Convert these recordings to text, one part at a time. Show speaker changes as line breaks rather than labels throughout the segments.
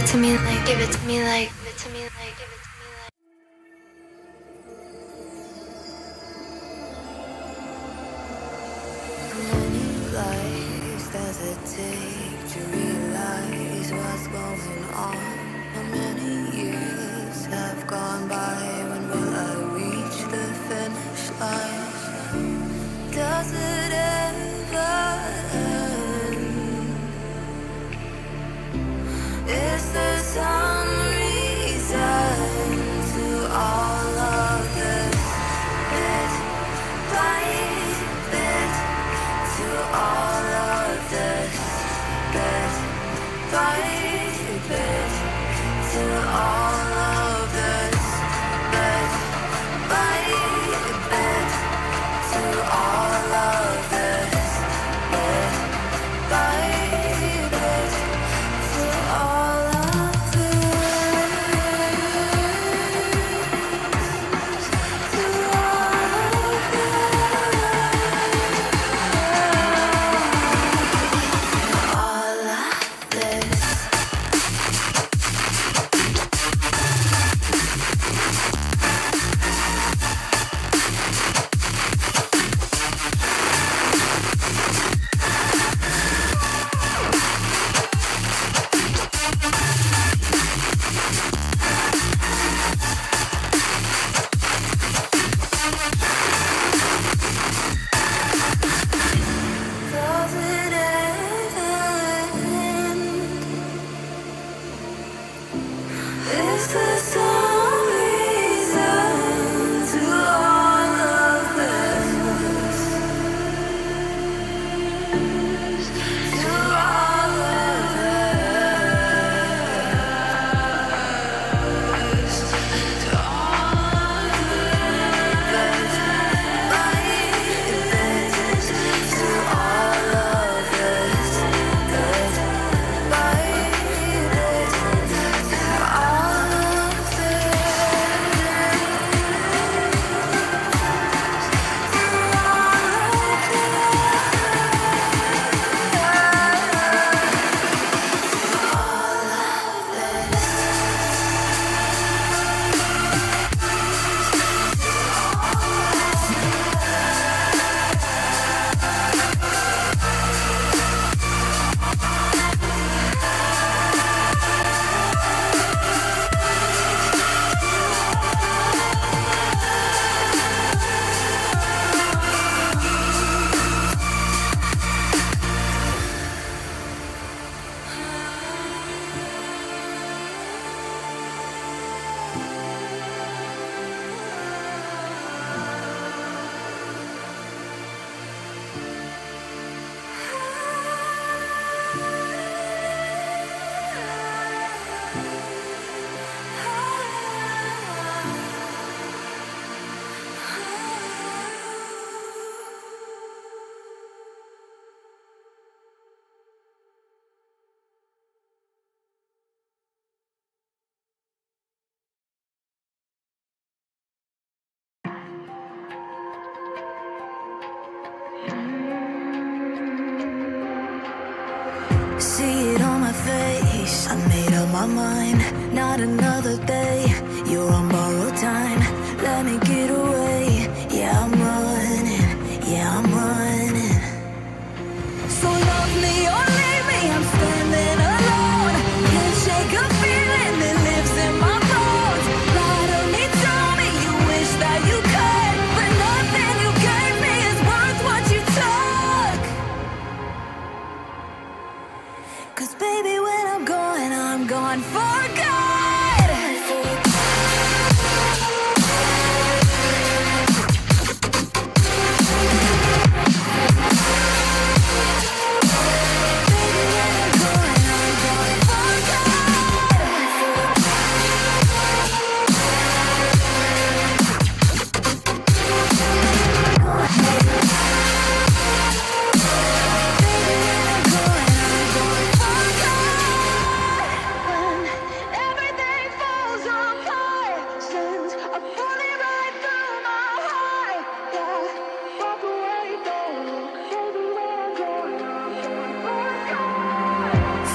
it to me like, give it to me like, give it to me like, give it to me like.
How many lives does it take to realize what's going on? How many years have gone by? When will I reach the finish line? Does it ever end? Is there some reason to all of this? Bit by bit, to all of this. Bit by bit, to all of this. Bit by bit, to all of this. Bit by bit, to all of does it ever end? Is there some reason to all of this? To all of this? To all of this? By bit, to all of this. Bit by bit, to all of see it on my face. I made up my mind. Not another day. You're on borrowed time. Let me get away. Yeah, I'm running. Yeah, I'm running. So love me or leave me. I'm standing alone. Can't shake a feeling that lives in my bones. Lie to me, tell me you wish that you could, but nothing you gave me is worth what you took. 'Cause baby, when I'm gone for good.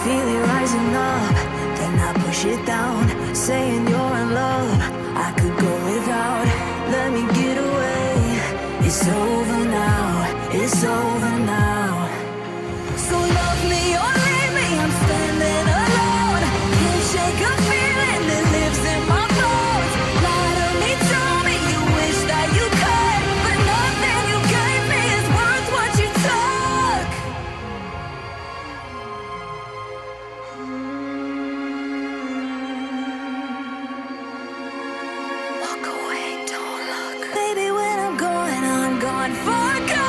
Feel it rising up, then I push it down, saying you're in love, I could go without. Let me get away. It's over now, it's over now. So love me or leave me, I'm standing alone. Can't shake a feeling that lives in my bones. Lie to me, tell me you wish that you could, but nothing you gave me is worth what you took. Walk away, don't look. Baby, when I'm gone for good.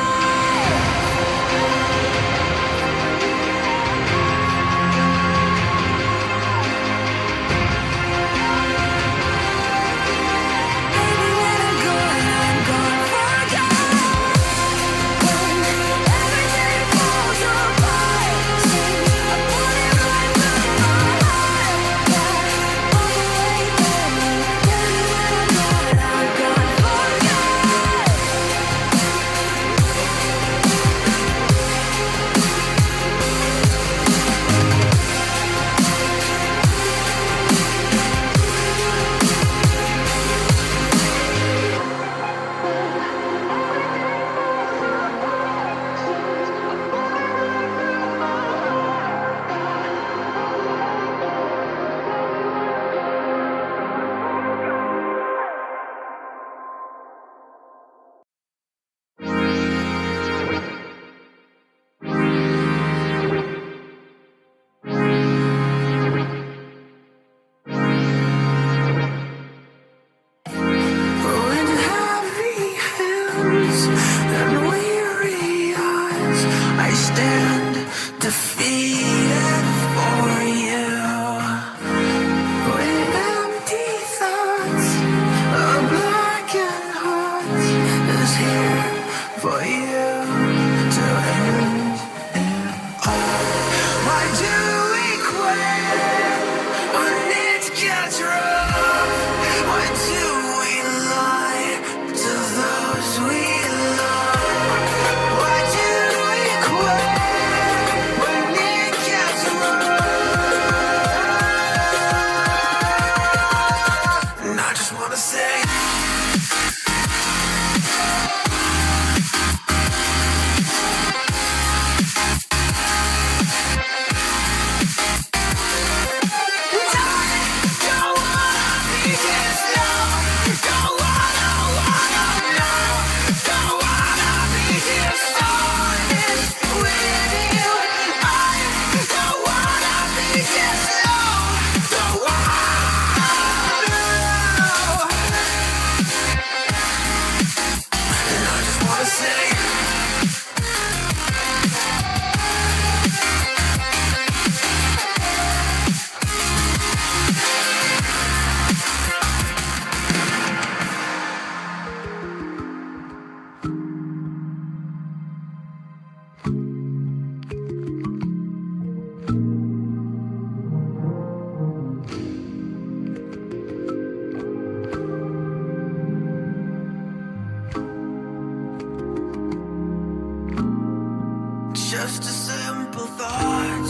Just a simple thought.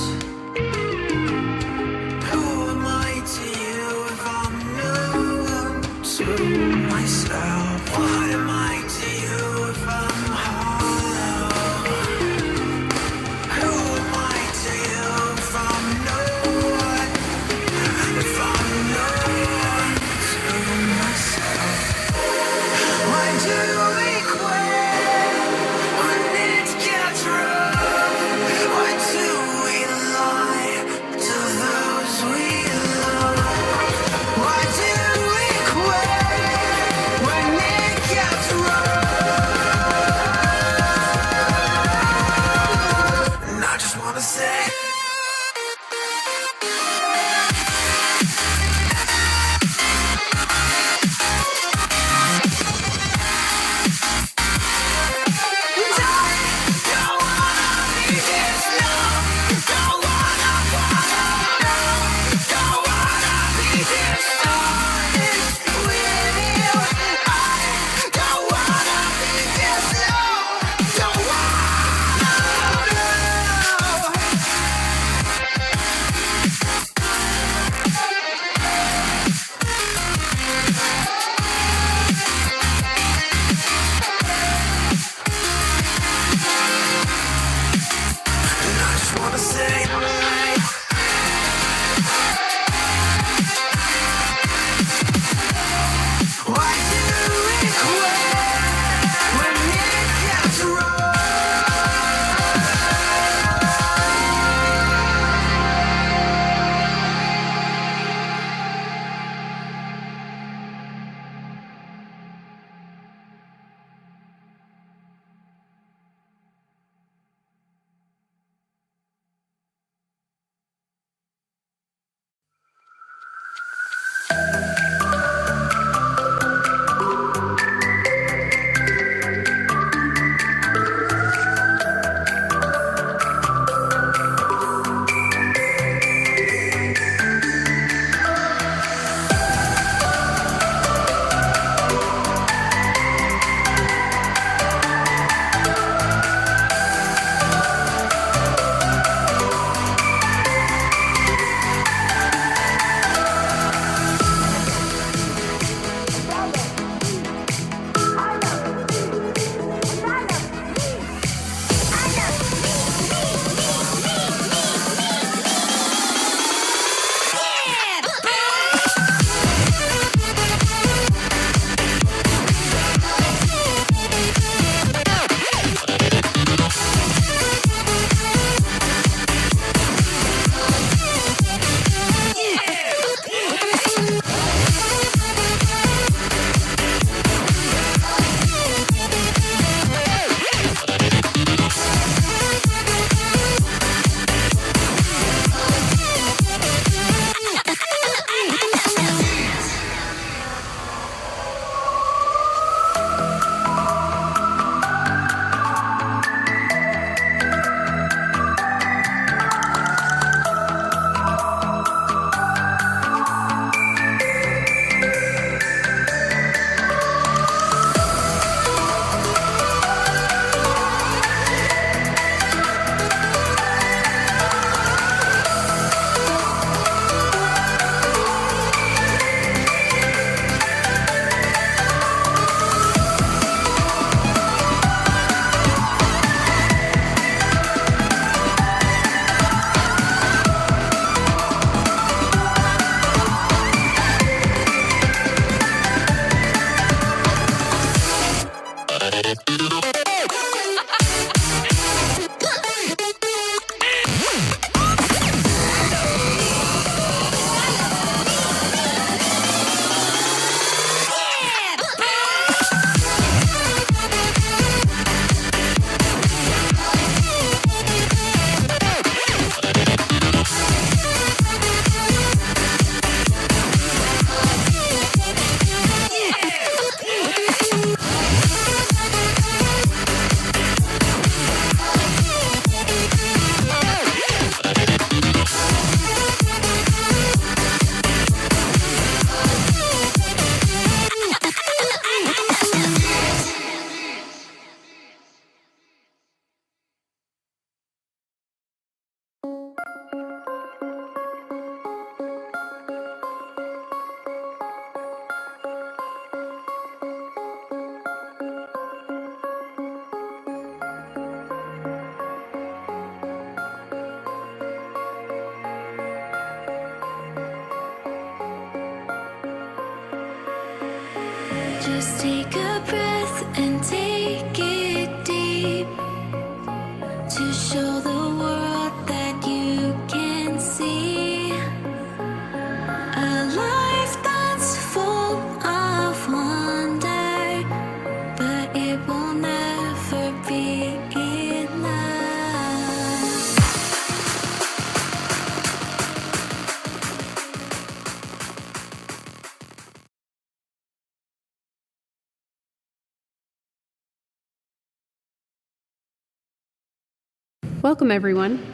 Who am I to you if I'm new to myself? What am I to you if I'm hollow? Who am I to you if I'm no one? If I'm no one to myself? Why do we quit when it gets rough? Why do we lie?
Just take a breath and take it deep to show the world that you can see a life that's full of wonder, but it will never be enough.
Welcome, everyone.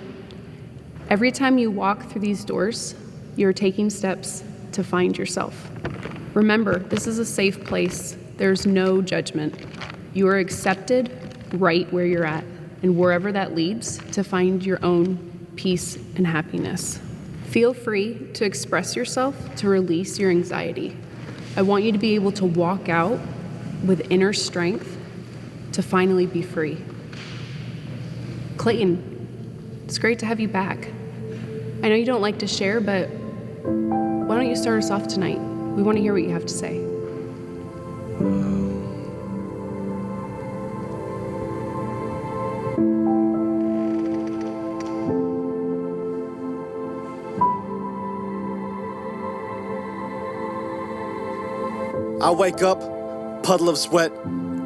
Every time you walk through these doors, you're taking steps to find yourself. Remember, this is a safe place. There's no judgment. You are accepted right where you're at, and wherever that leads, to find your own peace and happiness. Feel free to express yourself to release your anxiety. I want you to be able to walk out with inner strength to finally be free. Clayton, it's great to have you back. I know you don't like to share, but why don't you start us off tonight? We want to hear what you have to say.
I wake up, puddle of sweat.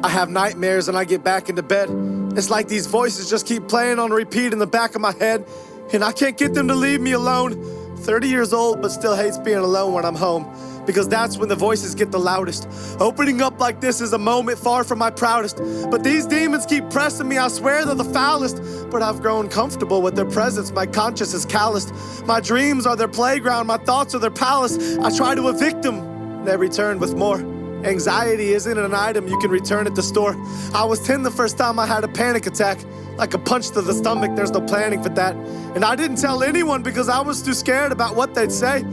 I have nightmares and I get back into bed. It's like these voices just keep playing on repeat in the back of my head, and I can't get them to leave me alone. 30 years old, but still hates being alone when I'm home, because that's when the voices get the loudest. Opening up like this is a moment far from my proudest, but these demons keep pressing me. I swear they're the foulest, but I've grown comfortable with their presence. My conscience is calloused. My dreams are their playground, my thoughts are their palace. I try to evict them, they return with more. Anxiety isn't an item you can return at the store. I was 10 the first time I had a panic attack. Like a punch to the stomach, there's no planning for that. And I didn't tell anyone because I was too scared about what they'd say.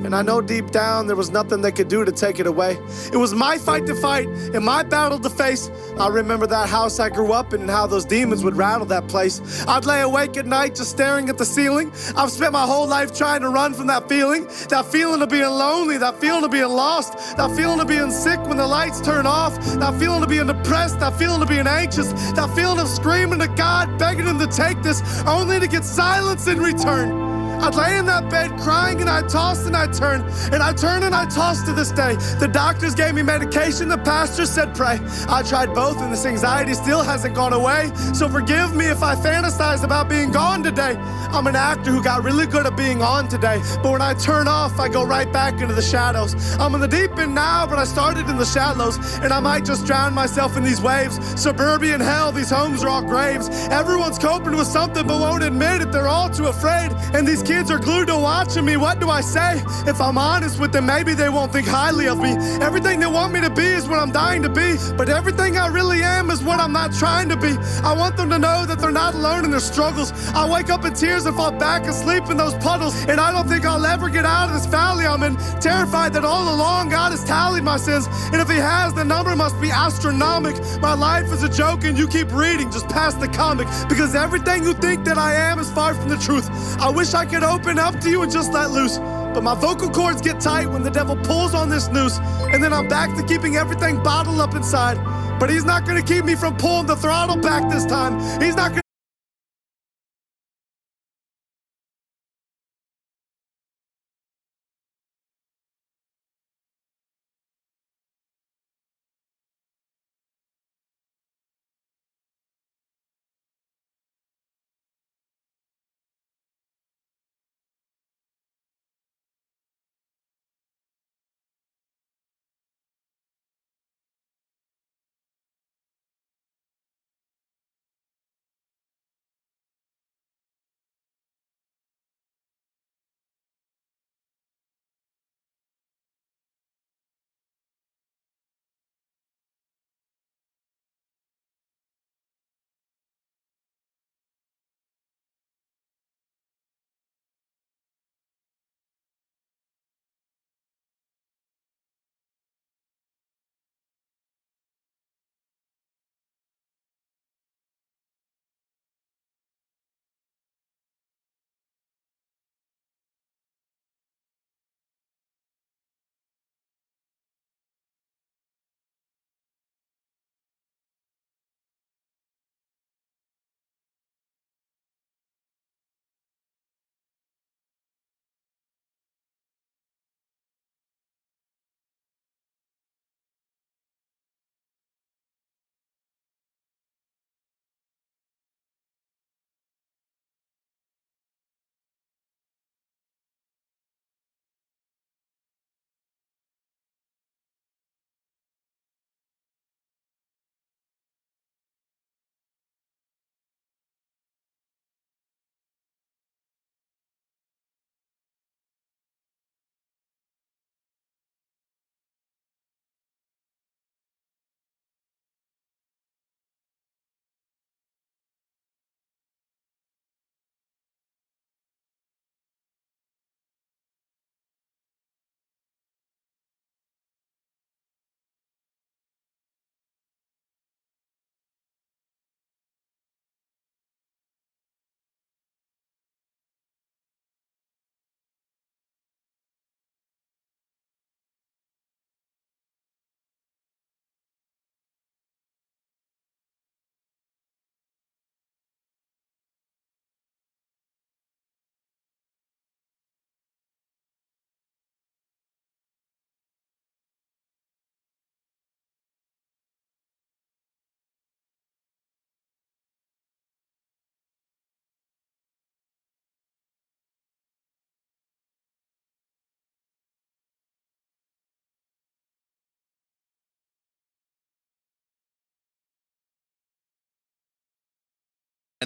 And I know deep down there was nothing they could do to take it away. It was my fight to fight and my battle to face. I remember that house I grew up in and how those demons would rattle that place. I'd lay awake at night just staring at the ceiling. I've spent my whole life trying to run from that feeling of being lonely, that feeling of being lost, that feeling of being sick when the lights turn off, that feeling of being depressed, that feeling of being anxious, that feeling of screaming to God, begging him to take this, only to get silence in return. I'd lay in that bed crying and I'd toss and I'd turn, and I turn and I toss to this day. The doctors gave me medication, the pastor said pray. I tried both and this anxiety still hasn't gone away. So forgive me if I fantasize about being gone today. I'm an actor who got really good at being on today, but when I turn off, I go right back into the shadows. I'm in the deep end now, but I started in the shallows, and I might just drown myself in these waves. Suburban hell, these homes are all graves. Everyone's coping with something but won't admit it, they're all too afraid. And these kids are glued to watching me, what do I say? If I'm honest with them, maybe they won't think highly of me. Everything they want me to be is what I'm dying to be, but everything I really am is what I'm not trying to be. I want them to know that they're not alone in their struggles. I wake up in tears and fall back asleep in those puddles, and I don't think I'll ever get out of this valley I'm in. Terrified that all along God has tallied my sins, and if he has, the number must be astronomical. My life is a joke and you keep reading just past the comic, because everything you think that I am is far from the truth. I wish I could open up to you and just let loose, but my vocal cords get tight when the devil pulls on this noose, and then I'm back to keeping everything bottled up inside. But he's not gonna keep me from pulling the throttle back this time. He's not gonna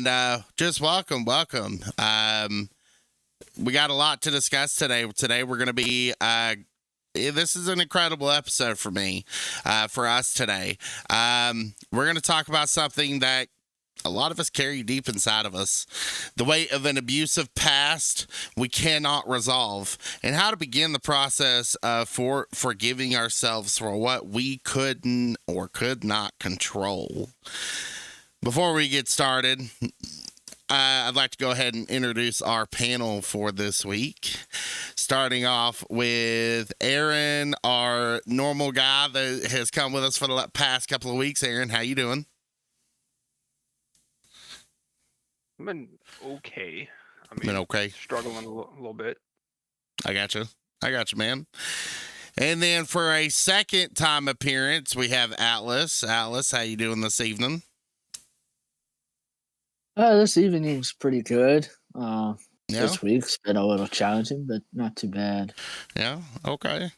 And just welcome. We got a lot to discuss today. Today we're going to be, this is an incredible episode for me, for us today. We're going to talk about something that a lot of us carry deep inside of us, the weight of an abusive past we cannot resolve, and how to begin the process of forgiving ourselves for what we couldn't or could not control. Before we get started, I'd like to go ahead and introduce our panel for this week. Starting off with Aaron, our normal guy that has come with us for the past couple of weeks. Aaron, how you doing?
I've been okay.
Been okay.
Struggling a little bit.
I got you, man. And then for a second time appearance, we have Atlas. Atlas, how you doing this evening?
This evening's pretty good.
Yeah.
This week's been a little challenging, but not too bad.
Yeah. Okay.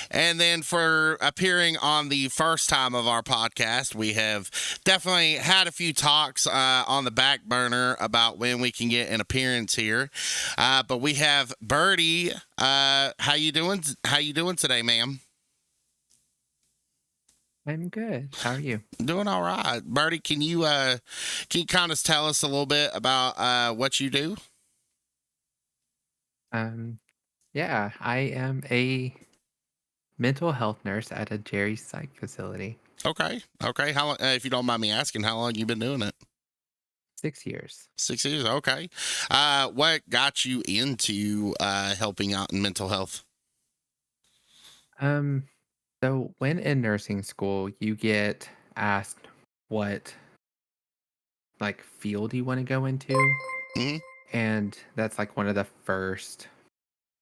And then for appearing on the first time of our podcast, we have definitely had a few talks on the back burner about when we can get an appearance here. But we have Birdie. How you doing? How you doing today, ma'am?
I'm good. How are you?
Doing all right. Birdie, can you kind of tell us a little bit about what you do?
Yeah, I am a mental health nurse at a Jerry psych facility.
Okay. How long, if you don't mind me asking, how long you been doing it?
6 years.
6 years. Okay. What got you into helping out in mental health?
So when in nursing school, you get asked what like field you want to go into.
Mhm.
And that's like one of the first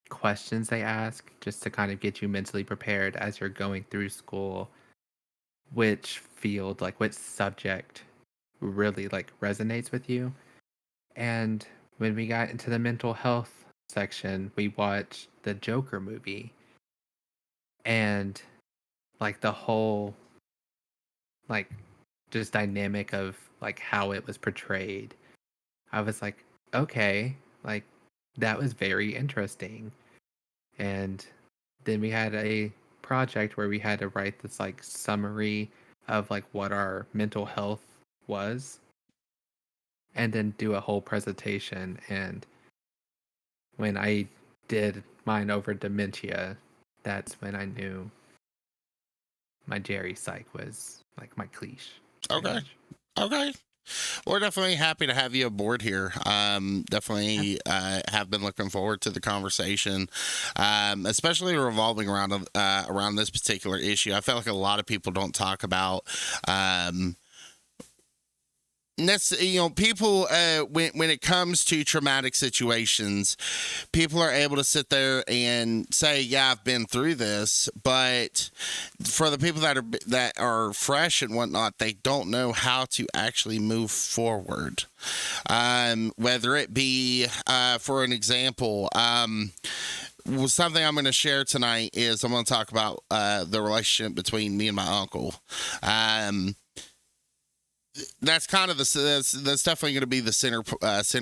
questions they ask, just to kind of get you mentally prepared as you're going through school, which field, like which subject really like resonates with you. And when we got into the mental health section, we watched the Joker movie, and like the whole like just dynamic of like how it was portrayed, I was like, okay, like that was very interesting. And then we had a project where we had to write this like summary of like what our mental health was, and then do a whole presentation. And when I did mine over dementia, that's when I knew my Jerry psych was like my cliche.
Okay. We're definitely happy to have you aboard here. Definitely have been looking forward to the conversation, especially revolving around this particular issue. I feel like a lot of people don't talk about people when it comes to traumatic situations, people are able to sit there and say, yeah, I've been through this, but for the people that are fresh and whatnot, they don't know how to actually move forward. Whether it be for an example, something I'm going to share tonight is I'm going to talk about the relationship between me and my uncle. That's kind of that's definitely going to be the center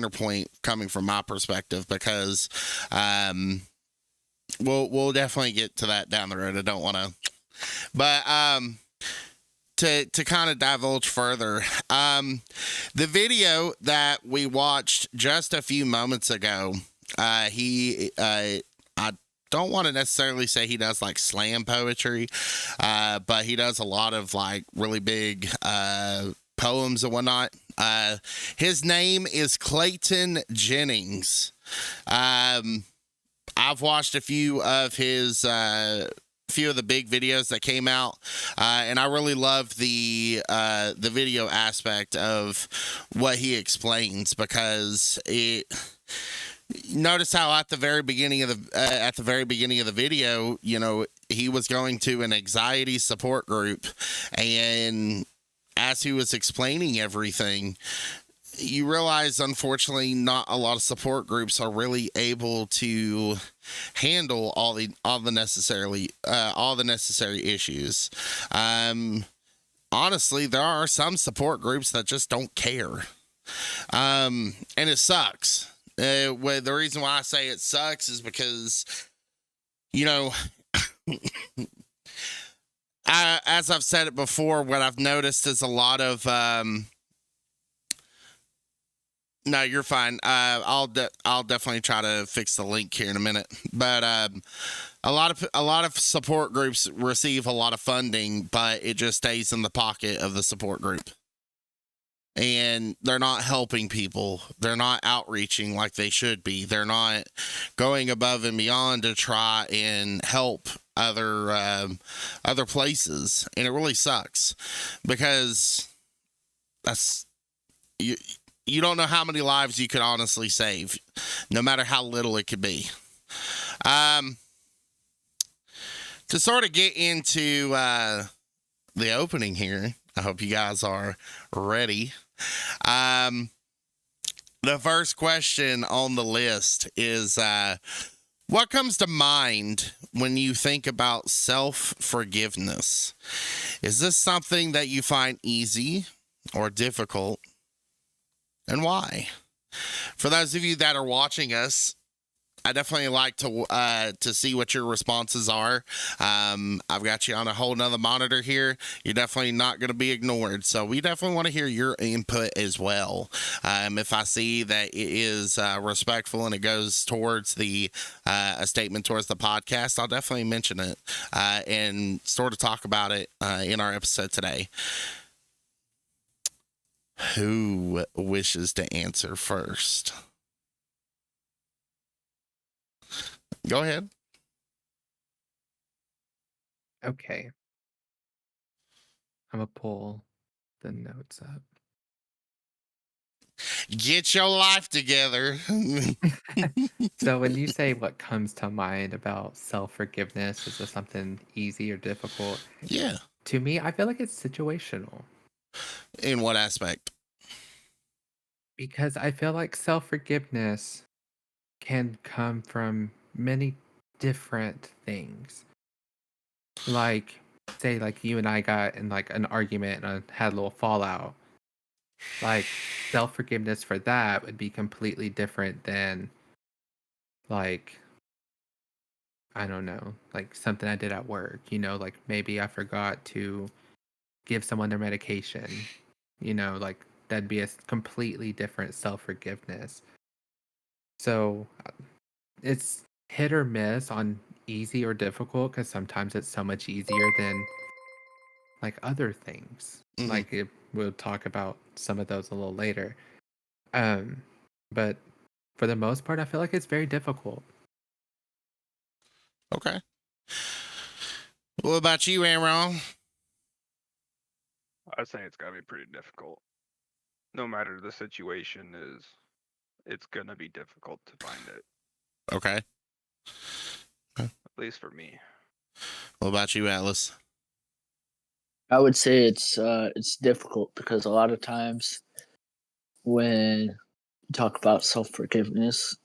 point coming from my perspective, because we'll definitely get to that down the road. I don't want to, but to kind of divulge further, the video that we watched just a few moments ago, I don't want to necessarily say he does like slam poetry, but he does a lot of like really big poems and whatnot. His name is Clayton Jennings. I've watched a few of the big videos that came out, and I really love the video aspect of what he explains, because notice how at the very beginning of the video, he was going to an anxiety support group, and as he was explaining everything, you realize, unfortunately, not a lot of support groups are really able to handle all the necessary issues. Honestly, there are some support groups that just don't care. And it sucks. The reason why I say it sucks is because, you know, as I've said it before, what I've noticed is a lot of, no, you're fine. I'll definitely try to fix the link here in a minute. But a lot of support groups receive a lot of funding, but it just stays in the pocket of the support group, and they're not helping people. They're not outreaching like they should be. They're not going above and beyond to try and help other places, and it really sucks because that's you. You don't know how many lives you could honestly save, no matter how little it could be. To sort of get into the opening here, I hope you guys are ready. The first question on the list is, what comes to mind when you think about self-forgiveness? Is this something that you find easy or difficult? And why? For those of you that are watching us, I definitely like to see what your responses are. I've got you on a whole nother monitor here. You're definitely not going to be ignored. So we definitely want to hear your input as well. If I see that it is respectful and it goes towards a statement towards the podcast, I'll definitely mention it and sort of talk about it in our episode today. Who wishes to answer first? Go ahead.
Okay. I'm going to pull the notes up.
Get your life together.
So when you say what comes to mind about self-forgiveness, is this something easy or difficult?
Yeah.
To me, I feel like it's situational.
In what aspect?
Because I feel like self-forgiveness can come from many different things. Like, say, like you and I got in like an argument and had a little fallout. Like, self-forgiveness for that would be completely different than, like, I don't know, like something I did at work, like maybe I forgot to give someone their medication, like that'd be a completely different self-forgiveness. So it's hit or miss on easy or difficult because sometimes it's so much easier than like other things.
Mhm.
Like we'll talk about some of those a little later. But for the most part, I feel like it's very difficult.
Okay. What about you, Aaron?
I'd say it's gotta be pretty difficult. No matter the situation it's gonna be difficult to find it.
Okay.
At least for me.
What about you, Atlas?
I would say it's difficult because a lot of times when you talk about self forgiveness,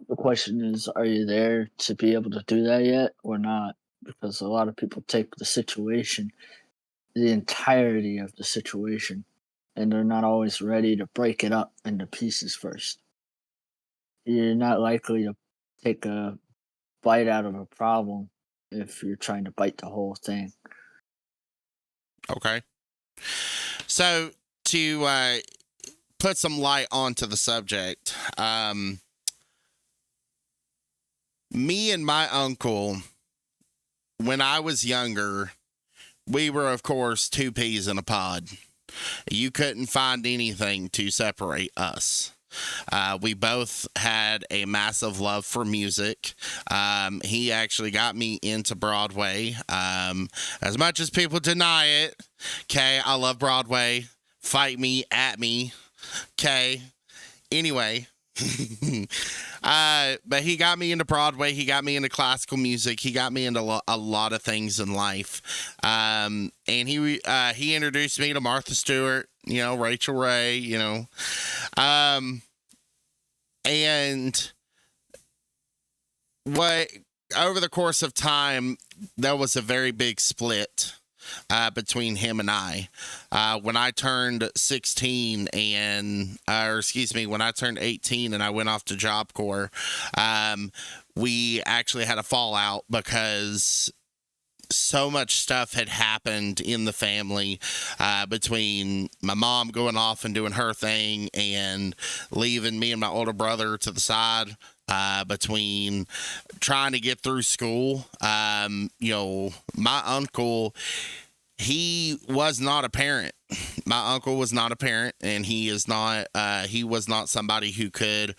the question is, are you there to be able to do that yet or not? Because a lot of people take the situation, the entirety of the situation, and they're not always ready to break it up into pieces first. You're not likely to take a bite out of a problem if you're trying to bite the whole thing.
Okay. So to put some light onto the subject, me and my uncle, when I was younger, we were, of course, two peas in a pod. You couldn't find anything to separate us. We both had a massive love for music. He actually got me into Broadway. As much as people deny it, okay, I love Broadway. Fight me, at me, okay. Anyway, but he got me into Broadway. He got me into classical music. He got me into a lot of things in life. And he introduced me to Martha Stewart, Rachel Ray, and what over the course of time, there was a very big split between him and I. When I turned 16 when I turned 18 and I went off to Job Corps, we actually had a fallout because so much stuff had happened in the family between my mom going off and doing her thing and leaving me and my older brother to the side. Between trying to get through school, my uncle, he was not a parent. My uncle was not a parent, and he is not. He was not somebody who could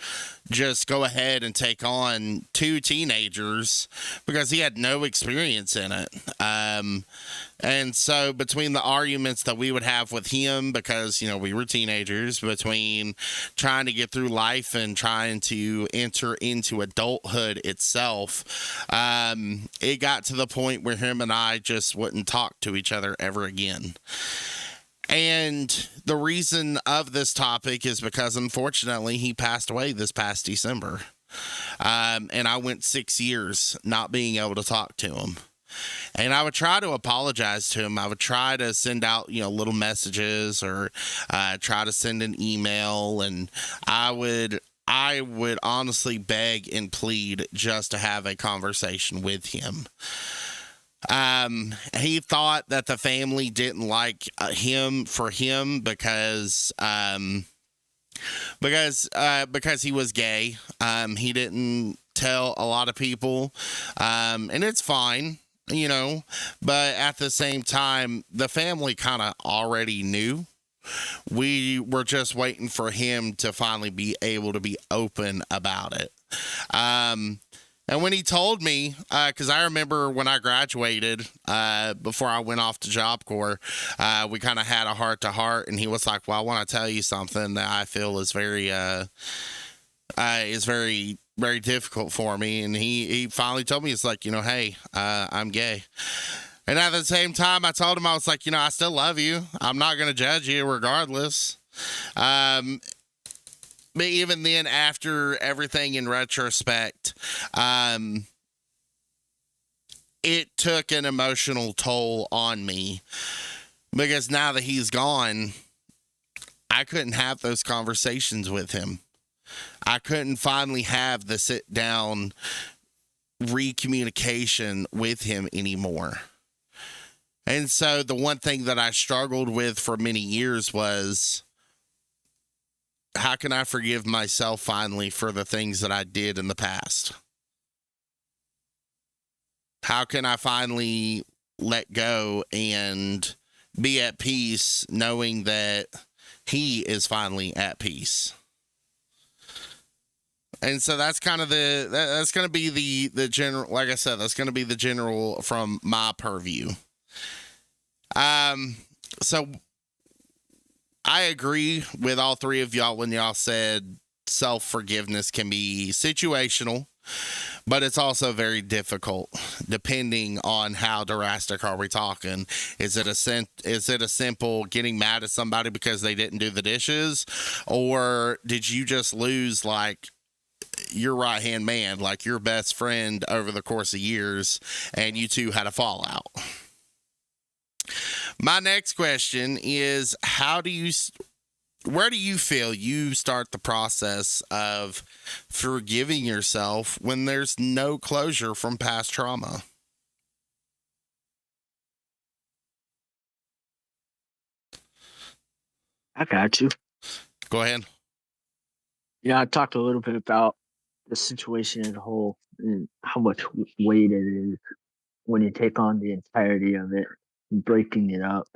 just go ahead and take on two teenagers because he had no experience in it. And so between the arguments that we would have with him, because we were teenagers, between trying to get through life and trying to enter into adulthood itself, it got to the point where him and I just wouldn't talk to each other ever again. And the reason of this topic is because, unfortunately, he passed away this past December. And I went 6 years not being able to talk to him. And I would try to apologize to him. I would try to send out, little messages or try to send an email. And I would honestly beg and plead just to have a conversation with him. He thought that the family didn't like him because he was gay. He didn't tell a lot of people, and it's fine, but at the same time, the family kind of already knew. We were just waiting for him to finally be able to be open about it. And when he told me, because I remember when I graduated, before I went off to Job Corps, we kind of had a heart-to-heart, and he was like, well, I want to tell you something that I feel is very, very difficult for me. And he finally told me, it's like, hey, I'm gay. And at the same time, I told him, I was like, I still love you. I'm not going to judge you regardless. But even then, after everything in retrospect, it took an emotional toll on me because now that he's gone, I couldn't have those conversations with him. I couldn't finally have the sit down recommunication with him anymore. And so the one thing that I struggled with for many years was, how can I forgive myself finally for the things that I did in the past? How can I finally let go and be at peace knowing that he is finally at peace? And so that's kind of that's going to be the general, like I said, that's going to be the general from my purview. So I agree with all three of y'all when y'all said self-forgiveness can be situational, but it's also very difficult depending on how drastic are we talking. Is it a simple getting mad at somebody because they didn't do the dishes, or did you just lose like your right-hand man, like your best friend over the course of years, and you two had a fallout? My next question is, where do you feel you start the process of forgiving yourself when there's no closure from past trauma?
I got you.
Go ahead.
I talked a little bit about the situation as a whole and how much weight it is when you take on the entirety of it, breaking it up.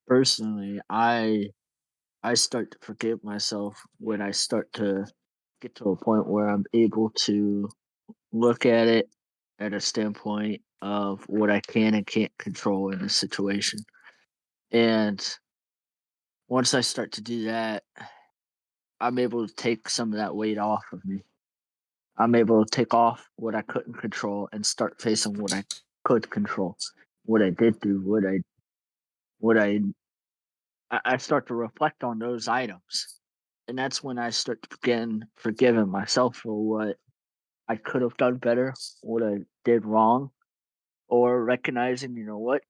Personally, I start to forgive myself when I start to get to a point where I'm able to look at it at a standpoint of what I can and can't control in a situation. And once I start to do that, I'm able to take some of that weight off of me. I'm able to take off what I couldn't control and start facing what I could control, what I did do, what I start to reflect on those items. And that's when I start to begin forgiving myself for what I could have done better, what I did wrong, or recognizing, you know what,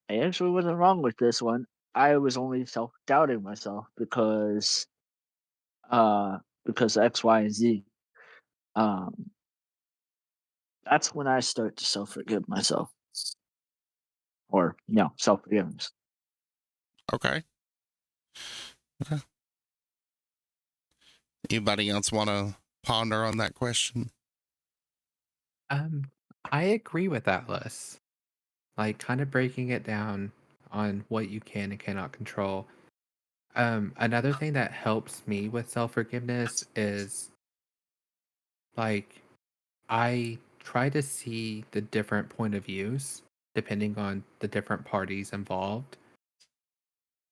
I actually wasn't wrong with this one. I was only self doubting myself uh because X, Y, and Z. Um, that's when I start to self forgive myself, or self forgiveness.
Okay. Okay. Anybody else want to ponder on that question?
Um, I agree with that list. Like kind of breaking it down on what you can and cannot control. Another thing that helps me with self-forgiveness is like I try to see the different point of views depending on the different parties involved,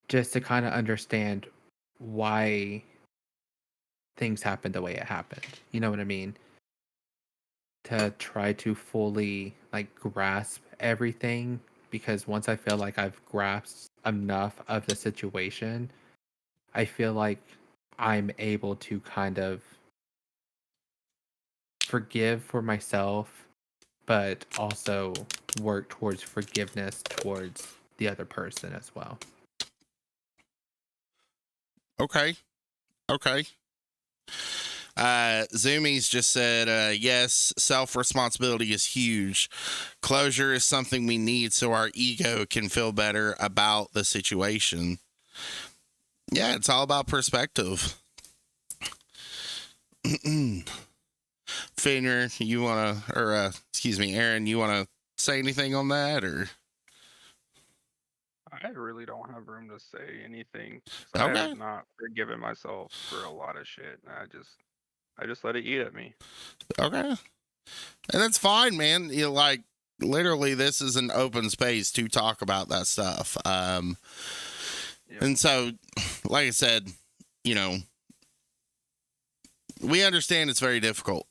just to kind of understand why things happened the way it happened. You know what I mean? To try to fully like grasp everything, because once I feel like I've grasped enough of the situation, I feel like I'm able to kind of forgive for myself, but also work towards forgiveness towards the other person as well.
Okay. Okay. Zoomies just said, yes, self responsibility is huge. Closure is something we need so our ego can feel better about the situation. Yeah, it's all about perspective. Finger, you want to, or excuse me, Aaron, you want to say anything on that, or?
I really don't have room to say anything because I have
Okay.
not forgiven myself for a lot of shit. And I just let it eat at me.
Okay. And that's fine, man. You know, like, literally, this is an open space to talk about that stuff.
Yep.
And so, like I said, you know, we understand it's very difficult.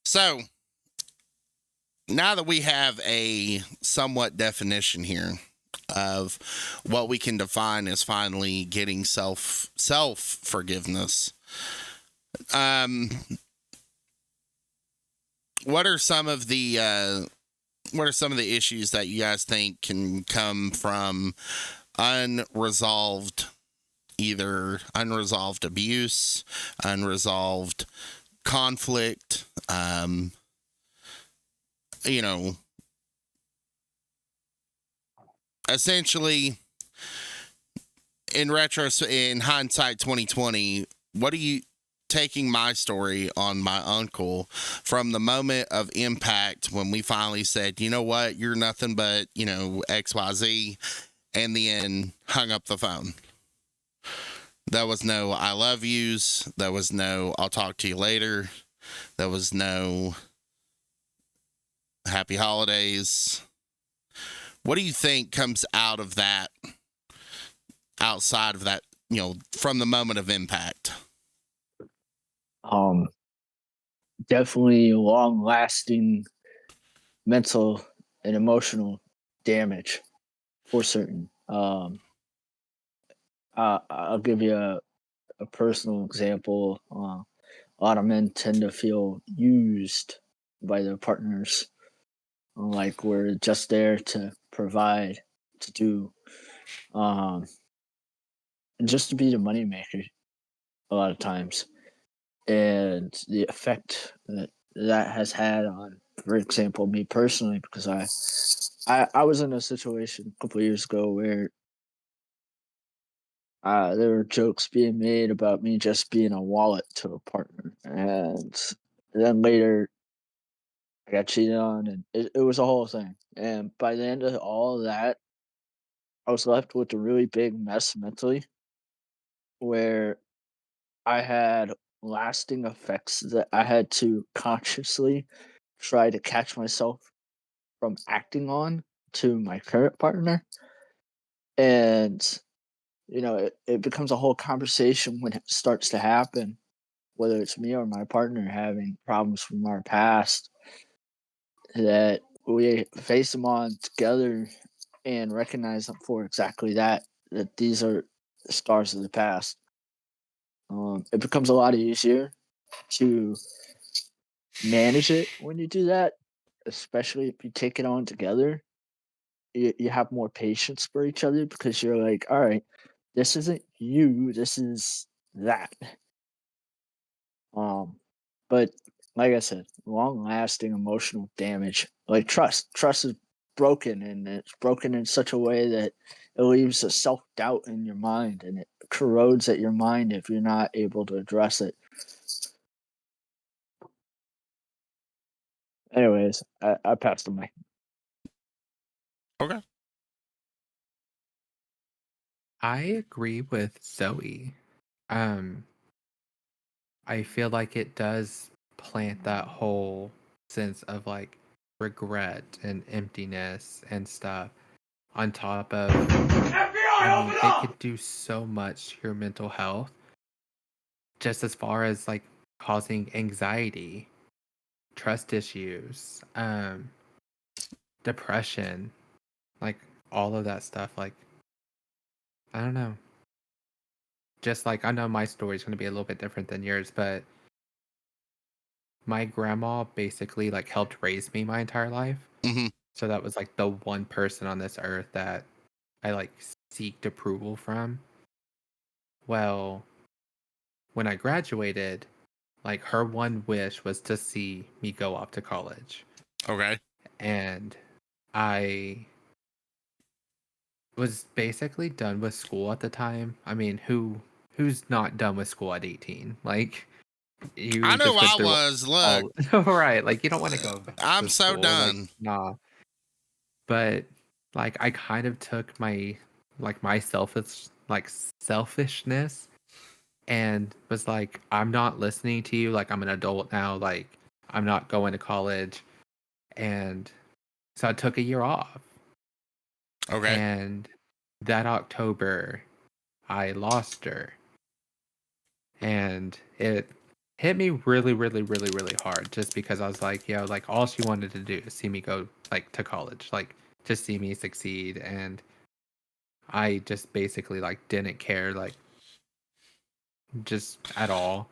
So, now that we have a somewhat definition here of what we can define as finally getting self forgiveness, what are some of the issues that you guys think can come from unresolved, either unresolved abuse, unresolved conflict, you know, essentially in hindsight 2020, what do you, taking my story on my uncle, from the moment of impact when we finally said, you know what, you're nothing but, XYZ, and then hung up the phone. There was no I love yous. There was no I'll talk to you later. There was no happy holidays. What do you think comes out of that, outside of that, from the moment of impact?
Um, Definitely long lasting mental and emotional damage for certain. I'll give you a personal example. A lot of men tend to feel used by their partners, like we're just there to provide, to do, um, and just to be the moneymaker a lot of times. And the effect that has had on, for example, me personally, because I was in a situation a couple of years ago where there were jokes being made about me just being a wallet to a partner, and then later I got cheated on, and it was a whole thing. And by the end of all of that, I was left with a really big mess mentally, where I had lasting effects that I had to consciously try to catch myself from acting on to my current partner. And, it becomes a whole conversation when it starts to happen, whether it's me or my partner having problems from our past, that we face them on together and recognize them for exactly that these are the scars of the past. It becomes a lot easier to manage it when you do that. especially if you take it on together, you have more patience for each other because you're like, all right, this isn't you, this is that. Um, but like I said, long lasting emotional damage, like trust is broken, and it's broken in such a way that it leaves a self doubt in your mind, and it corrodes at your mind if you're not able to address it. Anyways, I passed the mic.
Okay.
I agree with Zoe. Um, I feel like it does plant that whole sense of like regret and emptiness and stuff on top of, I mean, it could do so much to your mental health, just as far as like causing anxiety, trust issues, depression, like all of that stuff. Like, I don't know. Just like, I know my story is going to be a little bit different than yours, but my grandma basically like helped raise me my entire life.
Hmm.
So that was like the one person on this earth that I like seeked approval from. Well, when I graduated, like her one wish was to see me go off to college.
Okay.
And I was basically done with school at the time. I mean, who's not done with school at 18? Like
I
you
know
just went
I
through
was. Look,
all right, like you don't want to go back
I'm
to
so
school. Like,
done.
nah. But like I kind of took my selfishness and was like, I'm not listening to you. Like I'm an adult now. Like I'm not going to college. And so I took a year off.
Okay.
And that October, I lost her. And it hit me really, really, really, really hard just because I was like, yo, like all she wanted to do is see me go like to college, like just see me succeed. And I just basically like didn't care, like just at all.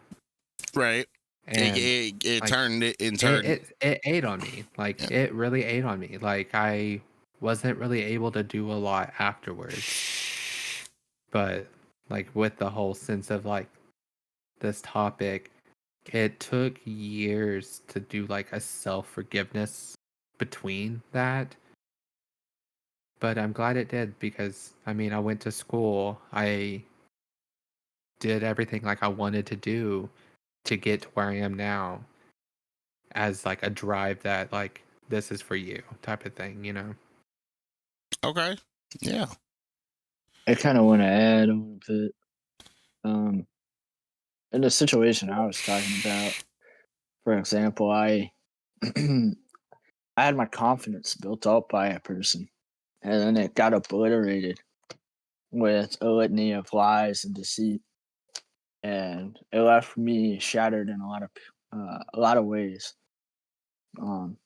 Right.
And
It
like
turned it in
it,
turn.
it ate on me. Like
Yeah.
it really ate on me. Like I wasn't really able to do a lot afterwards. But like with the whole sense of like this topic, it took years to do like a self-forgiveness between that. But I'm glad it did because I mean I went to school. I did everything like I wanted to do to get to where I am now as like a drive that like this is for you type of thing, you know?
Okay. Yeah.
I kind of want to add a little bit. Um, in the situation I was talking about, for example, I had my confidence built up by a person, and then it got obliterated with a litany of lies and deceit, and it left me shattered in a lot of ways. Um,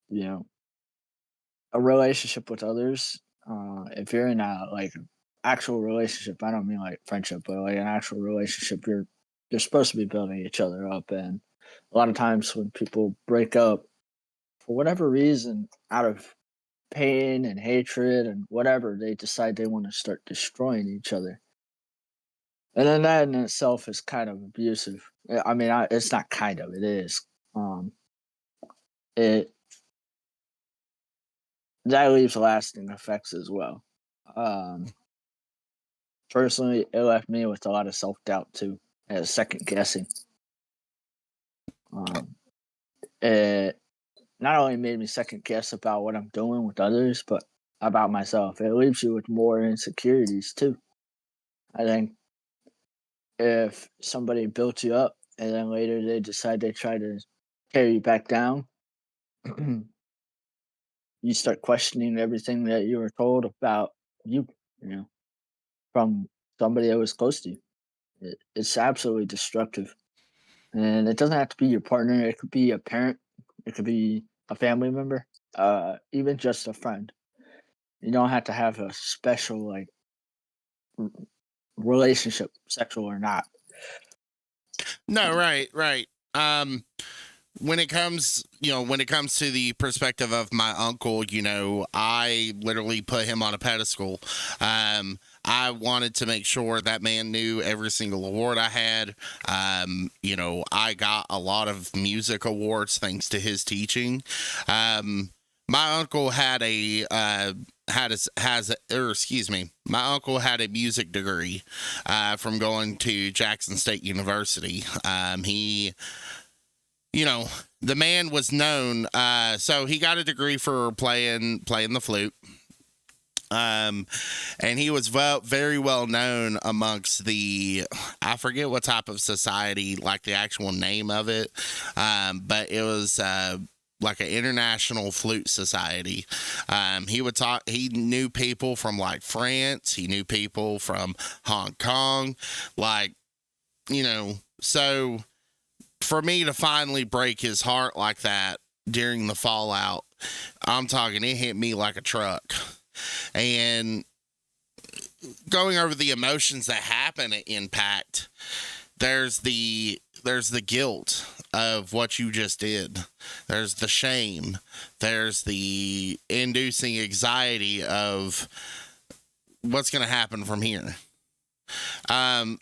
you know, a relationship with others. If you're in a like actual relationship, I don't mean like friendship, but like an actual relationship, you're supposed to be building each other up, and a lot of times when people break up for whatever reason, out of pain and hatred and whatever, they decide they want to start destroying each other. And then that in itself is kind of abusive. I mean, it's not kind of, it is. Um, it That leaves lasting effects as well. Um, Personally, it left me with a lot of self doubt too, and second guessing. Um, it not only made me second guess about what I'm doing with others, but about myself. It leaves you with more insecurities too. I think if somebody built you up and then later they decide they try to tear you back down, you start questioning everything that you were told about you, you know, from somebody that was close to you. It's absolutely destructive. And it doesn't have to be your partner, it could be a parent, it could be a family member, even just a friend. You don't have to have a special like relationship, sexual or not.
No, right, right. when it comes, when it comes to the perspective of my uncle, I literally put him on a pedestal. I wanted to make sure that man knew every single award I had. I got a lot of music awards thanks to his teaching. My uncle had a my uncle had a music degree from going to Jackson State University. The man was known, so he got a degree for playing the flute. And he was very well known amongst I forget what type of society, like the actual name of it, but it was like an international flute society. He knew people from like France, he knew people from Hong Kong, so for me to finally break his heart like that during the fallout, I'm talking, it hit me like a truck. And going over the emotions that happen at Impact, there's the guilt of what you just did. There's the shame. There's the inducing anxiety of what's going to happen from here.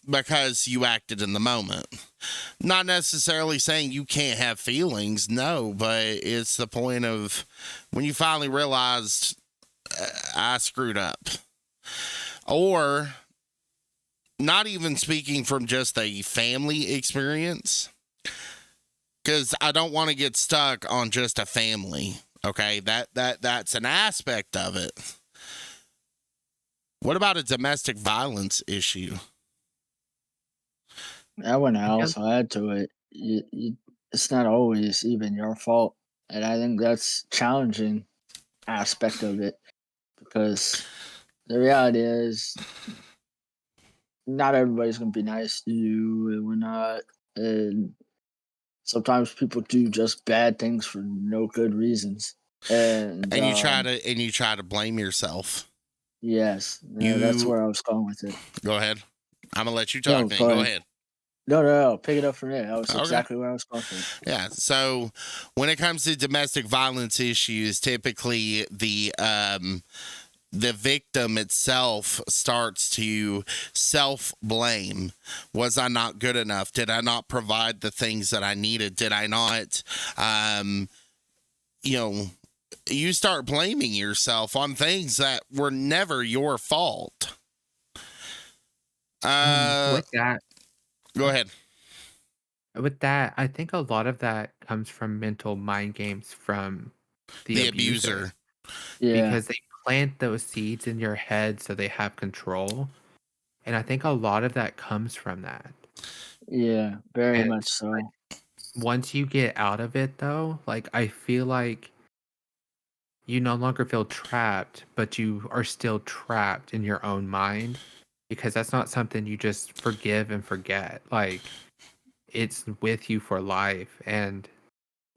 Because you acted in the moment. Not necessarily saying you can't have feelings, no, but it's the point of when you finally realized I screwed up. Or not even speaking from just a family experience, because I don't want to get stuck on just a family. Okay, that's an aspect of it. What about a domestic violence issue?
I want to also add to it. It's not always even your fault, and I think that's challenging aspect of it, because the reality is not everybody's going to be nice to you, and we're not. And sometimes people do just bad things for no good reasons, and
you try to blame yourself.
Yes, that's where I was going with it.
Go ahead. I'm gonna let you talk. Go ahead.
No. Pick it up from there. That was exactly where I was going with it.
Yeah. So when it comes to domestic violence issues, typically the victim itself starts to self-blame. Was I not good enough? Did I not provide the things that I needed? Did I not, you start blaming yourself on things that were never your fault.
With that,
go ahead.
With that, I think a lot of that comes from mental mind games from the abuser.
Yeah.
Because they plant those seeds in your head so they have control. And I think a lot of that comes from that.
Yeah, very much so.
Once you get out of it, though, I feel like you no longer feel trapped, but you are still trapped in your own mind, because that's not something you just forgive and forget. It's with you for life, and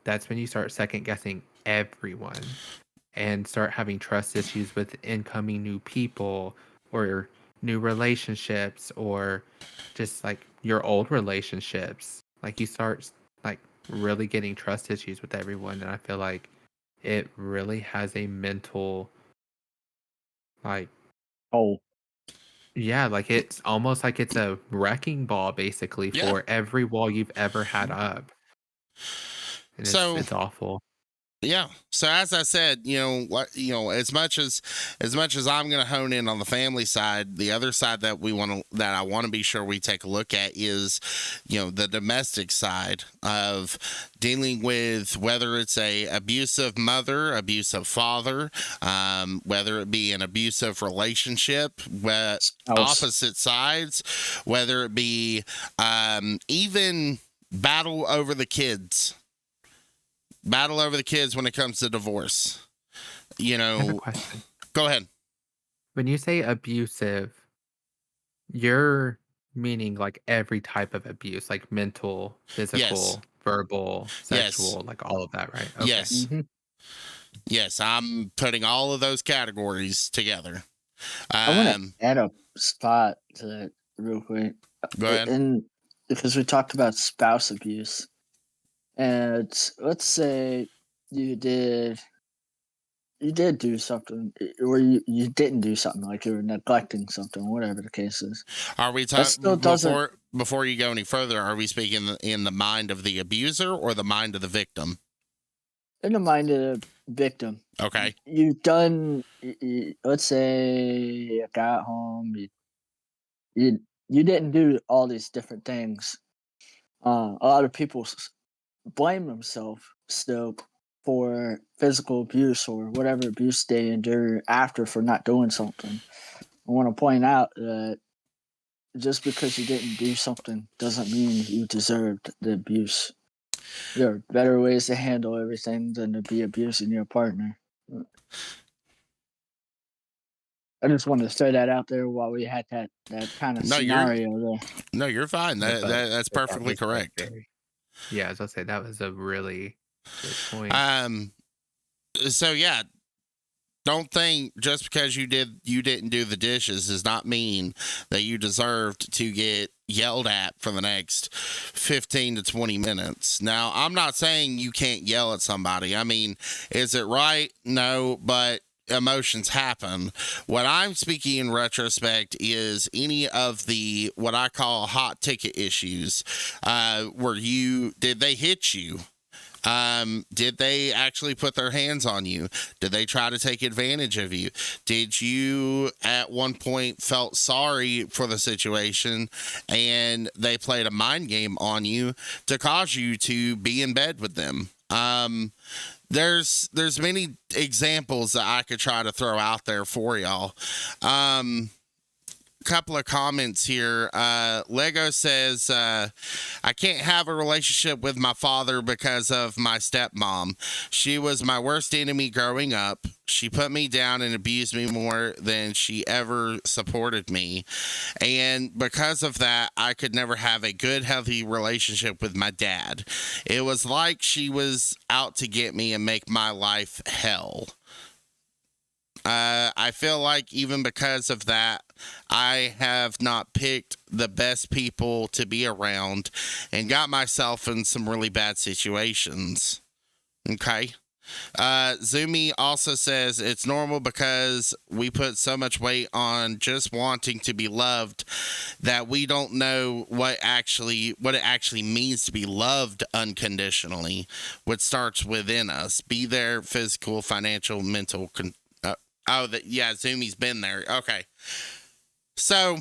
that's when you start second guessing everyone and start having trust issues with incoming new people or new relationships, or just your old relationships. You start really getting trust issues with everyone, and I feel like it really has a mental yeah, it's almost like it's a wrecking ball basically for every wall you've ever had up. And it's awful.
Yeah. So as I said, as much as I'm going to hone in on the family side, the other side that I want to be sure we take a look at is, the domestic side of dealing with whether it's a abusive mother, abusive father, whether it be an abusive relationship, opposite sides, whether it be even battle over the kids. Battle over the kids when it comes to divorce.
I have a question.
Go ahead.
When you say abusive, you're meaning every type of abuse, mental, physical, verbal, sexual, all of that, right? Okay.
Yes. Mm-hmm. Yes, I'm putting all of those categories together.
I want to add a spot to that real quick.
Go ahead.
And because we talked about spouse abuse, And let's say you did do something, or you didn't do something, like you were neglecting something, whatever the case is.
Are we
That still
talking
doesn't,
before you go any further? Are we speaking in the mind of the abuser or the mind of the victim?
in the mind of the victim.
Okay.
You've done. Let's say you got home. You didn't do all these different things. A lot of people blame themselves still for physical abuse or whatever abuse they endure after for not doing something. I want to point out that just because you didn't do something doesn't mean you deserved the abuse. There are better ways to handle everything than to be abusing your partner. I just wanted to throw that out there while we had that kind of
No, you're
scenario there.
you're fine. That's
But that
perfectly
was a
correct.
yeah, I was gonna say that was a really good point.
So yeah, don't think just because you didn't do the dishes does not mean that you deserved to get yelled at for the next 15 to 20 minutes. Now, I'm not saying you can't yell at somebody. I mean, is it right? No, but emotions happen. What I'm speaking in retrospect is any of the what I call hot ticket issues. Did they hit you? Did they actually put their hands on you? Did they try to take advantage of you? Did you at one point felt sorry for the situation and they played a mind game on you to cause you to be in bed with them? There's many examples that I could try to throw out there for y'all. Couple of comments here. Lego says, I can't have a relationship with my father because of my stepmom. She was my worst enemy growing up. She put me down and abused me more than she ever supported me. And because of that, I could never have a good, healthy relationship with my dad. It was like she was out to get me and make my life hell. I feel like even because of that, I have not picked the best people to be around and got myself in some really bad situations. Okay. Zumi also says it's normal because we put so much weight on just wanting to be loved that we don't know what it actually means to be loved unconditionally, which starts within us. Be there, physical, financial, mental. Zumi's been there. Okay. So,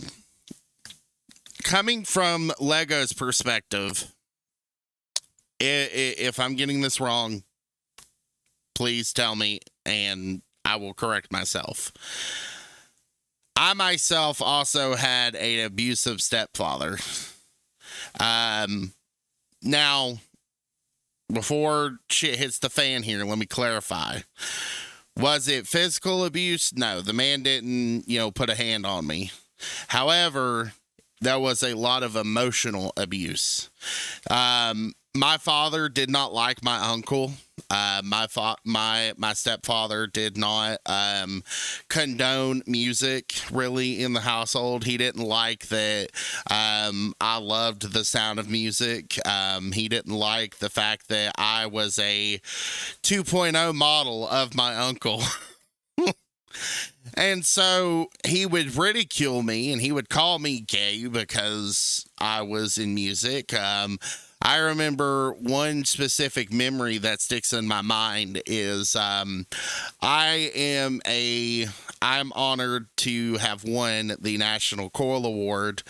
coming from Lego's perspective, if I'm getting this wrong, please tell me and I will correct myself. I myself also had an abusive stepfather. Now, before shit hits the fan here, let me clarify. Was it physical abuse? No, the man didn't, put a hand on me. However, there was a lot of emotional abuse. My father did not like my uncle. My stepfather did not condone music really in the household. He didn't like that I loved the sound of music. He didn't like the fact that I was a 2.0 model of my uncle. And so he would ridicule me and he would call me gay because I was in music. I remember one specific memory that sticks in my mind is I'm honored to have won the National Choral Award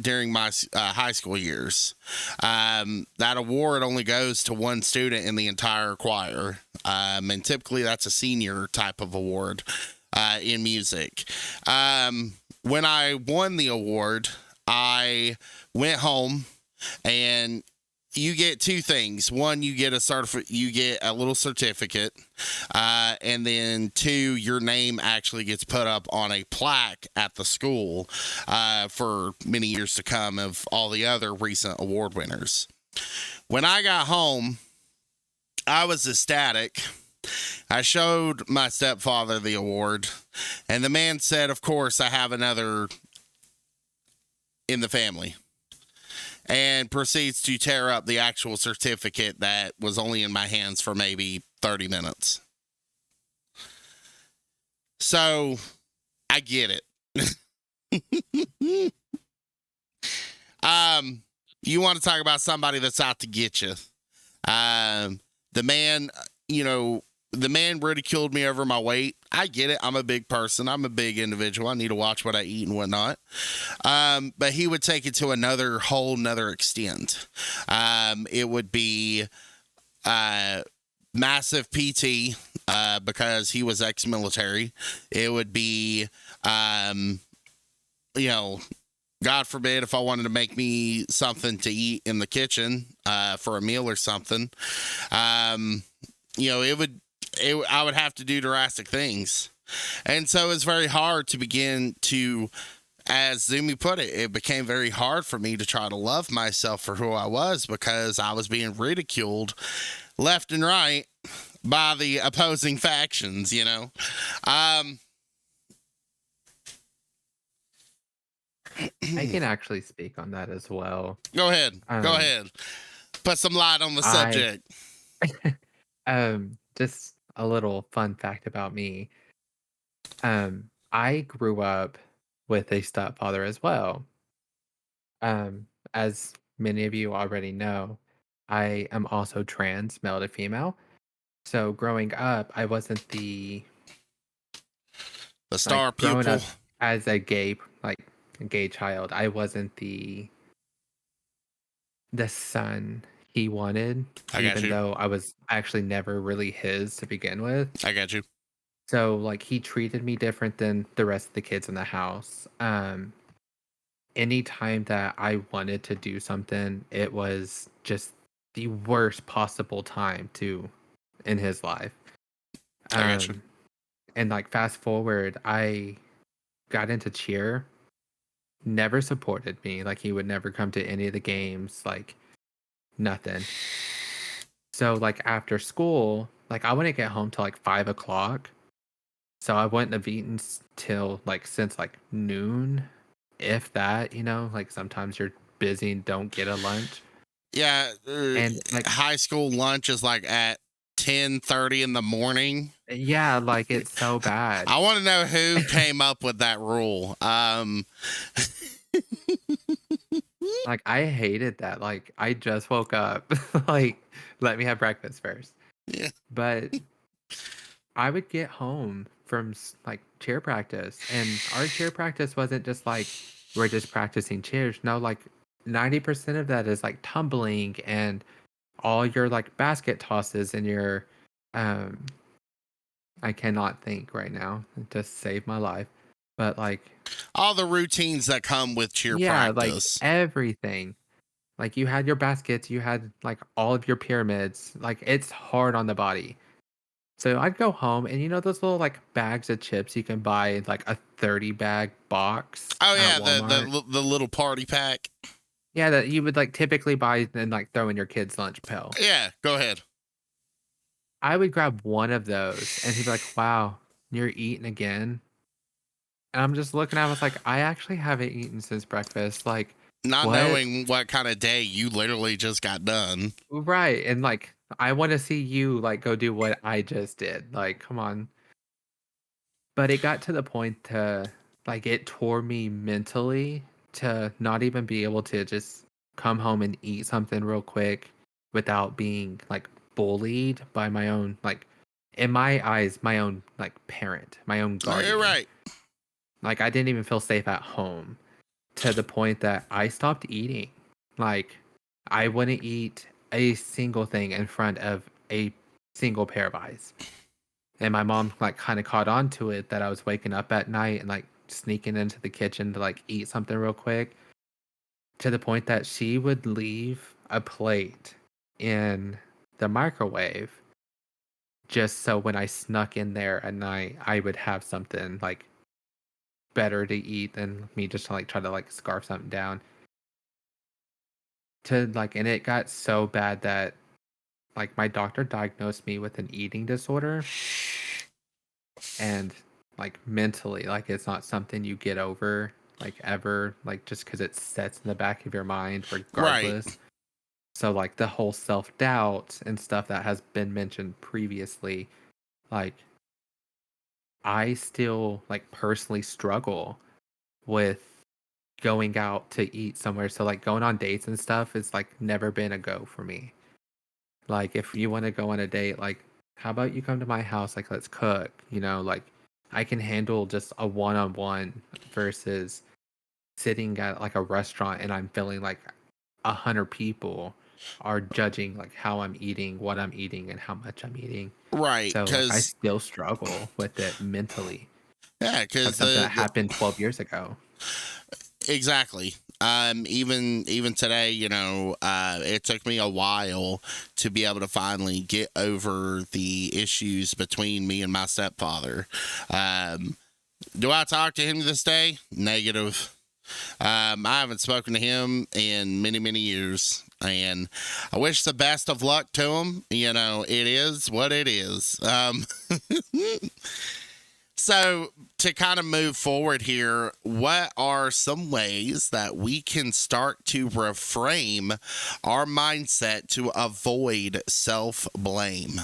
during my high school years. That award only goes to one student in the entire choir, and typically that's a senior type of award in music. When I won the award, I went home, and you get two things. One, you get a little certificate, and then two, your name actually gets put up on a plaque at the school for many years to come of all the other recent award winners. When I got home, I was ecstatic. I showed my stepfather the award, and the man said, "Of course, I have another in the family." and proceeds to tear up the actual certificate that was only in my hands for maybe 30 minutes. So I get it. You want to talk about somebody that's out to get you. The man, the man ridiculed me over my weight. I get it. I'm a big person. I'm a big individual. I need to watch what I eat and whatnot. But he would take it to another whole nother extent. It would be massive PT because he was ex-military. It would be, God forbid if I wanted to make me something to eat in the kitchen for a meal or something. I would have to do drastic things. And so it's very hard to begin to, as Zumi put it, it became very hard for me to try to love myself for who I was because I was being ridiculed left and right by the opposing factions,
I can actually speak on that as well.
Go ahead. Go ahead. Put some light on the subject.
Just a little fun fact about me. I grew up with a stepfather as well. As many of you already know, I am also trans, male to female. So growing up, I wasn't the
star
growing
pupil
up as a gay child. I wasn't the son he wanted, even though I was actually never really his to begin with.
I got you.
So he treated me different than the rest of the kids in the house. Anytime that I wanted to do something, it was just the worst possible time in his life.
I got you.
And fast forward, I got into cheer. Never supported me. He would never come to any of the games. Nothing. So after school, I wouldn't get home till 5 o'clock. So I wouldn't have eaten till since noon, if that. Sometimes you're busy and don't get a lunch.
Yeah,
and
high school lunch is at 10:30 in the morning.
Yeah, it's so bad.
I want to know who came up with that rule.
I hated that. I just woke up. Let me have breakfast first.
Yeah.
But I would get home from cheer practice, and our cheer practice wasn't just we're just practicing cheers. No, 90% of that is tumbling and all your basket tosses and your I cannot think right now. It just saved my life. But
all the routines that come with cheer practice.
Everything. You had your baskets, you had all of your pyramids. It's hard on the body. So I'd go home and those little bags of chips you can buy in a 30 bag box.
Oh yeah, the little party pack.
Yeah, that you would typically buy and throw in your kid's lunch pail.
Yeah, go ahead.
I would grab one of those and he'd be like, "Wow, you're eating again." And I'm just looking at him, I was I actually haven't eaten since breakfast.
Not
what?
Knowing what kind of day you literally just got done.
Right. And I want to see you go do what I just did. Come on. But it got to the point to it tore me mentally to not even be able to just come home and eat something real quick without being bullied by my own in my eyes, my own parent, my own guardian.
You're right.
I didn't even feel safe at home, to the point that I stopped eating. I wouldn't eat a single thing in front of a single pair of eyes. And my mom kind of caught on to it, that I was waking up at night and sneaking into the kitchen to eat something real quick, to the point that she would leave a plate in the microwave just so when I snuck in there at night, I would have something better to eat than me just to try to scarf something down. And it got so bad that my doctor diagnosed me with an eating disorder, and mentally it's not something you get over like ever, like just because it sets in the back of your mind
Right.
regardless. So like the whole self-doubt and stuff that has been mentioned previously, like I still like personally struggle with going out to eat somewhere. So like going on dates and stuff is like never been a go for me. Like if you want to go on a date, like how about you come to my house, like let's cook, like I can handle just a one-on-one versus sitting at like a restaurant and I'm feeling like 100 people are judging like how I'm eating, what I'm eating, and how much I'm eating.
Right.
So like I
Because,
still struggle with it mentally.
yeah,
Of
because
something that happened 12 years ago.
exactly. Even today, it took me a while to be able to finally get over the issues between me and my stepfather. Do I talk to him this day? Negative. I haven't spoken to him in many, many years, and I wish the best of luck to him. It is what it is. So, to kind of move forward here, what are some ways that we can start to reframe our mindset to avoid self blame?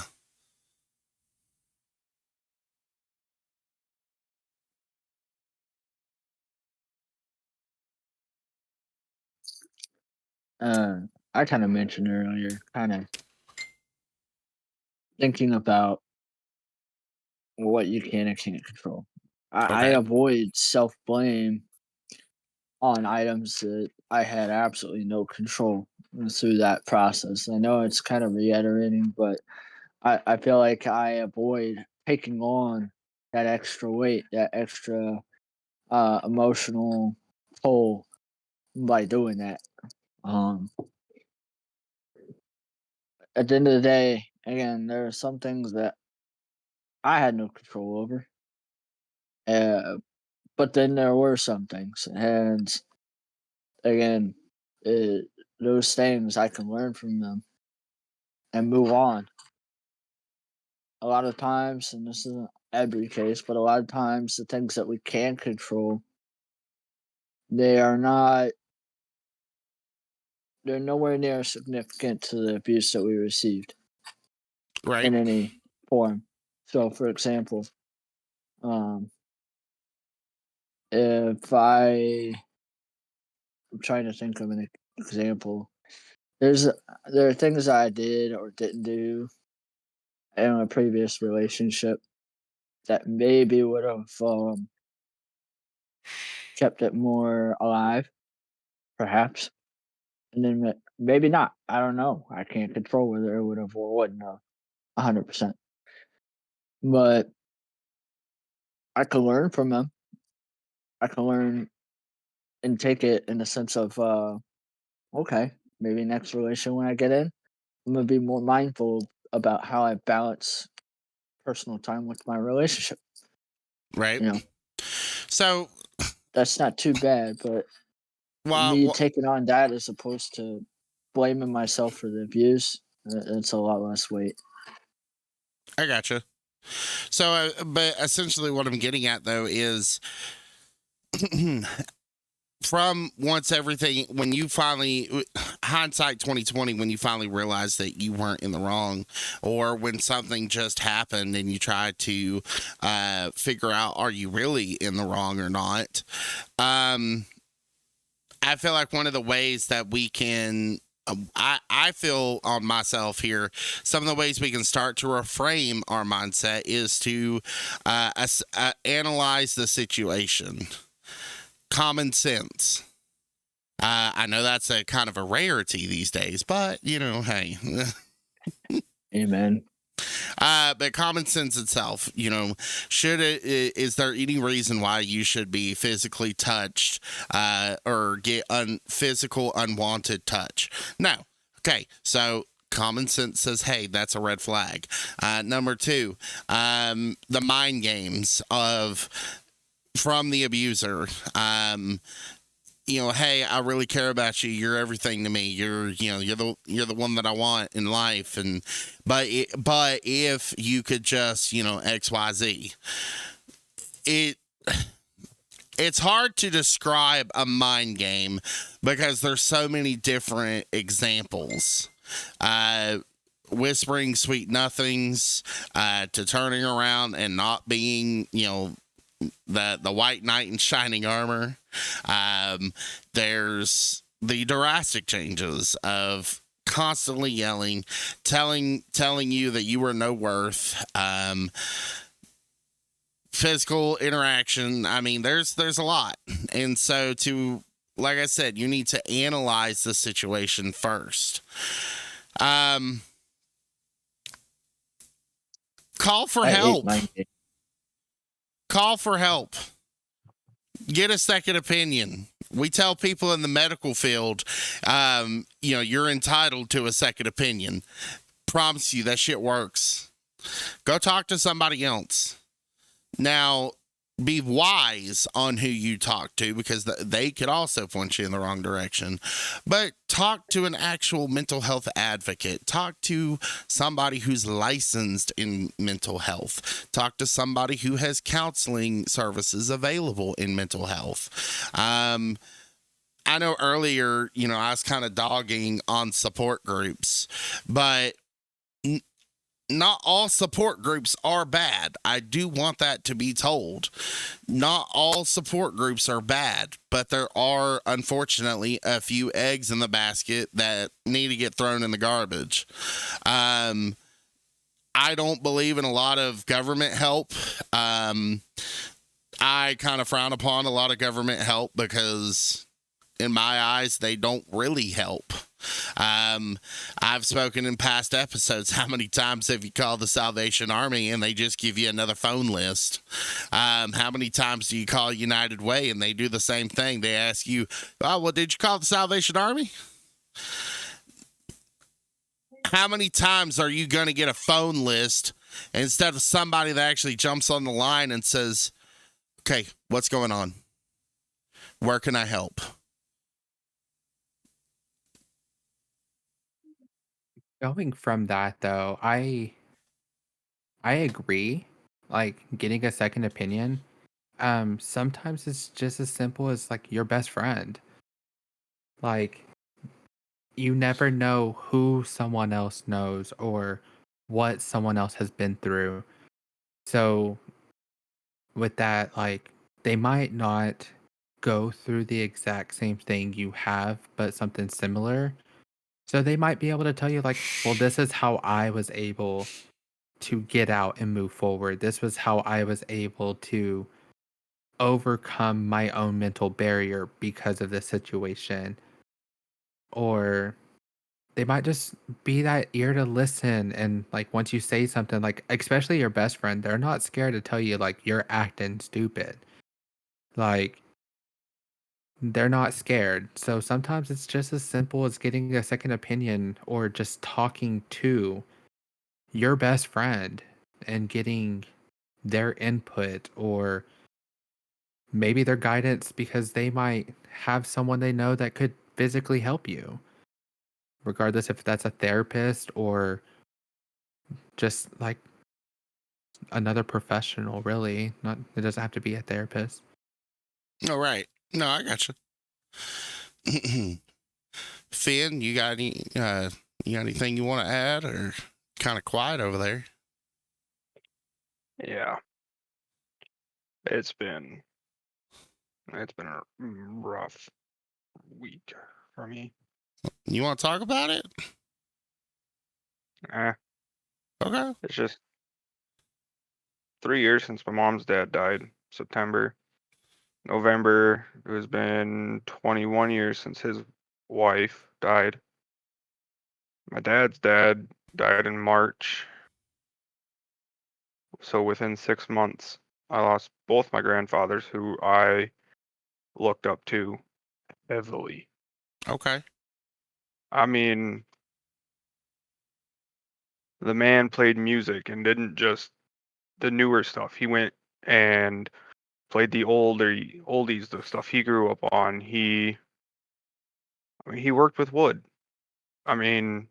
I kind of mentioned earlier, kind of thinking about what you can and can't control. I
Okay.
avoid self blame on items that I had absolutely no control through that process. I know it's kind of reiterating, but I feel like I avoid taking on that extra weight, that extra emotional toll by doing that. Um, at the end of the day, again, there are some things that I had no control over. Uh, but then there were some things, and again, it, those things I can learn from them and move on. A lot of times, and this isn't every case, but a lot of times, the things that we can control, they are not, they're nowhere near significant to the abuse that we received
Right.
in any form. So, for example, um, if I'm trying to think of an example, there's there are things I did or didn't do in a previous relationship that maybe would have kept it more alive, perhaps. And then maybe not. I don't know. I can't control whether it would have or wouldn't have 100%. But I can learn from them. I can learn and take it in the sense of, okay, maybe next relation when I get in, I'm going to be more mindful about how I balance personal time with my relationship.
Right.
You know,
So,
that's not too bad, but me
well,
taking on that as opposed to blaming myself for the abuse, it's a lot less weight.
I gotcha. So, but essentially, what I'm getting at though is from once everything, when you finally, hindsight 2020, when you finally realize that you weren't in the wrong, or when something just happened and you try to figure out, are you really in the wrong or not? I feel like one of the ways that we can, I feel on myself here, some of the ways we can start to reframe our mindset is to analyze the situation. Common sense. I know that's a kind of a rarity these days, but hey.
Amen.
But common sense itself, is there any reason why you should be physically touched or get physical unwanted touch? No. Okay, so common sense says, hey, that's a red flag. Number two, the mind games from the abuser. Hey, I really care about you. You're everything to me. You're the one that I want in life. But if you could just, XYZ, it's hard to describe a mind game because there's so many different examples. Uh, Whispering sweet nothings, to turning around and not being, the white knight in shining armor. There's the drastic changes of constantly yelling, telling you that you are no worth. Physical interaction. I mean, there's a lot, and so like I said, you need to analyze the situation first. Call for
I hate
help.
mind games.
Call for help. Get a second opinion. We tell people in the medical field, you're entitled to a second opinion. Promise you that shit works. Go talk to somebody else. Now, be wise on who you talk to because they could also point you in the wrong direction. But talk to an actual mental health advocate. Talk to somebody who's licensed in mental health. Talk to somebody who has counseling services available in mental health. I know earlier, I was kind of dogging on support groups, but not all support groups are bad. I do want that to be told. Not all support groups are bad, but there are, unfortunately, a few eggs in the basket that need to get thrown in the garbage. I don't believe in a lot of government help. I kind of frown upon a lot of government help because, in my eyes, they don't really help. I've spoken in past episodes. How many times have you called the Salvation Army and they just give you another phone list? How many times do you call United Way and they do the same thing? They ask you, "Oh, well, did you call the Salvation Army?" How many times are you going to get a phone list instead of somebody that actually jumps on the line and says, "Okay, what's going on? Where can I help?"
Going from that though, I agree. Like getting a second opinion. Sometimes it's just as simple as like your best friend. Like you never know who someone else knows or what someone else has been through. So with that, like they might not go through the exact same thing you have, but something similar. So they might be able to tell you like, well, this is how I was able to get out and move forward. This was how I was able to overcome my own mental barrier because of this situation. Or they might just be that ear to listen. And like once you say something, like especially your best friend, they're not scared to tell you like you're acting stupid. Like they're not scared. So sometimes it's just as simple as getting a second opinion or just talking to your best friend and getting their input or maybe their guidance because they might have someone they know that could physically help you, regardless if that's a therapist or just like another professional, really. Not it doesn't have to be a therapist.
All right. No, I got you. Finn, you got anything you want to add, or kind of quiet over there?
Yeah, it's been it's been a rough week for me.
You want to talk about it?
Eh,
Okay.
it's just 3 years since my mom's dad died. September, November. It has been 21 years since his wife died. My dad's dad died in March. So within 6 months, I lost both my grandfathers, who I looked up to heavily.
Okay.
I mean, the man played music and didn't just the newer stuff. He went and played the oldies, the stuff he grew up on. He worked with wood. I mean,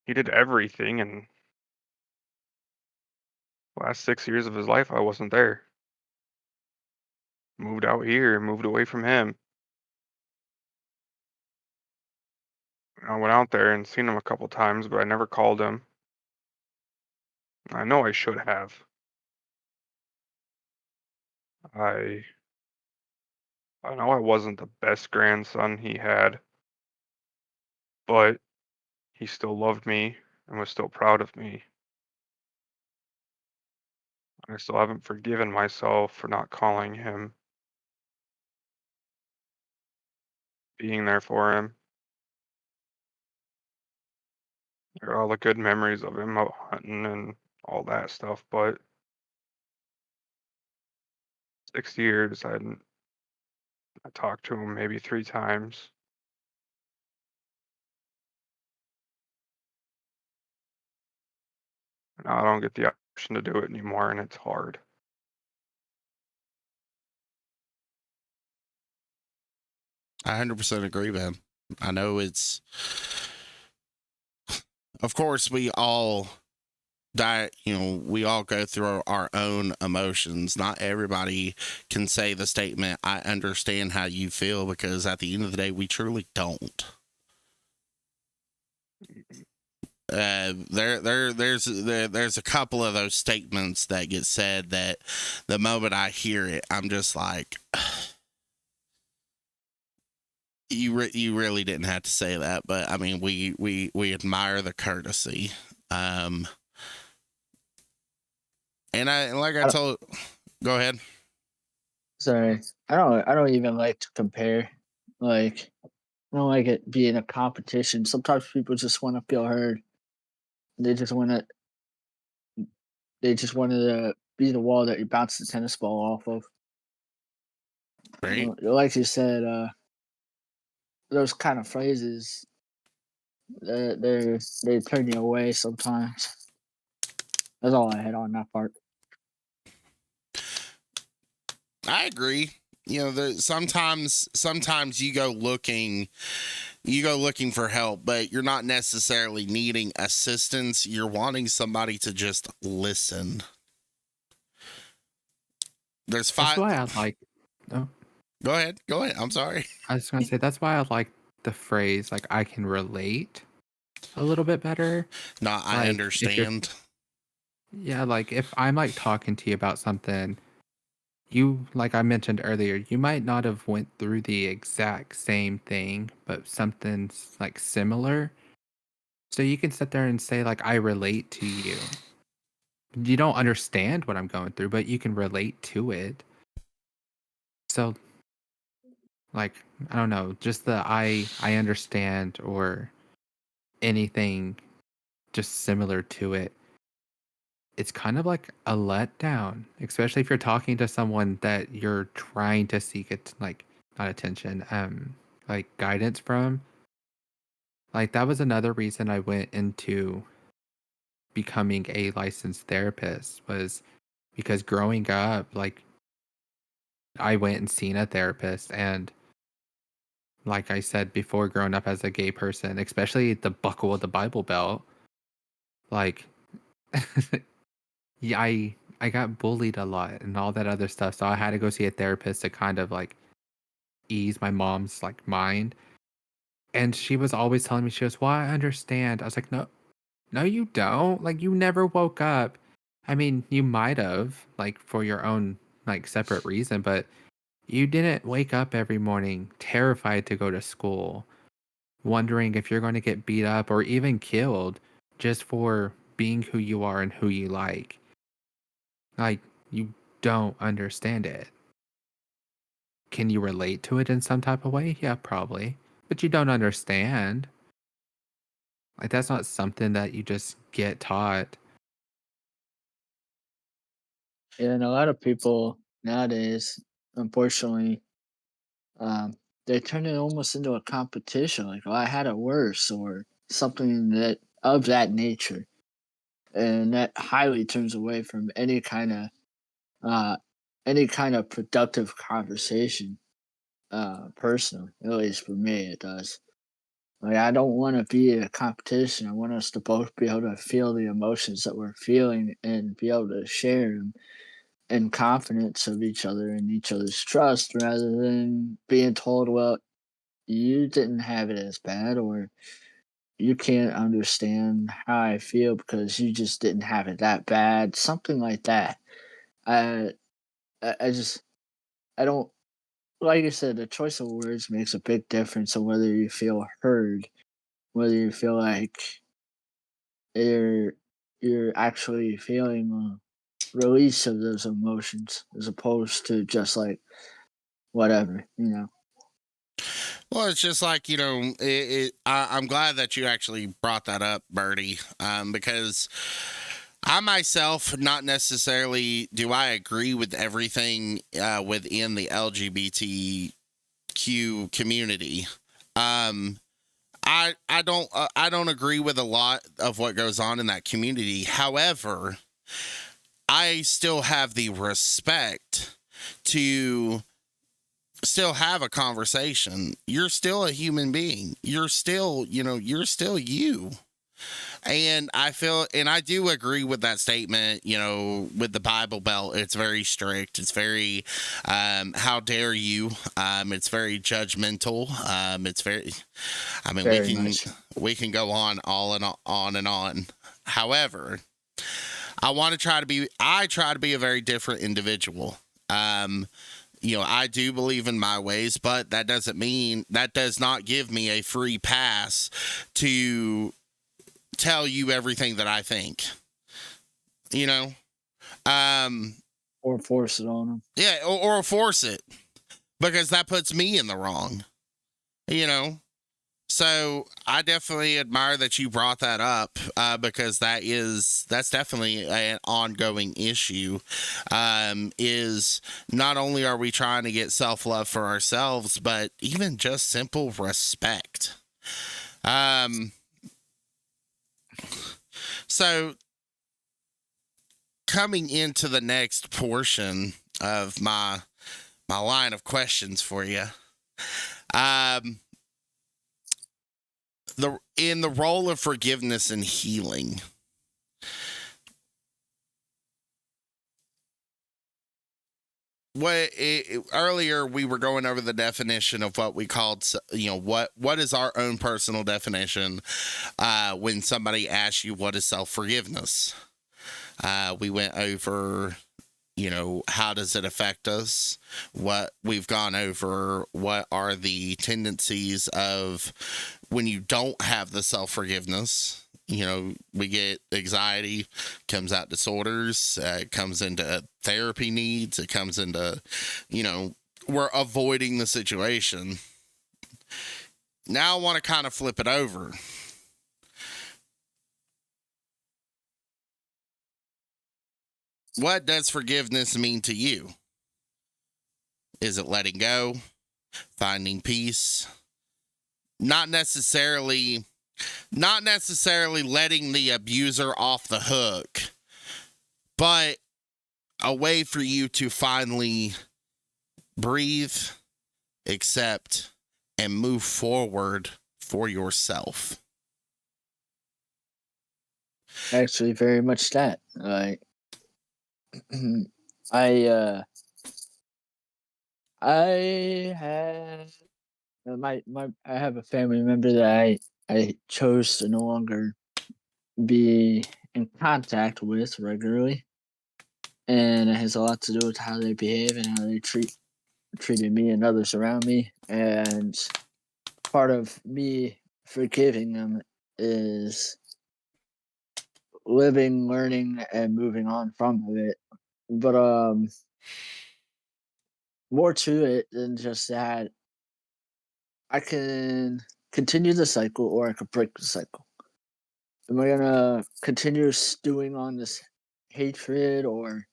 he did everything, and last 6 years of his life, I wasn't there. moved out here, moved away from him. I went out there and seen him a couple times, but I never called him. I know I should have. I I know I wasn't the best grandson he had, but he still loved me and was still proud of me. I still haven't forgiven myself for not calling him, being there for him. There are all the good memories of him out hunting and all that stuff, but 6 years I talked to him maybe 3 times. Now I don't get the option to do it anymore, and it's hard.
I 100% agree, man. I know it's, of course, we all we all go through our own emotions. Not everybody can say the statement, I understand how you feel, because at the end of the day, we truly don't. There's a couple of those statements that get said that the moment I hear it, I'm just like, you really didn't have to say that. But I mean, we admire the courtesy. And like I
I don't,
told, go ahead.
sorry, I don't even like to compare. Like, I don't like it being a competition. Sometimes people just want to feel heard. They just want to. They just wanted to be the wall that you bounce the tennis ball off of.
Right.
Like you said, those kind of phrases, they turn you away sometimes. That's all I had on that part.
I agree. Sometimes you go looking for help, but you're not necessarily needing assistance. You're wanting somebody to just listen. There's
That's
five.
why I like. Oh,
Go ahead. I'm sorry.
I was gonna say that's why I like the phrase like I can relate a little bit better.
No, I
Like if you're,
understand.
yeah, like if I'm like talking to you about something, you like I mentioned earlier, you might not have went through the exact same thing, but something's like similar. So you can sit there and say like I relate to you. You don't understand what I'm going through, but you can relate to it. So like I don't know, just the I understand or anything just similar to it. It's kind of like a letdown, especially if you're talking to someone that you're trying to seek it like not attention, like guidance from. Like that was another reason I went into becoming a licensed therapist was because growing up, like I went and seen a therapist and like I said before, growing up as a gay person, especially the buckle of the Bible belt, like yeah, I got bullied a lot and all that other stuff. So I had to go see a therapist to kind of like ease my mom's like mind. And she was always telling me, she goes, well, I understand. I was like, no, no, you don't. Like you never woke up. I mean, you might have, like for your own like separate reason, but you didn't wake up every morning terrified to go to school, wondering if you're going to get beat up or even killed just for being who you are and who you like. Like, you don't understand it. Can you relate to it in some type of way? Yeah, probably. But you don't understand. Like, that's not something that you just get taught.
And a lot of people nowadays, unfortunately, they turn it almost into a competition. Like, oh, I had it worse, or something that of that nature, and that highly turns away from uh, any kind of productive conversation. Personally, at least for me, it does. Like, I don't want to be a competition. I want us to both be able to feel the emotions that we're feeling and be able to share them and confidence of each other and each other's trust rather than being told, well, you didn't have it as bad, or you can't understand how I feel because you just didn't have it that bad, something like that. I, I just, I don't, like I said, the choice of words makes a big difference on whether you feel heard, whether you feel like you're, you're actually feeling a release of those emotions as opposed to just like, whatever, you know.
Well, it's just like, I'm glad that you actually brought that up, Bertie, because I myself, not necessarily do I agree with everything within the LGBTQ community. Um, I don't agree with a lot of what goes on in that community. However, I still have the respect to still have a conversation. You're still a human being. You're still, you're still you. And I feel, and I do agree with that statement, with the Bible Belt. It's very strict. It's very, how dare you? It's very judgmental. It's very, I mean,
Very much.
we can go on all and on and on. However, I try to be a very different individual. I do believe in my ways, but that does not give me a free pass to tell you everything that I think,
Or force it on them.
yeah, or force it, because that puts me in the wrong, so I definitely admire that you brought that up, because that's definitely an ongoing issue. Is not only are we trying to get self-love for ourselves, but even just simple respect. So coming into the next portion of my line of questions for you, in the role of forgiveness and healing, earlier we were going over the definition of what we called, what is our own personal definition when somebody asks you what is self-forgiveness. We went over, how does it affect us? What we've gone over, what are the tendencies of when you don't have the self-forgiveness? We get anxiety, comes out disorders, it comes into therapy needs, it comes into, we're avoiding the situation. Now I want to kind of flip it over. What does forgiveness mean to you? Is it letting go, finding peace? Not necessarily letting the abuser off the hook, but a way for you to finally breathe, accept, and move forward for yourself.
Actually, very much that. Like, I had I have a family member that I chose to no longer be in contact with regularly, and it has a lot to do with how they behave and how they treated me and others around me. And part of me forgiving them is living, learning, and moving on from it. But more to it than just that. I can continue the cycle or I could break the cycle. Am I gonna continue stewing on this hatred or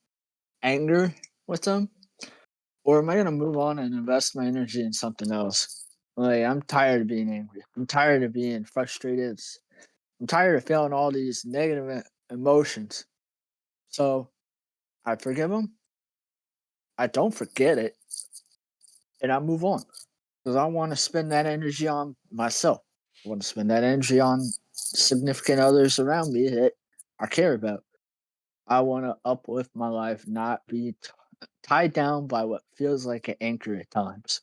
anger with them? Or am I gonna move on and invest my energy in something else? Like, I'm tired of being angry. I'm tired of being frustrated. I'm tired of feeling all these negative emotions. So I forgive them. I don't forget it, and I move on because I want to spend that energy on myself. I want to spend that energy on significant others around me that I care about. I want to uplift my life, not be tied down by what feels like an anchor at times.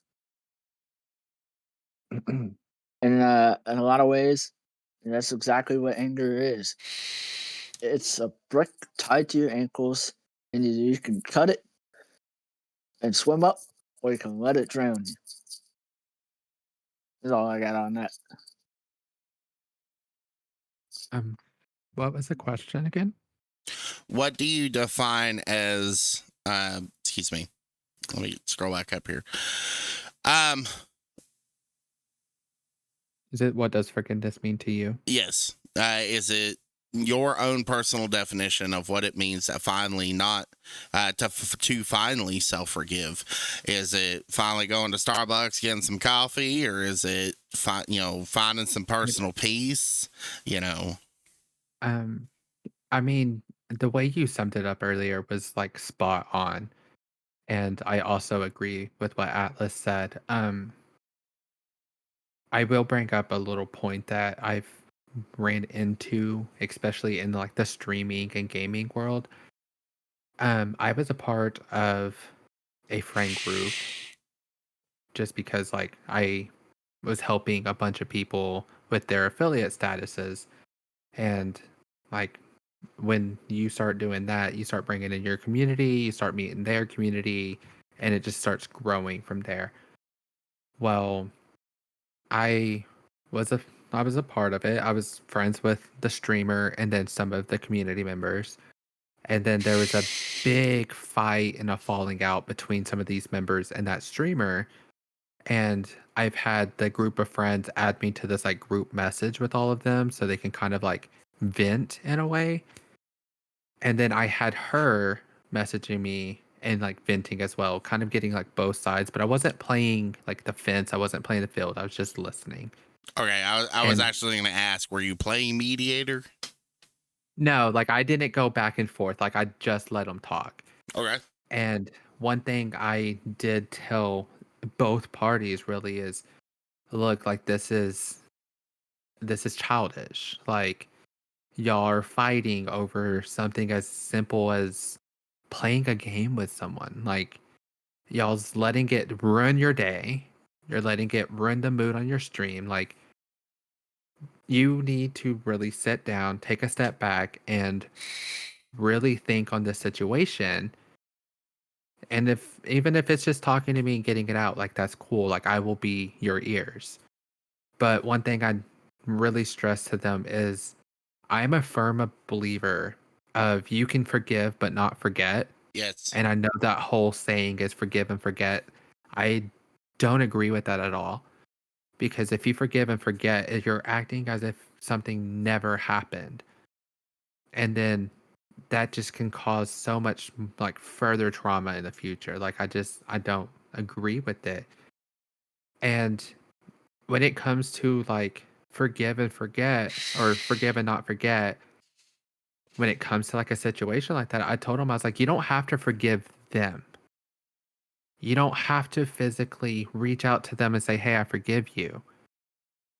And in a lot of ways, that's exactly what anger is. It's a brick tied to your ankles, and you can cut it and swim up, or you can let it drown you. That's all I got on that.
Um, what was the question again?
What do you define as? Excuse me. Let me scroll back up here.
Is it what does forgiveness mean to you?
Yes. Is it your own personal definition of what it means to finally not to finally self forgive? Is it finally going to Starbucks getting some coffee, or is it finding some personal peace? You know.
Um, I mean, the way you summed it up earlier was like spot on. And I also agree with what Atlas said. I will bring up a little point that I've ran into, especially in like the streaming and gaming world. I was a part of a friend group just because like I was helping a bunch of people with their affiliate statuses, and like when you start doing that, you start bringing in your community, you start meeting their community, and it just starts growing from there. Well, I was a I was a part of it. I was friends with the streamer and then some of the community members. And then there was a big fight and a falling out between some of these members and that streamer. And I've had the group of friends add me to this like group message with all of them so they can kind of like vent in a way. And then I had her messaging me and like venting as well, kind of getting like both sides, but I wasn't playing like the fence. I wasn't playing the field. I was just listening.
Okay, I was
And
actually going to ask, were you playing mediator?
no, like I didn't go back and forth. Like I just let them talk.
Okay.
And one thing I did tell both parties really is, look, like this is childish. Like y'all are fighting over something as simple as playing a game with someone. Like y'all's letting it ruin your day. You're letting it ruin the mood on your stream. Like you need to really sit down, take a step back, and really think on this situation. And if even if it's just talking to me and getting it out, like that's cool. Like I will be your ears. But one thing I really stress to them is I'm a firm believer of you can forgive but not forget.
Yes.
And I know that whole saying is forgive and forget. I don't agree with that at all. Because if you forgive and forget, you're acting as if something never happened. And then that just can cause so much like further trauma in the future. Like I don't agree with it. And when it comes to like forgive and forget or forgive and not forget, when it comes to like a situation like that, I told him I was like, you don't have to forgive them. You don't have to physically reach out to them and say, "Hey, I forgive you."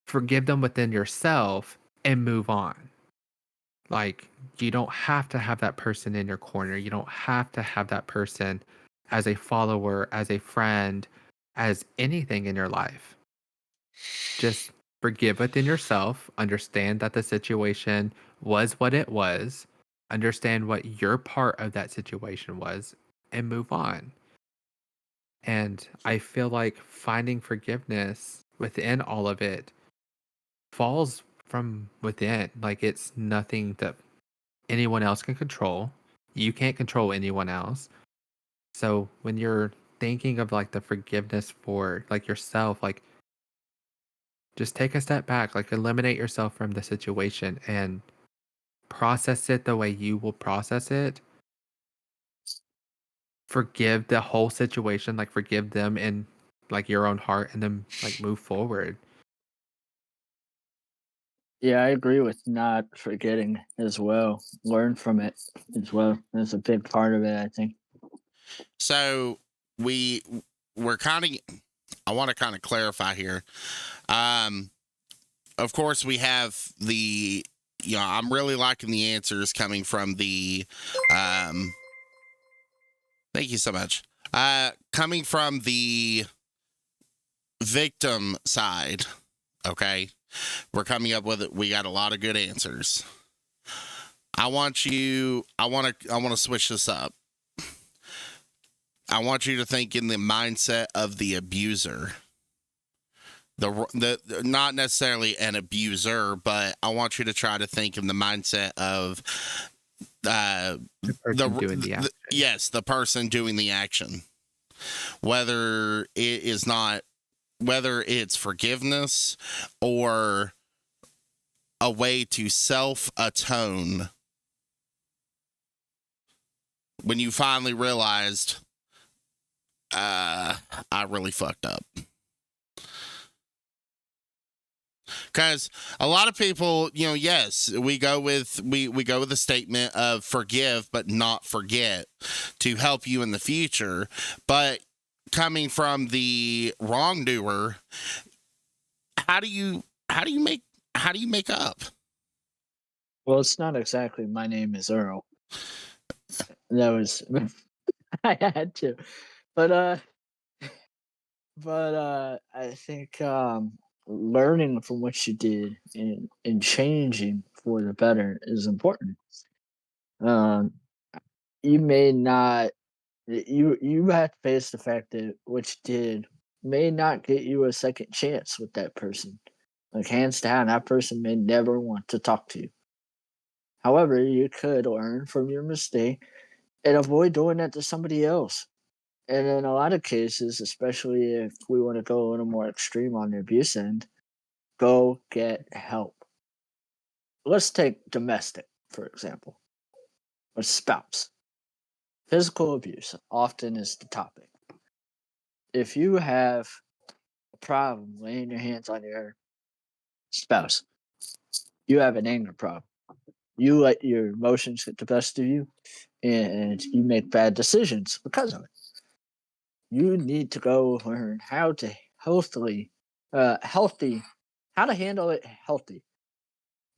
Forgive them within yourself and move on. Like, you don't have to have that person in your corner. You don't have to have that person as a follower, as a friend, as anything in your life. Just forgive within yourself, understand that the situation was what it was, understand what your part of that situation was, and move on. And I feel like finding forgiveness within all of it falls from within. Like, it's nothing that anyone else can control. You can't control anyone else. So when you're thinking of like the forgiveness for like yourself, like just take a step back, like eliminate yourself from the situation and process it the way you will process it. Forgive the whole situation, like forgive them in like your own heart and then like move forward.
Yeah, I agree with not forgetting as well. Learn from it as well. That's a big part of it, I think.
So we're kind of, I want to kind of clarify here. Of course, we have the I'm really liking the answers coming from the. Thank you so much. Coming from the victim side, okay, we're coming up with it. We got a lot of good answers. I want to switch this up. I want you to think in the mindset of the abuser. The not necessarily an abuser, but I want you to try to think in the mindset of
The person doing the action.
yes, the person doing the action. Whether it's forgiveness or a way to self atone when you finally realized I really fucked up. Because a lot of people, yes, we go with the statement of forgive but not forget to help you in the future. But coming from the wrongdoer, how do you make up?
Well, it's not exactly my name is Earl. That was I had to. But I think learning from what you did and changing for the better is important. Um you may not you have to face the fact that what you did may not get you a second chance with that person. Like hands down, that person may never want to talk to you. However, you could learn from your mistake and avoid doing that to somebody else. And in a lot of cases, especially if we want to go a little more extreme on the abuse end, go get help. Let's take domestic, for example, a spouse. Physical abuse often is the topic. If you have a problem laying your hands on your spouse, you have an anger problem. You let your emotions get the best of you and you make bad decisions because of it. You need to go learn how to how to handle it healthy.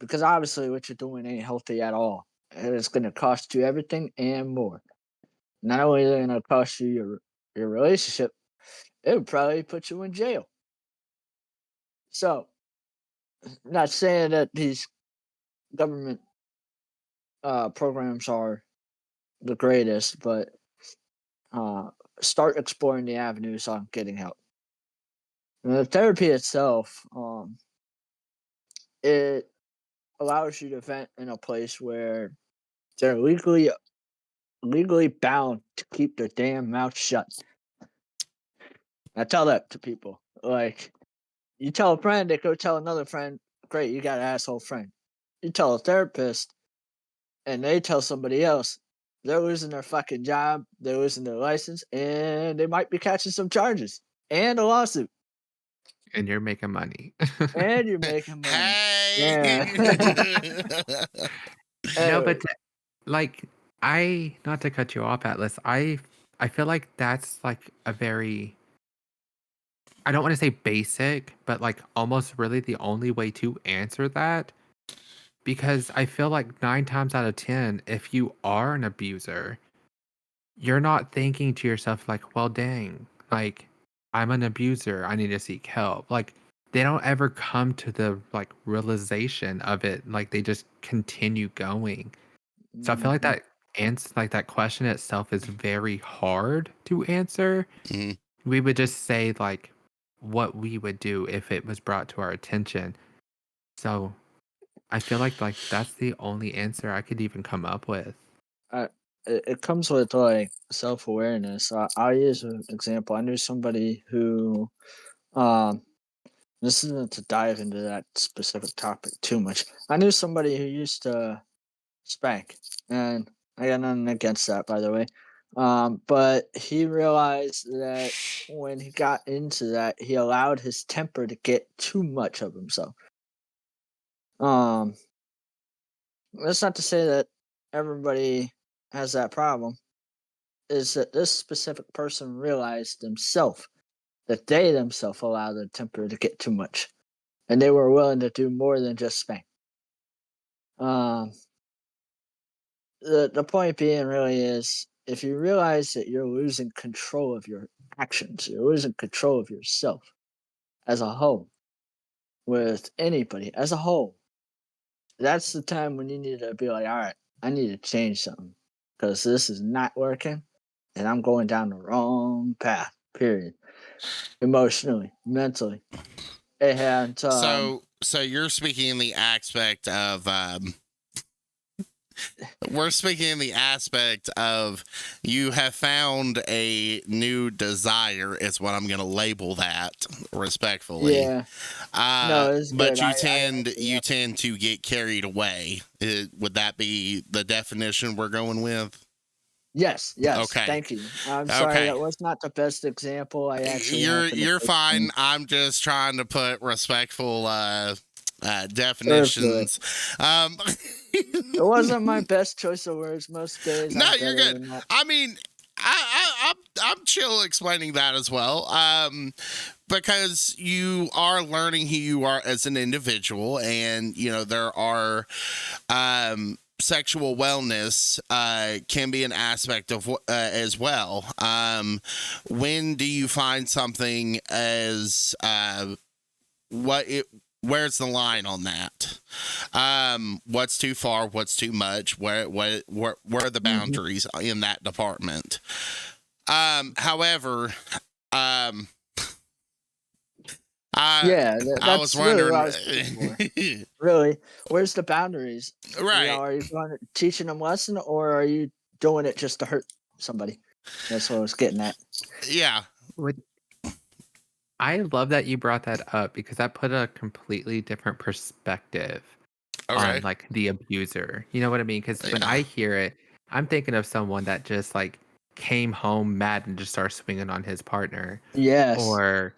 Because obviously what you're doing ain't healthy at all. And it's going to cost you everything and more. Not only is it going to cost you your relationship, it would probably put you in jail. So, not saying that these government programs are the greatest, but start exploring the avenues on getting help. And the therapy itself, it allows you to vent in a place where they're legally bound to keep their damn mouth shut. I tell that to people. Like, you tell a friend, they go tell another friend, great, you got an asshole friend. You tell a therapist, and they tell somebody else, they're losing their fucking job, they're losing their license, and they might be catching some charges and a lawsuit.
And you're making money.
And you're making money.
Hey.
Yeah.
No,
Anyway,
but like not to cut you off, Atlas. I feel like that's like a very, I don't want to say basic, but like almost really the only way to answer that. Because I feel like 9 times out of 10, if you are an abuser, you're not thinking to yourself like, well, dang, like I'm an abuser, I need to seek help. Like they don't ever come to the like realization of it. Like they just continue going. So I feel like
mhm.
that question itself is very hard to answer.
Mhm.
We would just say like what we would do if it was brought to our attention. So I feel like that's the only answer I could even come up with.
I, it comes with like self awareness. I'll use an example. I knew somebody who, um, this isn't to dive into that specific topic too much. I knew somebody who used to spank, and I got nothing against that, by the way. But he realized that when he got into that, he allowed his temper to get too much of himself. Um, that's not to say that everybody has that problem. Is that this specific person realized themselves that they themselves allowed their temper to get too much, and they were willing to do more than just spank. Um, the point being really is if you realize that you're losing control of your actions, you're losing control of yourself as a whole, with anybody as a whole, that's the time when you need to be like, all right, I need to change something because this is not working and I'm going down the wrong path, period. Emotionally, mentally. And
So you're speaking in the aspect of we're speaking in the aspect of you have found a new desire is what I'm going to label that respectfully.
yeah, no, it's
But
good.
you
I
tend
actually
you
have,
tend to get carried away. Would that be the definition we're going with?
yes, yes,
Okay.
thank you. I'm sorry
Okay.
that was not the best example. I actually happen to
You're
think
fine. I'm just trying to put respectful
serve
definitions. Um,
It wasn't my best choice of words. Most days
no,
I'm
you're
better
good.
than that.
I mean, I'm chill explaining that as well. Because you are learning who you are as an individual, and you know there are sexual wellness can be an aspect of as well. When do you find something as what it where's the line on that? What's too far, what's too much, where are the
Hmm.
boundaries in that department? However, um I
Yeah,
I was
that's really what
wondering.
I was looking for. Really, where's the boundaries?
Right.
Are you going teaching them lesson, or are you doing it just to hurt somebody? That's what I was getting at.
Yeah.
Would I love that you brought that up because that put a completely different perspective on
Okay.
like the abuser. You know what I mean? Because when
Yeah.
I hear it, I'm thinking of someone that just like came home mad and just started swinging on his partner,
Yes,
or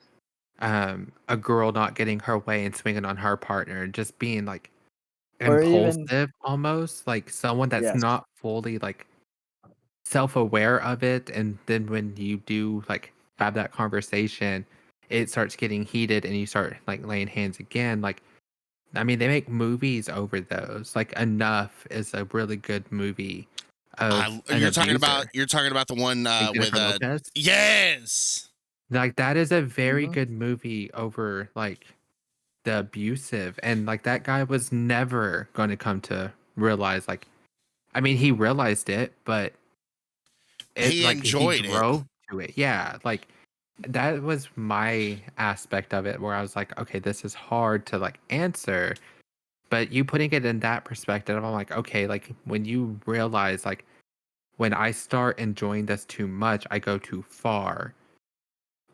a girl not getting her way and swinging on her partner, and just being like
or even
impulsive almost, like someone that's
yes,
not fully like self-aware of it. And then when you do like have that conversation, it starts getting heated and you start like laying hands again. Like, I mean, they make movies over those. Like, Enough is a really good movie of an abuser.
You're talking about the one
Like
with
Jennifer Lopez.
yes.
Like, that is a very
hmm
good movie over like the abusive. And like that guy was never going to come to realize, like, I mean, he realized it, but it
He
like he
enjoyed it.
drove to it. Yeah, like that was my aspect of it where I was like, okay, this is hard to like answer. But you putting it in that perspective, I'm like, okay, like when you realize like when I start enjoying this too much, I go too far.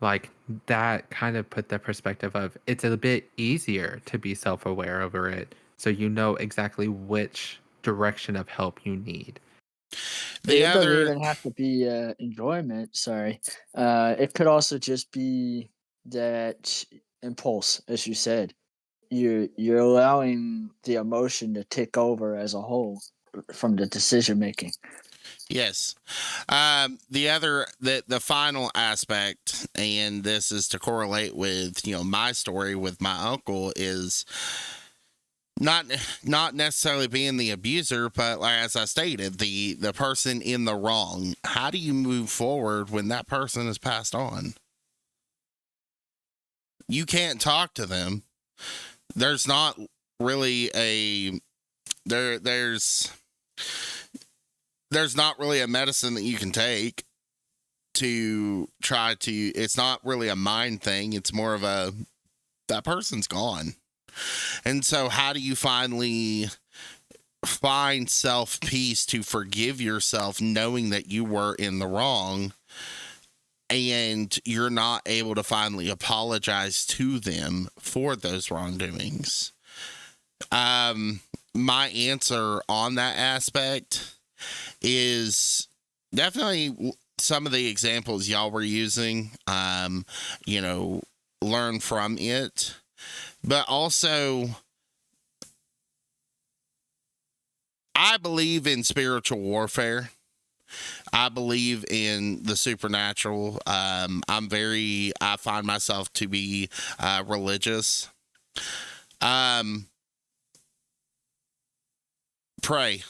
Like that kind of put the perspective of it's a bit easier to be self-aware over it. So you know exactly which direction of help you need.
The
it doesn't
other
even have to be enjoyment. Sorry, it could also just be that impulse, as you said. You're allowing the emotion to take over as a whole from the decision making.
yes. The final aspect, and this is to correlate with my story with my uncle, is not not necessarily being the abuser, but like, as I stated, the person in the wrong. How do you move forward when that person has passed on? You can't talk to them. There's not really a there there's not really a medicine that you can take to try to. It's not really a mind thing. It's more of a that person's gone. And so how do you finally find self peace to forgive yourself knowing that you were in the wrong and you're not able to finally apologize to them for those wrongdoings? My answer on that aspect is definitely some of the examples y'all were using, you know, learn from it, but also I believe in spiritual warfare. I believe in the supernatural. I find myself to be religious. Um, pray.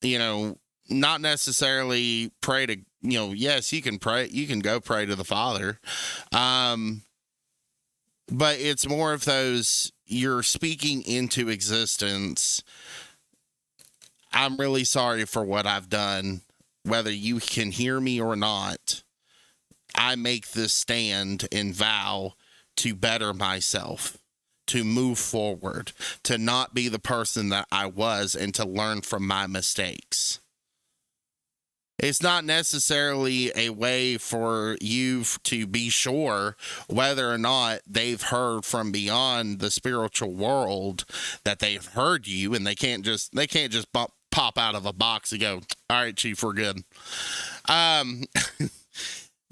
You know, not necessarily pray to, yes, you can pray, you can go pray to the Father. But it's more of those, you're speaking into existence. I'm really sorry for what I've done, whether you can hear me or not. I make this stand and vow to better myself, to move forward, to not be the person that I was, and to learn from my mistakes. It's not necessarily a way for you to be sure whether or not they've heard from beyond the spiritual world that they've heard you, and they can't just pop out of a box and go, "All right, Chief, we're good."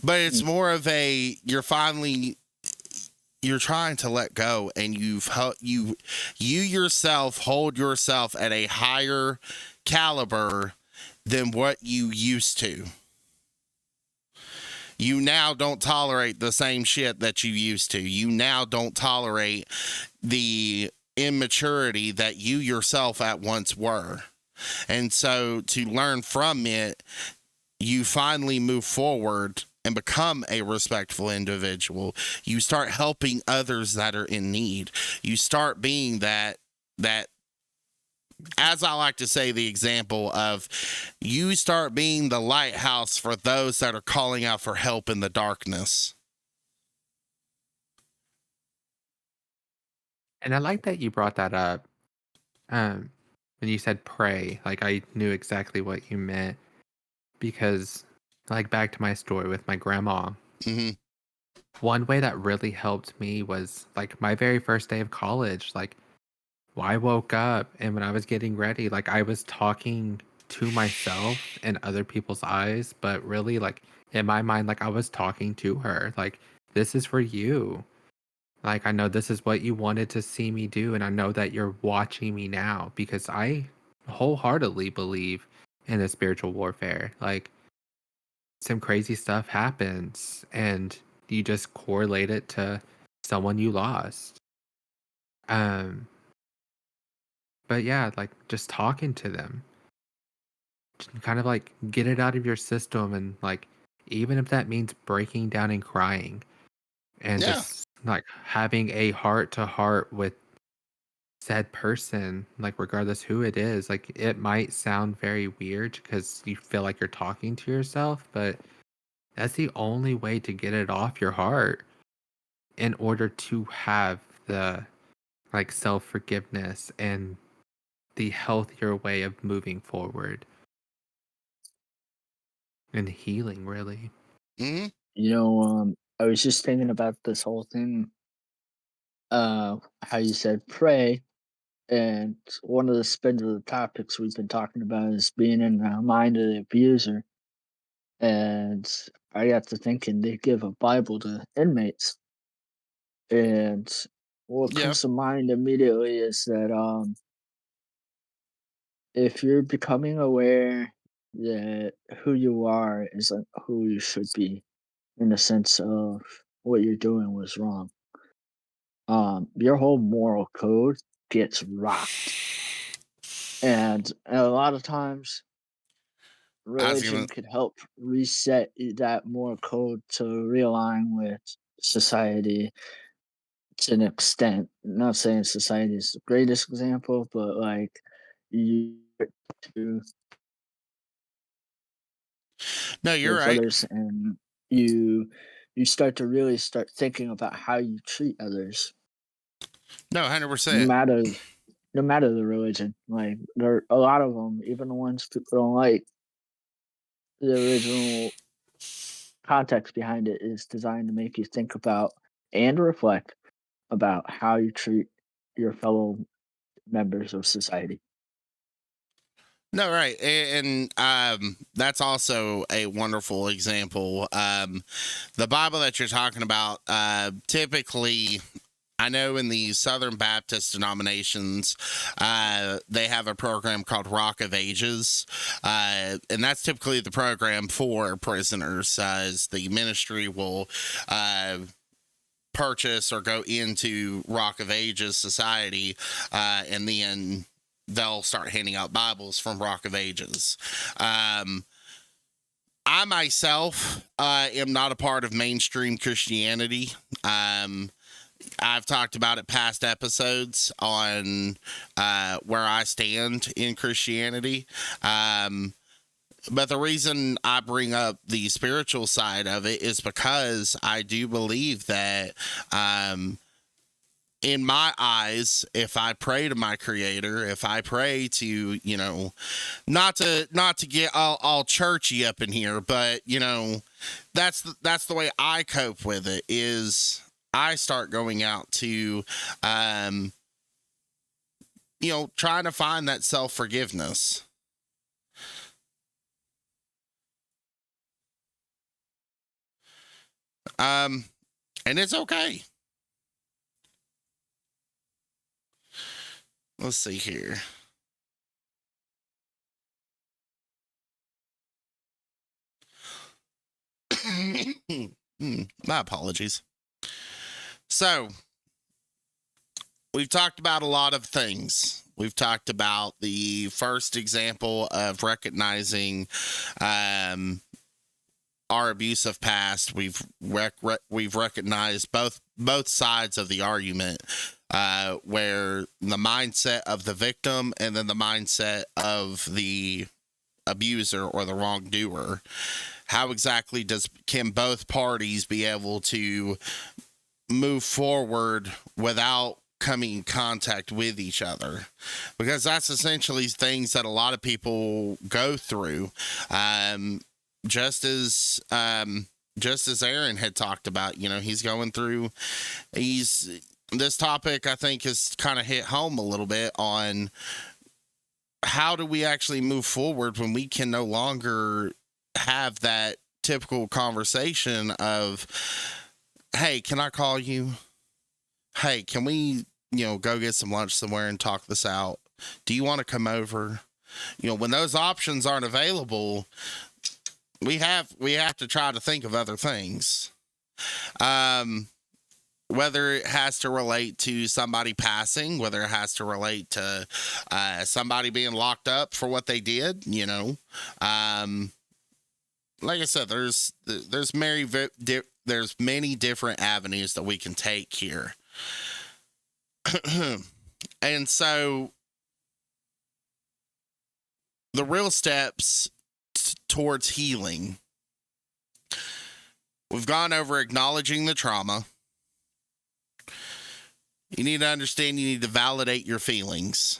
But it's more of a, you're trying to let go, and you yourself hold yourself at a higher caliber than what you used to. You now don't tolerate the same shit that you used to. You now don't tolerate the immaturity that you yourself at once were. And so to learn from it, you finally move forward and become a respectful individual. You start helping others that are in need. You start being that, as I like to say, the example of, you start being the lighthouse for those that are calling out for help in the darkness.
And I like that you brought that up. When you said pray, like I knew exactly what you meant, because like back to my story with my grandma.
Mm-hmm.
One way that really helped me was like my very first day of college. Like, I woke up, and when I was getting ready, like I was talking to myself and other people's eyes, but really, like in my mind, like I was talking to her. Like, this is for you. Like, I know this is what you wanted to see me do, and I know that you're watching me now, because I wholeheartedly believe in the spiritual warfare. Like, some crazy stuff happens, and you just correlate it to someone you lost. Um, but yeah, like just talking to them, kind of like get it out of your system, and like even if that means breaking down and crying, and
Yeah.
just like having a heart to heart with said person, like regardless who it is. Like, it might sound very weird because you feel like you're talking to yourself, but that's the only way to get it off your heart in order to have the like self-forgiveness and the healthier way of moving forward and healing, really.
Mm-hmm.
I was just thinking about this whole thing, how you said pray, and one of the spins of the topics we've been talking about is being in the mind of the abuser. And I got to thinking they give a Bible to inmates, and what
Yeah.
comes to mind immediately is that if you're becoming aware that who you are isn't who you should be, in the sense of what you're doing was wrong, your whole moral code gets rocked. And a lot of times,
I was gonna.
religion could help reset that moral code to realign with society to an extent. Not saying society is the greatest example, but like you to
No, you're
with
right.
others, and you you start to really start thinking about how you treat others,
No,
no
100%.
matter no matter the religion. Like, there are a lot of them, even the ones people don't like. The original context behind it is designed to make you think about and reflect about how you treat your fellow members of society.
No, right. And that's also a wonderful example. The Bible that you're talking about, typically, I know in the Southern Baptist denominations, they have a program called Rock of Ages. And that's typically the program for prisoners, as the ministry will purchase or go into Rock of Ages Society, and then they'll start handing out Bibles from Rock of Ages. I myself am not a part of mainstream Christianity. I've talked about it past episodes on where I stand in Christianity. But the reason I bring up the spiritual side of it is because I do believe that in my eyes, if I pray to my creator, if I pray to, you know, not to get all churchy up in here, but, you know, that's the way I cope with it, is I start going out to, you know, trying to find that self-forgiveness. And it's okay. Let's see here. My apologies. So, we've talked about a lot of things. We've talked about the first example of recognizing our abusive past. We've recognized both sides of the argument, where the mindset of the victim and then the mindset of the abuser or the wrongdoer. How exactly can both parties be able to move forward without coming in contact with each other? Because that's essentially things that a lot of people go through. Just as Aaron had talked about, you know, he's going through, this topic, I think, has kind of hit home a little bit on how do we actually move forward when we can no longer have that typical conversation of, hey, can I call you? Hey, can we, you know, go get some lunch somewhere and talk this out? Do you want to come over? You know, when those options aren't available, we have to try to think of other things. Whether it has to relate to somebody passing, whether it has to relate to somebody being locked up for what they did, you know. Like I said, there's many different avenues that we can take here. And so the real steps towards healing, we've gone over acknowledging the trauma. You need to understand, you need to validate your feelings.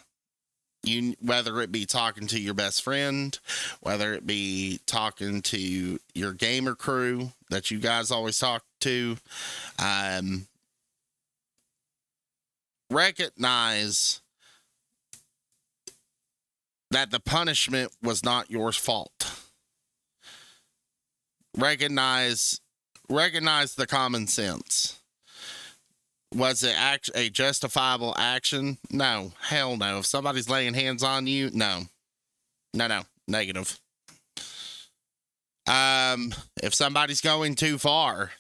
Whether it be talking to your best friend, whether it be talking to your gamer crew that you guys always talk to, recognize that the punishment was not your fault. Recognize the common sense. Was it a justifiable action? No. Hell no. If somebody's laying hands on you, no. Negative. If somebody's going too far,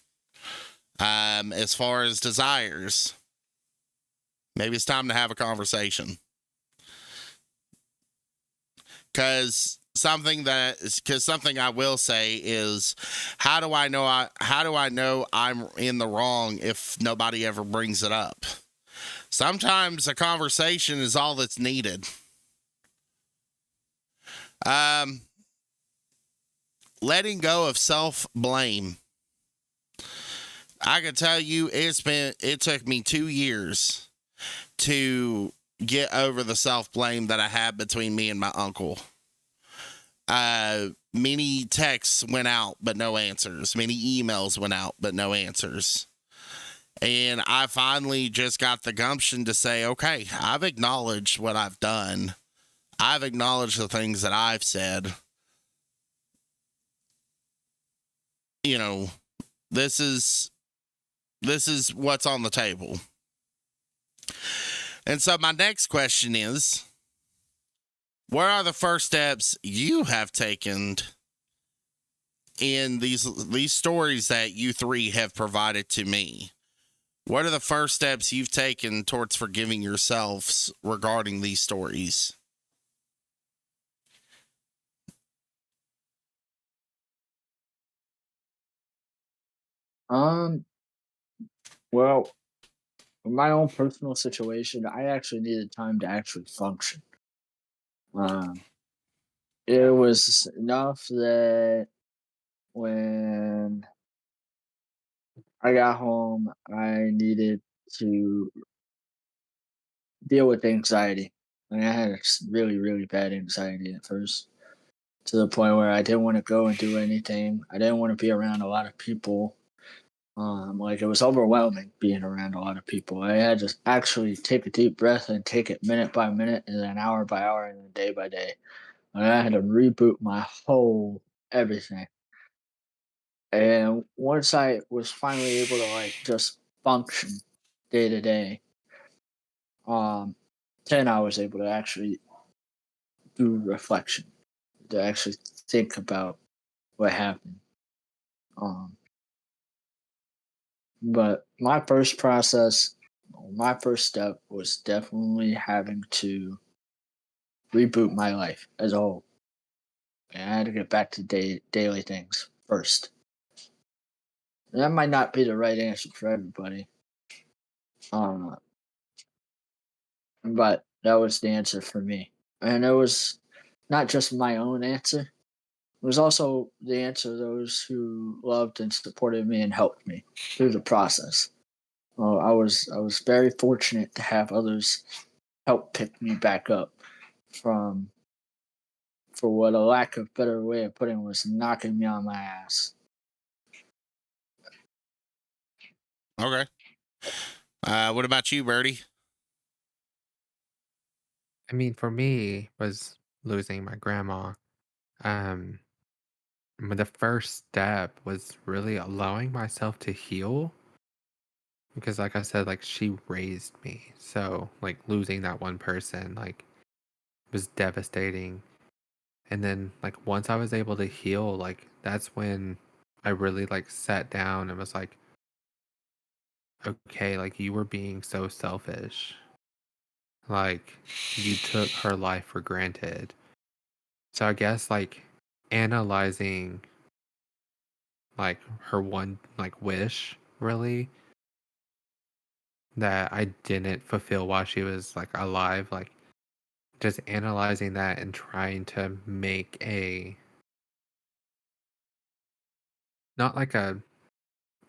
as far as desires, maybe it's time to have a conversation. Because something I will say is, how do I know I'm in the wrong if nobody ever brings it up? Sometimes a conversation is all that's needed. Letting go of self-blame. I can tell you it took me 2 years to get over the self-blame that I had between me and my uncle. Many texts went out, but no answers. Many emails went out, but no answers. And I finally just got the gumption to say, okay, I've acknowledged what I've done. I've acknowledged the things that I've said. You know, this is what's on the table. And so my next question is, what are the first steps you have taken in these stories that you three have provided to me? What are the first steps you've taken towards forgiving yourselves regarding these stories?
Um, well, in my own personal situation, I actually needed time to actually function. Um, it was enough that when I got home, I needed to deal with anxiety. I had really, really bad anxiety at first, to the point where I didn't want to go and do anything. I didn't want to be around a lot of people. Like it was overwhelming being around a lot of people. I had to actually take a deep breath and take it minute by minute, and then hour by hour, and then day by day. And I had to reboot my whole everything. And once I was finally able to like just function day to day, um, then I was able to actually do reflection, to actually think about what happened. Um, but my first step was definitely having to reboot my life as a whole. And I had to get back to daily things first. And that might not be the right answer for everybody, uh, but that was the answer for me. And it was not just my own answer, it was also the answer of those who loved and supported me and helped me through the process. I was very fortunate to have others help pick me back up from, for what a lack of better way of putting it, was knocking me on my ass.
Okay. What about you, Birdie?
I mean, for me, was losing my grandma. Um, but the first step was really allowing myself to heal because, like I said, like she raised me. So, like losing that one person, like was devastating. And then, like once I was able to heal, like that's when I really like sat down and was like, okay, like you were being so selfish. Like you took her life for granted. So I guess like analyzing like her one like wish really that I didn't fulfill while she was like alive, like just analyzing that and trying to make a not like a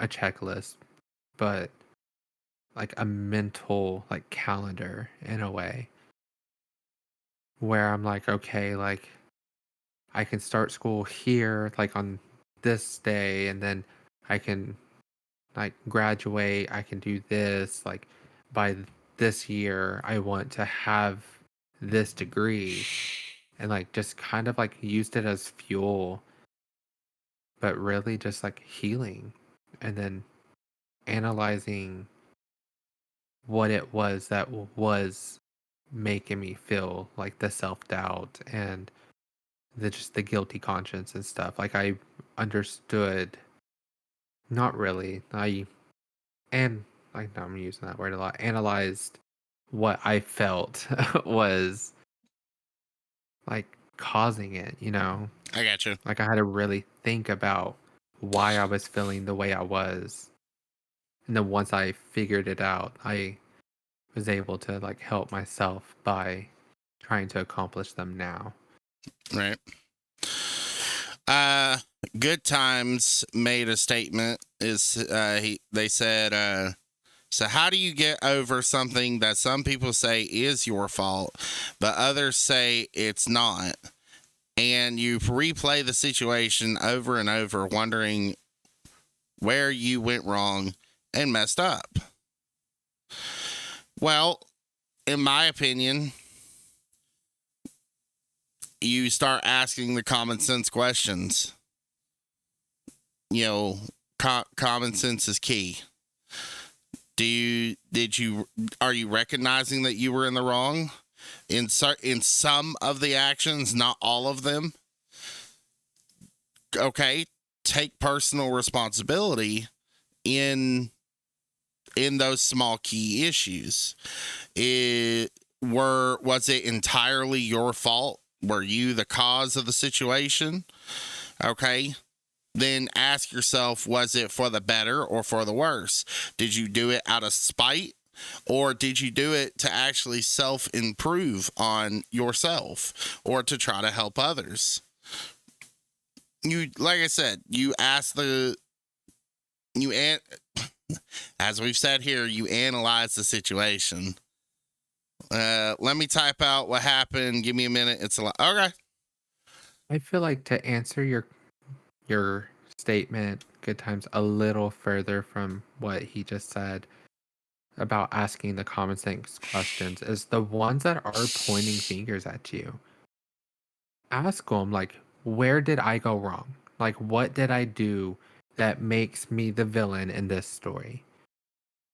checklist, but like a mental like calendar in a way where I'm like, okay, like I can start school here like on this day and then I can like graduate, I can do this, like by this year I want to have this degree and like just kind of like used it as fuel, but really just like healing and then analyzing what it was that was making me feel like the self-doubt and the just the guilty conscience and stuff. Like I understood, not really. And like no, I'm using that word a lot. Analyzed what I felt was like causing it, you know?
I got you.
Like I had to really think about why I was feeling the way I was. And then once I figured it out, I was able to like help myself by trying to accomplish them now.
Right. Uh, Good Times made a statement. They said, so how do you get over something that some people say is your fault, but others say it's not? And you replay the situation over and over, wondering where you went wrong and messed up. Well, in my opinion, you start asking the common sense questions. You know, common sense is key. Are you recognizing that you were in the wrong in some of the actions, not all of them? Okay, take personal responsibility in in those small key issues. Was it entirely your fault? Were you the cause of the situation? Okay. Then ask yourself, was it for the better or for the worse? Did you do it out of spite, or did you do it to actually self-improve on yourself or to try to help others? Like I said, as we've said here, you analyze the situation. Let me type out what happened. Give me a minute. It's a lot. Okay.
I feel like to answer your statement, Good Times, a little further from what he just said about asking the common sense questions is the ones that are pointing fingers at you. Ask them, like, where did I go wrong? Like, what did I do that makes me the villain in this story?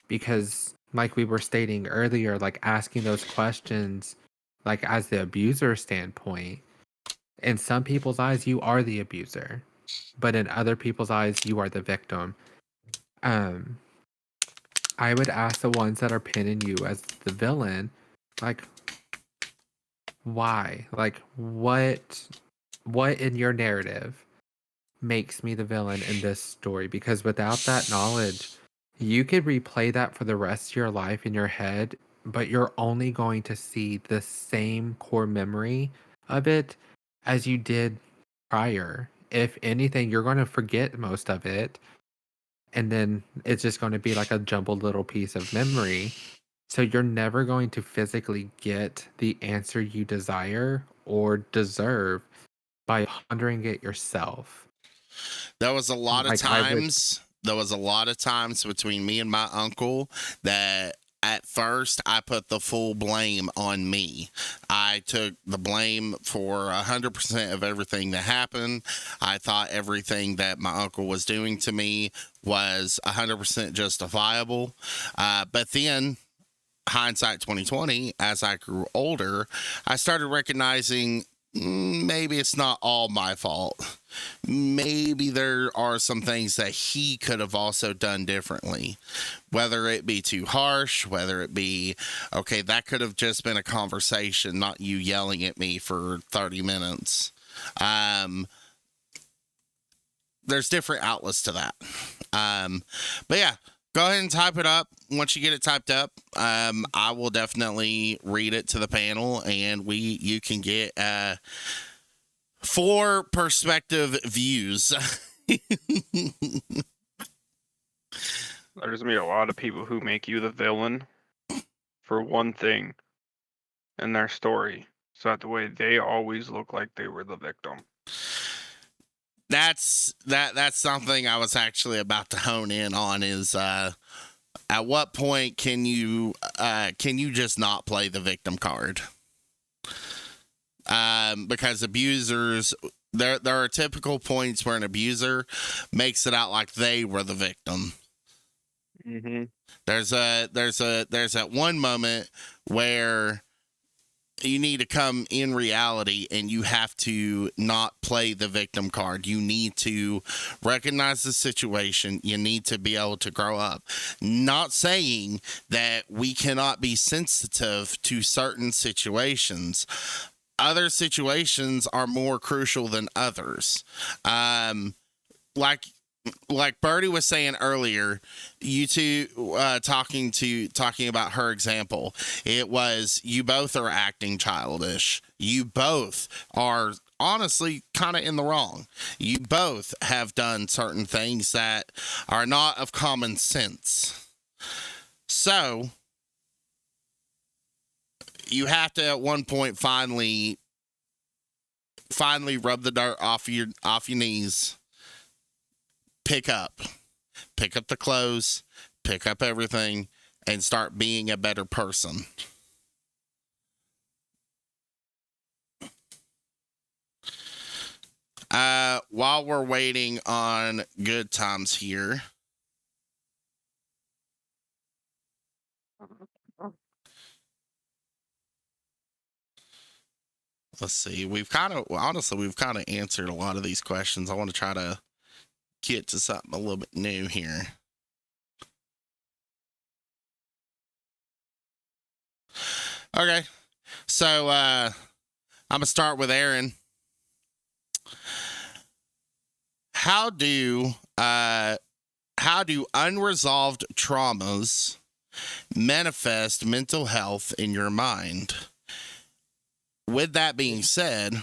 Because, like we were stating earlier, like asking those questions, like as the abuser standpoint, in some people's eyes, you are the abuser, but in other people's eyes, you are the victim. Um, I would ask the ones that are pinning you as the villain, like, why? Like, what in your narrative makes me the villain in this story? Because without that knowledge, you could replay that for the rest of your life in your head, but you're only going to see the same core memory of it as you did prior. If anything, you're going to forget most of it, and then it's just going to be like a jumbled little piece of memory. So you're never going to physically get the answer you desire or deserve by pondering it yourself.
There was a lot of
Like I would,
times. There was a lot of times between me and my uncle that at first I put the full blame on me. I took the blame for 100% of everything that happened. I thought everything that my uncle was doing to me was 100% justifiable. But then, hindsight 2020, as I grew older, I started recognizing maybe it's not all my fault. Maybe there are some things that he could have also done differently, whether it be too harsh, whether it be, okay, that could have just been a conversation, not you yelling at me for 30 minutes. There's different outlets to that. But yeah, go ahead and type it up. Once you get it typed up, I will definitely read it to the panel, and you can get 4 perspective views.
There's gonna be a lot of people who make you the villain for one thing in their story, so that the way they always look like they were the victim.
That's something I was actually about to hone in on is at what point can you just not play the victim card? Because abusers, there are typical points where an abuser makes it out like they were the victim.
Mm-hmm.
There's that one moment where you need to come in reality and you have to not play the victim card. You need to recognize the situation. You need to be able to grow up. Not saying that we cannot be sensitive to certain situations. Other situations are more crucial than others. Like Birdie was saying earlier, you two talking about her example. It was, you both are acting childish. You both are honestly kind of in the wrong. You both have done certain things that are not of common sense. So you have to at one point finally rub the dirt off your knees. Pick up the clothes, pick up everything, and start being a better person. While we're waiting on Good Times here, let's see. We've kind of answered a lot of these questions. I want to try to get to something a little bit new here. Okay. So I'm gonna start with Aaron. How do unresolved traumas manifest mental health in your mind? With that being said,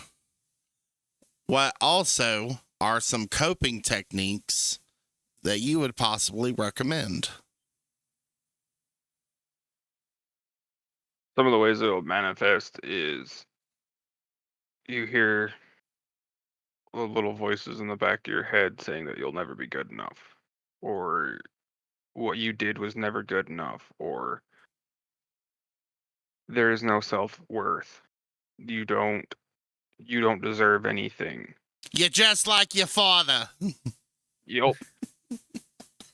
what also are some coping techniques that you would possibly recommend?
Some of the ways it'll manifest is you hear the little voices in the back of your head saying that you'll never be good enough, or what you did was never good enough, or there is no self-worth. You don't deserve anything.
You're just like your father.
Yep.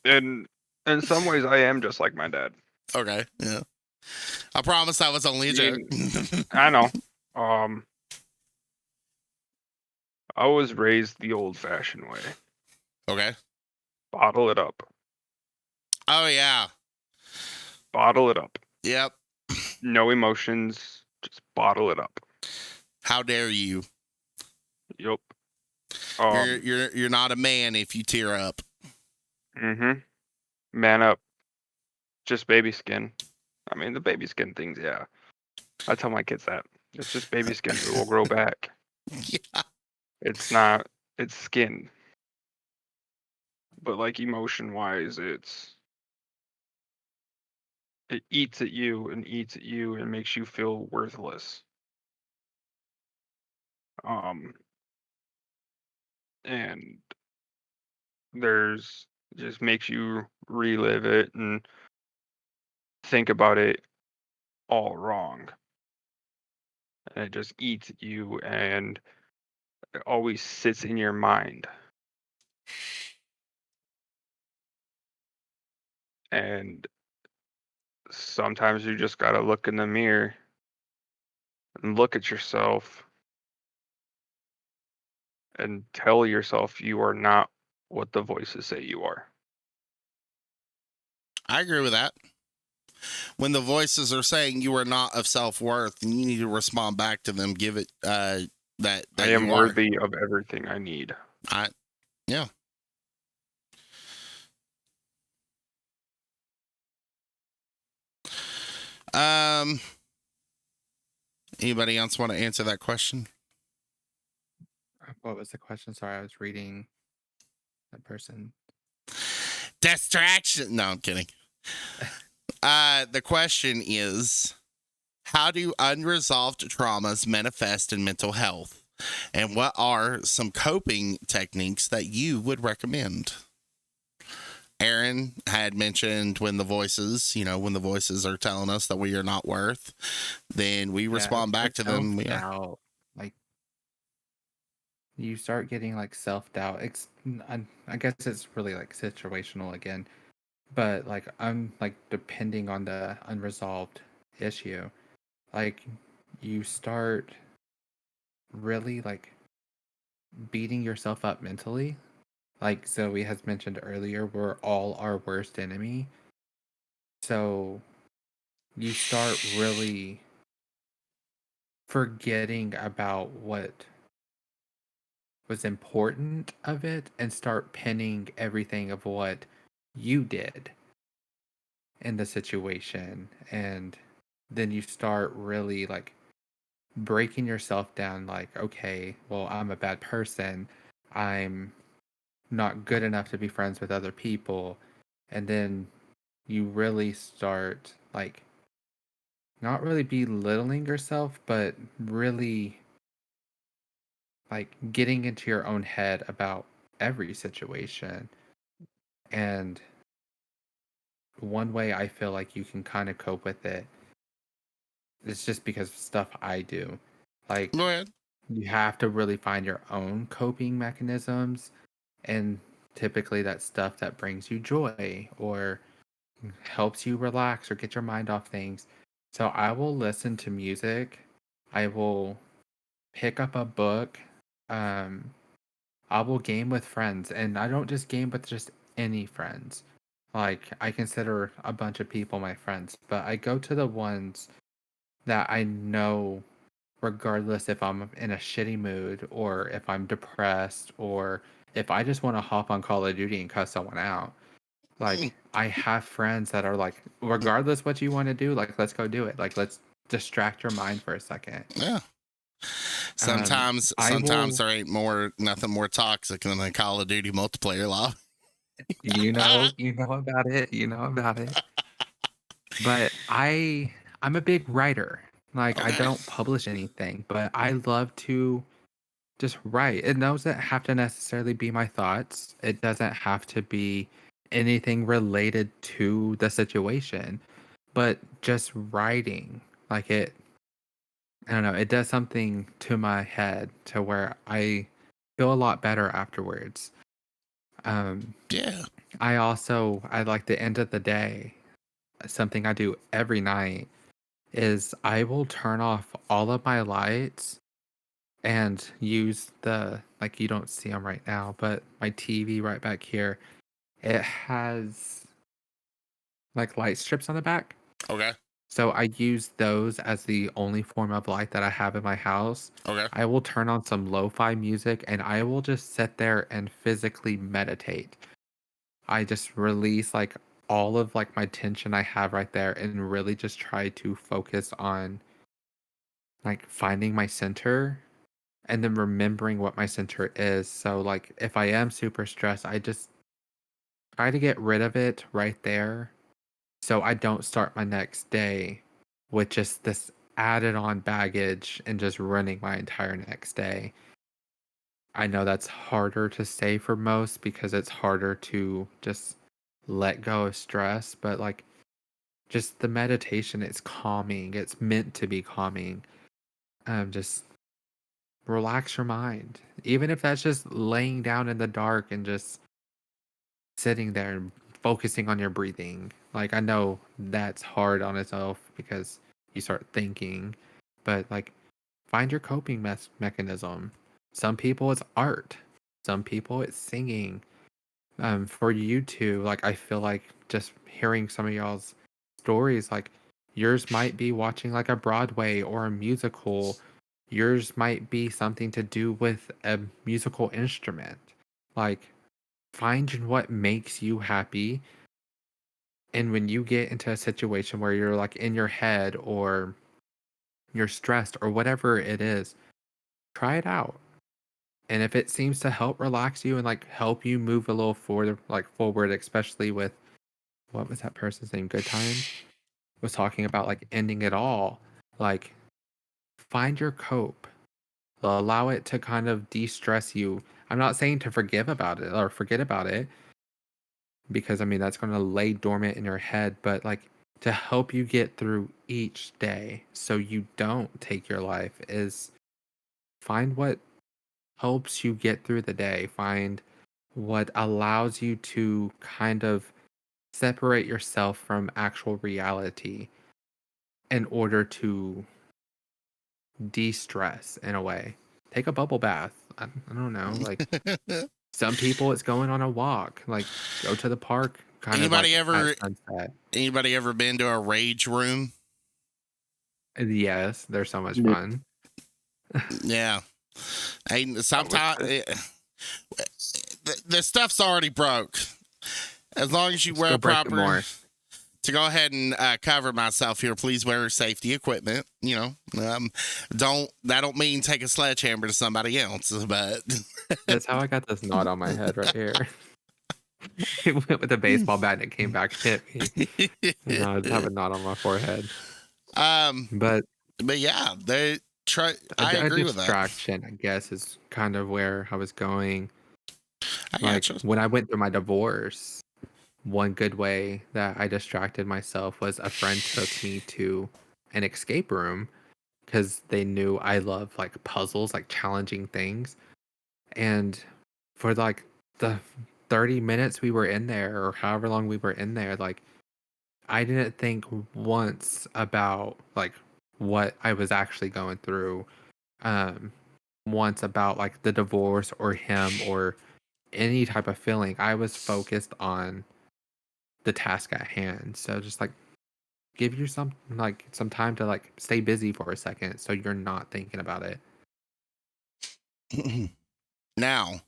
And in some ways I am just like my dad.
Okay, yeah. I promise that was only a joke.
I know. Um I was raised the old-fashioned way.
Okay.
Bottle it up.
Oh, yeah.
Bottle it up.
Yep.
No emotions, just bottle it up.
How dare you?
Yep.
You're not a man if you tear up.
Man up. Just baby skin. I mean, the baby skin things, yeah. I tell my kids that. It's just baby skin. It will grow back.
Yeah.
It's not, it's skin. But like emotion wise, it eats at you and eats at you and makes you feel worthless. And there's just makes you relive it and think about it all wrong. And it just eats at you and it always sits in your mind. And sometimes you just gotta look in the mirror and look at yourself and tell yourself you are not what the voices say you are.
I agree with that. When the voices are saying you are not of self-worth, and you need to respond back to them, give it that
I am
you are.
worthy of everything I need.
Yeah. Anybody else want to answer that question?
What was the question? Sorry, I was reading that person.
Distraction. No, I'm kidding. The question is, how do unresolved traumas manifest in mental health? And what are some coping techniques that you would recommend? Aaron had mentioned when the voices are telling us that we are not worth, then we respond back to them. We are.
Self-doubt, like you start getting like self-doubt. I guess it's really like situational again, but like I'm like depending on the unresolved issue, like you start really like beating yourself up mentally. Like Zoe has mentioned earlier, we're all our worst enemy. So you start really forgetting about what was important of it and start pinning everything of what you did in the situation. And then you start really like breaking yourself down like, okay, well, I'm a bad person. I'm not good enough to be friends with other people. And then you really start like not really belittling yourself, but really like getting into your own head about every situation. And one way I feel like you can kind of cope with it is just because of stuff I do. Like,
Go ahead.
you have to really find your own coping mechanisms. And typically, that's stuff that brings you joy or helps you relax or get your mind off things. So, I will listen to music. I will pick up a book. Um, I will game with friends, and I don't just game with just any friends. Like, I consider a bunch of people my friends, but I go to the ones that I know, regardless if I'm in a shitty mood or if I'm depressed or if I just want to hop on Call of Duty and cuss someone out, like I have friends that are like, regardless what you want to do, like let's go do it. Like let's distract your mind for a second.
Yeah.
Um,
Sometimes
I will,
there ain't nothing more toxic than a Call of Duty multiplayer lobby.
you know about it, you know about it. But I'm a big writer. Like I
Okay.
don't publish anything, but I love to just write. It doesn't have to necessarily be my thoughts. It doesn't have to be anything related to the situation, but just writing. Like I don't know, it does something to my head to where I feel a lot better afterwards. Um,
Yeah.
I like the end of the day, something I do every night is I will turn off all of my lights and use like you don't see them right now, but my TV right back here, it has like light strips on the back.
Okay.
So I use those as the only form of light that I have in my house.
Okay.
I will turn on some lo-fi music and I will just sit there and physically meditate. I just release like all of like my tension I have right there and really just try to focus on like finding my center and then remembering what my center is. So like if I am super stressed, I just try to get rid of it right there so I don't start my next day with just this added on baggage and just running my entire next day. I know that's harder to say for most because it's harder to just let go of stress, but like just the meditation, it's calming. It's meant to be calming. Just relax your mind. Even if that's just laying down in the dark and just sitting there and focusing on your breathing. Like I know that's hard on itself because you start thinking, but like find your coping mechanism. Some people it's art. Some people it's singing. For you two, like I feel like just hearing some of y'all's stories, like yours might be watching like a Broadway or a musical. Yours might be something to do with a musical instrument. Like find what makes you happy. And when you get into a situation where you're like in your head or you're stressed or whatever it is, try it out. And if it seems to help relax you and like help you move a little forward, especially with what was that person's name? Good Times was talking about like ending it all. Like find your cope. Allow it to kind of de-stress you. I'm not saying to forgive about it or forget about it, because I mean that's going to lay dormant in your head, but like to help you get through each day so you don't take your life is find what helps you get through the day. Find what allows you to kind of separate yourself from actual reality in order to de-stress in a way. Take a bubble bath. I don't know. Like some people, it's going on a walk. Like go to the park, kind of
Anybody
like at
ever
sunset.
anybody ever been to a rage room?
Yes, they're so much
Yeah.
fun.
Yeah. Hey,
I wish
sometimes the stuff's already broke. As long as you
Just
wear
go break it
proper,
more.
to go ahead and cover myself here, please wear safety equipment. Don't mean take a sledgehammer to somebody else, but
That's how I got this knot on my head right here. It went with a baseball bat and it came back and hit me. And I just have a knot on my forehead.
um,
But
but yeah, they try. I
a
agree with that.
distraction, I guess, is kind of where I was going.
I
Like
gotcha.
when I went through my divorce, one good way that I distracted myself was a friend took me to an escape room because they knew I love like puzzles, like challenging things. And for like the 30 minutes we were in there, or however long we were in there, like I didn't think once about like what I was actually going through. Um, once about like the divorce or him or any type of feeling. I was focused on the task at hand. So just like give yourself like some time to like stay busy for a second so you're not thinking about it.
Now,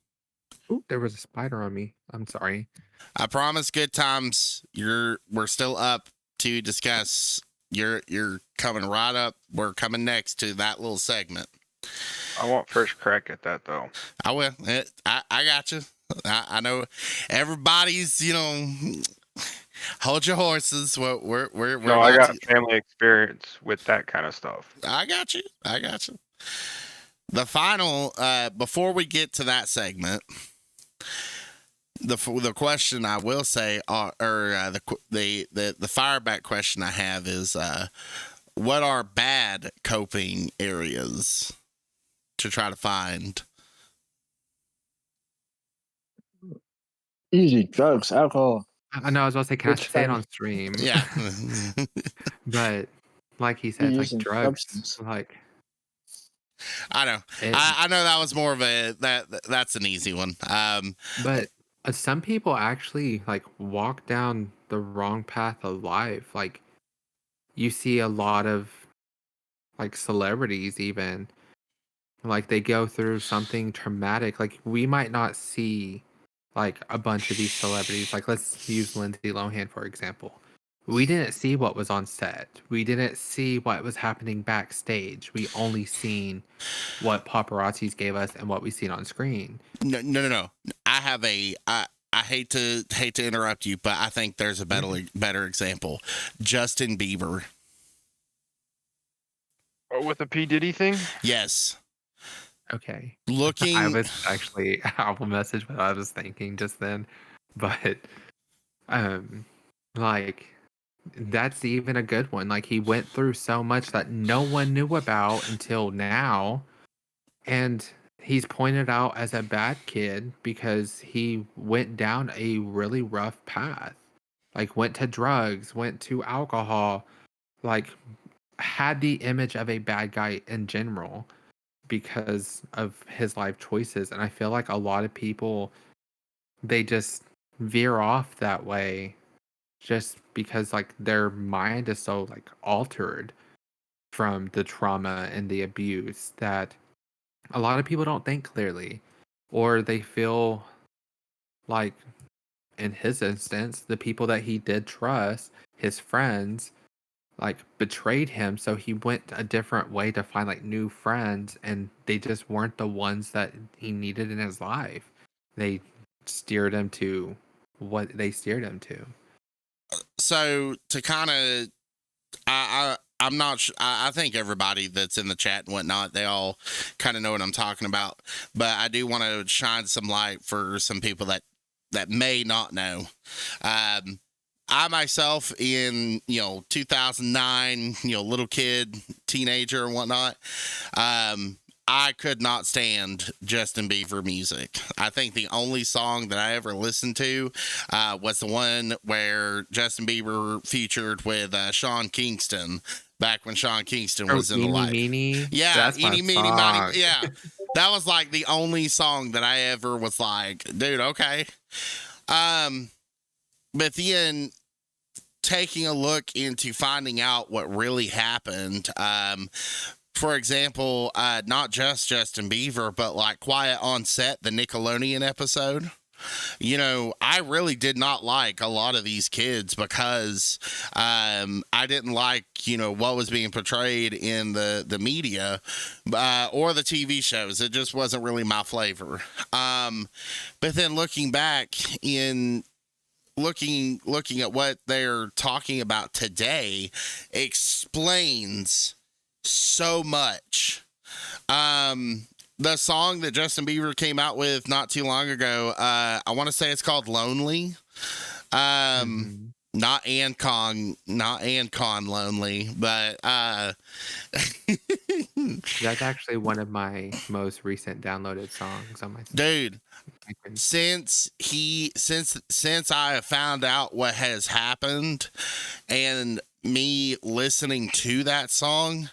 Ooh, there was a spider on me. I'm sorry.
I promise good times. We're still up to discuss. You're coming right up. We're coming next to that little segment.
I want first crack at that though.
I will. I got you. I know everybody's, hold your horses. We're
No, I
about
got family experience with that kind of stuff.
I got you. The final, before we get to that segment, the question I will say, the fireback question I have is, what are bad coping areas to try to find?
Easy drugs, alcohol.
I know I was about to say, can I
Which
say it
kind?
on stream?
Yeah.
But like he
You're
said, like
using
drugs,
substance.
like
I know. I know that was more of that's an easy one.
but some people actually like walk down the wrong path of life. Like you see a lot of like celebrities even like they go through something traumatic. Like we might not see like a bunch of these celebrities. Like let's use Lindsay Lohan for example. We didn't see what was on set. We didn't see what was happening backstage. We only seen what paparazzis gave us and what we seen on screen.
No. I have I hate to interrupt you, but I think there's a better example. Justin Bieber.
Oh, with the P Diddy thing?
Yes.
Okay.
Looking.
I was actually I will message what I was thinking just then. But like that's even a good one. Like he went through so much that no one knew about until now. And he's pointed out as a bad kid because he went down a really rough path. Like went to drugs, went to alcohol, like had the image of a bad guy in general because of his life choices. And I feel like a lot of people they just veer off that way just because like their mind is so like altered from the trauma and the abuse that a lot of people don't think clearly or they feel like in his instance the people that he did trust, his friends, like betrayed him, so he went a different way to find like new friends and they just weren't the ones that he needed in his life. They steered him to what they steered him to.
So to kind of, I'm not sure. I think everybody that's in the chat and whatnot, they all kind of know what I'm talking about. But I do want to shine some light for some people that may not know. I myself in 2009, little kid, teenager and whatnot. I could not stand Justin Bieber music. I think the only song that I ever listened to was the one where Justin Bieber featured with Sean Kingston back when Sean Kingston was in the life.
Meanie.
Yeah,
That's my
Eeny, Meeny,
song.
Miny. Yeah, that was like the only song that I ever was like, dude, okay. But then taking a look into finding out what really happened, for example, not just Justin Bieber, but like Quiet on Set, the Nickelodeon episode. I really did not like a lot of these kids because I didn't like, what was being portrayed in the media or the TV shows. It just wasn't really my flavor. But then looking back looking at what they're talking about today explains so much. The song that Justin Bieber came out with not too long ago, I want to say it's called Lonely. Not Ancon Lonely, but
That's actually one of my most recent downloaded songs on my
dude.
iTunes.
Since I have found out what has happened and me listening to that song,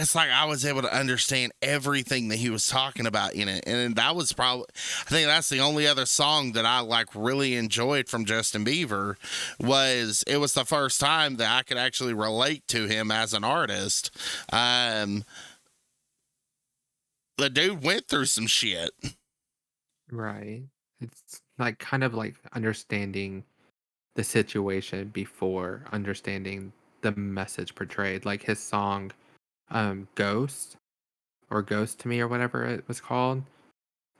it's like I was able to understand everything that he was talking about in it. And that was probably, I think that's the only other song that I like really enjoyed from Justin Bieber. It was the first time that I could actually relate to him as an artist. The dude went through some shit.
Right. It's like kind of like understanding the situation before understanding the message portrayed. Like his song, Ghost or Ghost to Me or whatever it was called.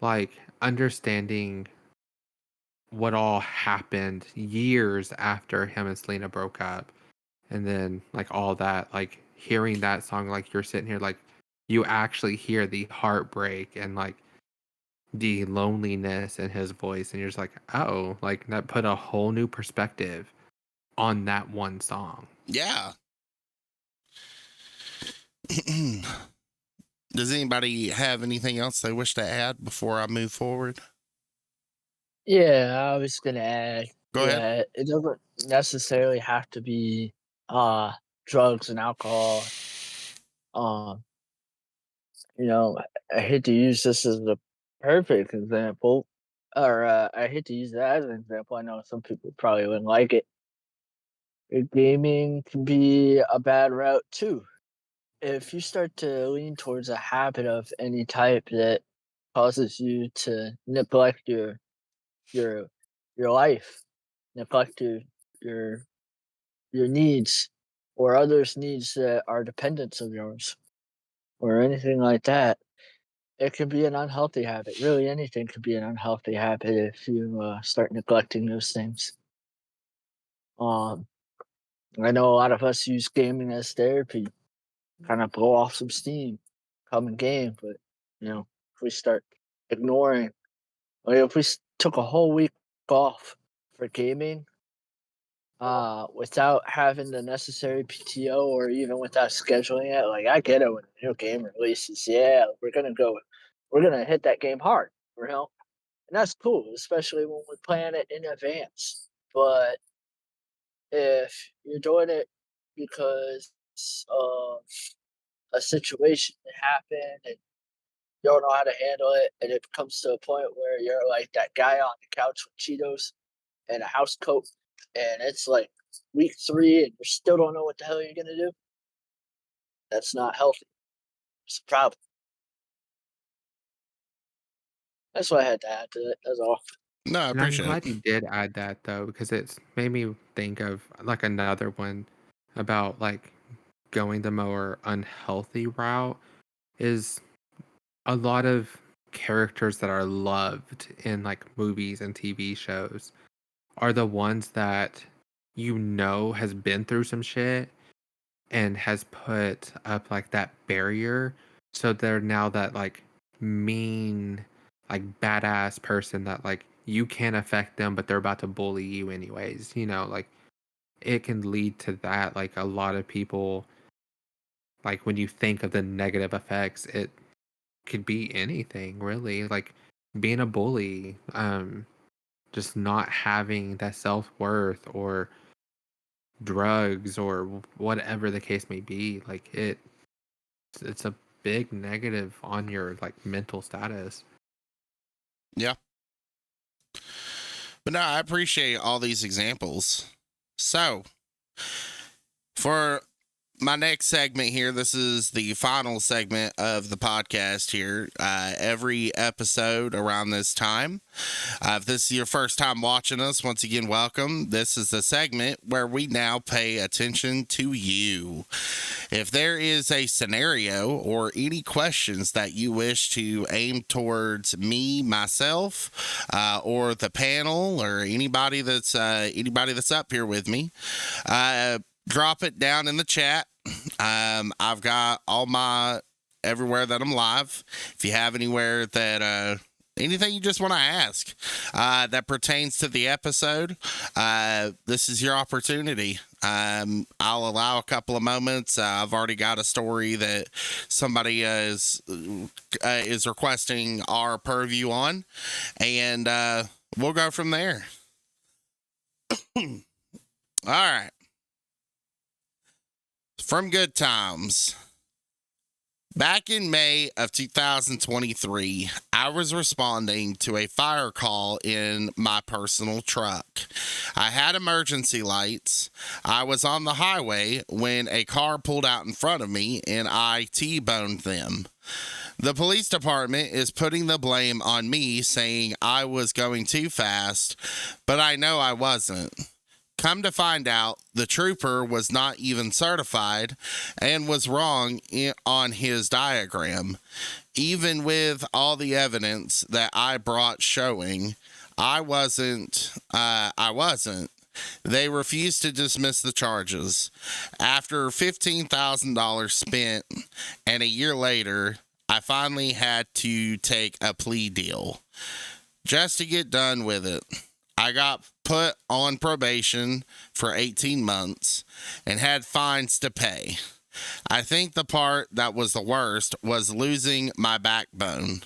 Like understanding what all happened years after him and Selena broke up. And then like all that, like hearing that song, like you're sitting here, like you actually hear the heartbreak and like the loneliness in his voice, and you're just like, oh, like that put a whole new perspective on that one song.
Yeah. Does anybody have anything else they wish to add before I move forward?
Yeah, I was gonna add
Go ahead.
that it doesn't necessarily have to be drugs and alcohol. Um, you know, I hate to use this as a perfect example, or I hate to use that as an example. I know some people probably wouldn't like it. Gaming can be a bad route too. If you start to lean towards a habit of any type that causes you to neglect your your life, neglect your your needs or others' needs that are dependents of yours or anything like that, it can be an unhealthy habit. Really, anything could be an unhealthy habit if you start neglecting those things. Um, I know a lot of us use gaming as therapy, kind of blow off some steam, come and game. But if we start ignoring, like if we took a whole week off for gaming, without having the necessary PTO or even without scheduling it, like I get it when a new game releases. Yeah, we're gonna hit that game hard, and that's cool, especially when we plan it in advance. But if you're doing it because of a situation that happened and you don't know how to handle it, and it comes to a point where you're like that guy on the couch with Cheetos and a house coat, and it's like week 3 and you still don't know what the hell you're gonna do, that's not healthy. It's a problem. That's what I had to add to it. That's all.
No, I
And I'm
appreciate
glad
it.
you did add that though, because it's made me think of like another one about like going the more unhealthy route is a lot of characters that are loved in like movies and TV shows are the ones that has been through some shit and has put up like that barrier. So they're now that like mean, like badass person that like you can't affect them, but they're about to bully you anyways. Like it can lead to that. Like a lot of people, like when you think of the negative effects, it could be anything really. Like being a bully, just not having that self worth or drugs or whatever the case may be. Like it's a big negative on your like mental status.
Yeah. But no, I appreciate all these examples. So, for my next segment here, this is the final segment of the podcast here. Every episode around this time, if this is your first time watching us, once again, welcome. This is the segment where we now pay attention to you. If there is a scenario or any questions that you wish to aim towards me, myself, or the panel, or anybody that's up here with me, drop it down in the chat. I've got all my everywhere that I'm live. If you have anywhere that anything you just want to ask that pertains to the episode, this is your opportunity. I'll allow a couple of moments. I've already got a story that somebody is requesting our purview on, and we'll go from there. All right. From Good Times, Back in May of 2023, I was responding to a fire call in my personal truck. I had emergency lights. I was on the highway when a car pulled out in front of me and I T-boned them. The police department is putting the blame on me, saying I was going too fast, but I know I wasn't. Come to find out, the trooper was not even certified and was wrong on his diagram. Even with all the evidence that I brought showing, I wasn't. They refused to dismiss the charges. After $15,000 spent and a year later, I finally had to take a plea deal just to get done with it. I got put on probation for 18 months and had fines to pay. I think the part that was the worst was losing my backbone.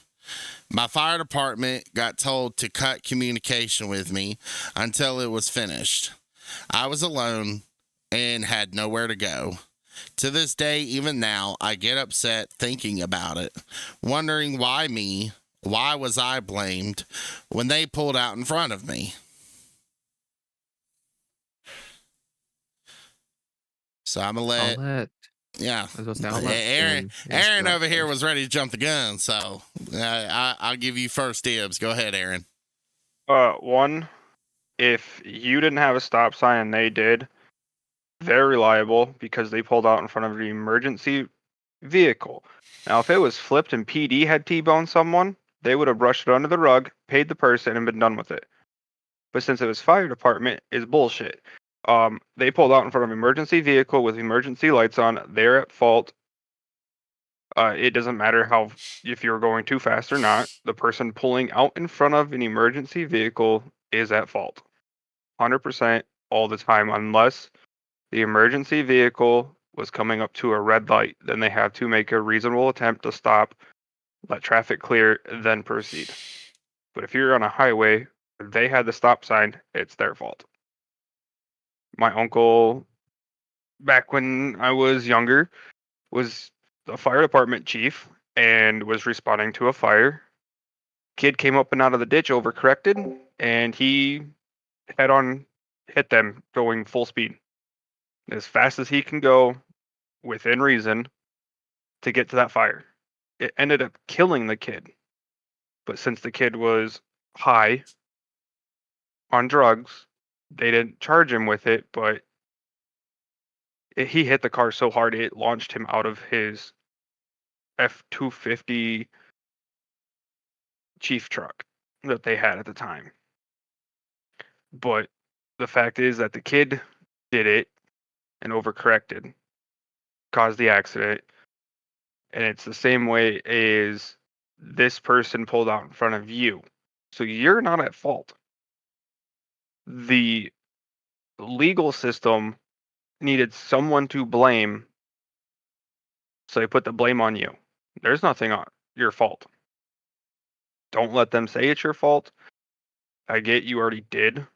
My fire department got told to cut communication with me until it was finished. I was alone and had nowhere to go. To this day, even now, I get upset thinking about it, wondering why me? Why was I blamed when they pulled out in front of me? So I'm gonna
I'll
let,
let
yeah,
I was gonna say, I'll let
Aaron.
Ben answer
Aaron
that
over here
first.
was ready to jump the gun, so I'll give you first dibs. Go ahead, Aaron.
One, if you didn't have a stop sign and they did, they're reliable because they pulled out in front of the emergency vehicle. Now, if it was flipped and PD had T-boned someone, they would have brushed it under the rug, paid the person, and been done with it. But since it was fire department, is bullshit. They pulled out in front of an emergency vehicle with emergency lights on. They're at fault. It doesn't matter how if you're going too fast or not. The person pulling out in front of an emergency vehicle is at fault. 100% all the time, unless the emergency vehicle was coming up to a red light. Then they have to make a reasonable attempt to stop, let traffic clear, then proceed. But if you're on a highway, they had the stop sign, it's their fault. My uncle, back when I was younger, was the fire department chief and was responding to a fire. Kid came up and out of the ditch, overcorrected, and he head on hit them going full speed as fast as he can go within reason to get to that fire. It ended up killing the kid. But since the kid was high on drugs, they didn't charge him with it, but he hit the car so hard it launched him out of his F-250 chief truck that they had at the time. But the fact is that the kid did it and overcorrected, caused the accident, and it's the same way as this person pulled out in front of you. So you're not at fault. The legal system needed someone to blame, so they put the blame on you. There's nothing on your fault. Don't let them say it's your fault. I get you already did,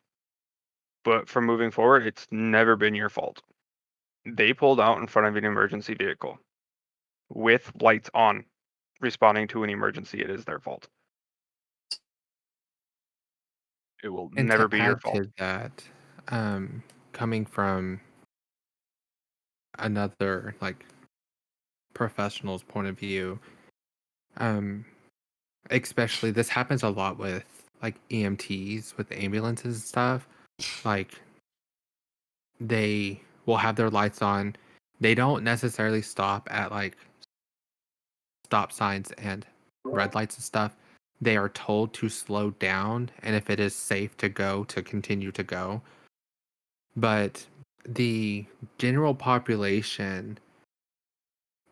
but from moving forward, it's never been your fault. They pulled out in front of an emergency vehicle with lights on, responding to an emergency. It is their fault. It will
And
never
to
be your
add
fault.
to that, coming from another like professional's point of view, um, especially this happens a lot with like EMTs with ambulances and stuff. Like they will have their lights on. They don't necessarily stop at like stop signs and red lights and stuff. They are told to slow down, and if it is safe to go, to continue to go. But the general population,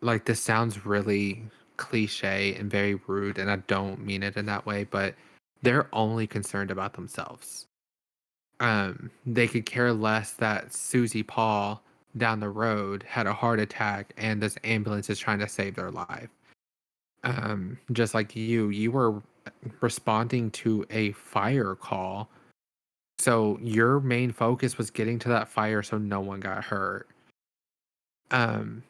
like this sounds really cliche and very rude, and I don't mean it in that way, but they're only concerned about themselves. They could care less that Susie Paul down the road had a heart attack and this ambulance is trying to save their life. Just like you were responding to a fire call. So your main focus was getting to that fire so no one got hurt. Um,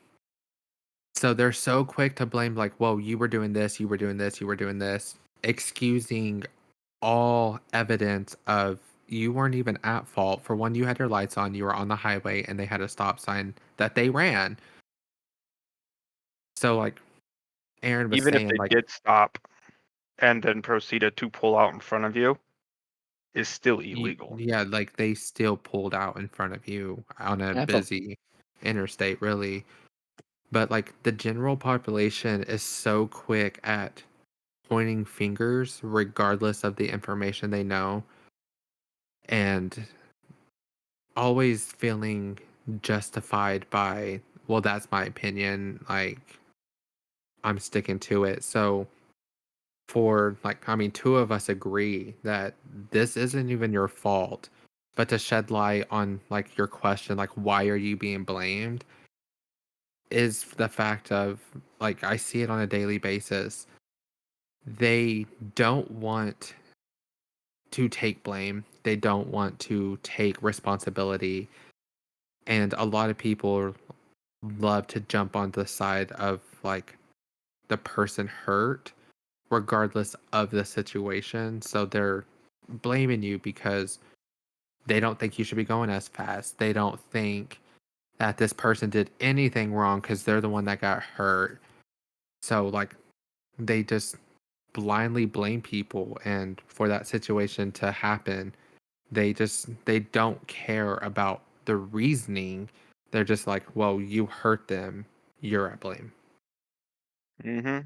So they're so quick to blame, like, whoa, you were doing this, you were doing this, you were doing this, excusing all evidence of you weren't even at fault. For one, you had your lights on, you were on the highway, and they had a stop sign that they ran. So, like Aaron was
Even if
saying,
they
like,
did stop and then proceeded to pull out in front of you, is still illegal.
yeah, like they still pulled out in front of you on a
I have a
busy interstate, really. But like the general population is so quick at pointing fingers regardless of the information they know, and always feeling justified by, well, that's my opinion, like I'm sticking to it. So for like, I mean, two of us agree that this isn't even your fault, but to shed light on like your question, like why are you being blamed, is the fact of, like, I see it on a daily basis. They don't want to take blame. They don't want to take responsibility. And a lot of people love to jump on the side of like the person hurt, regardless of the situation. So they're blaming you because they don't think you should be going as fast. They don't think that this person did anything wrong because they're the one that got hurt. So, like, they just blindly blame people. And for that situation to happen, they don't care about the reasoning. They're just like, well, you hurt them. You're at blame.
Hmm.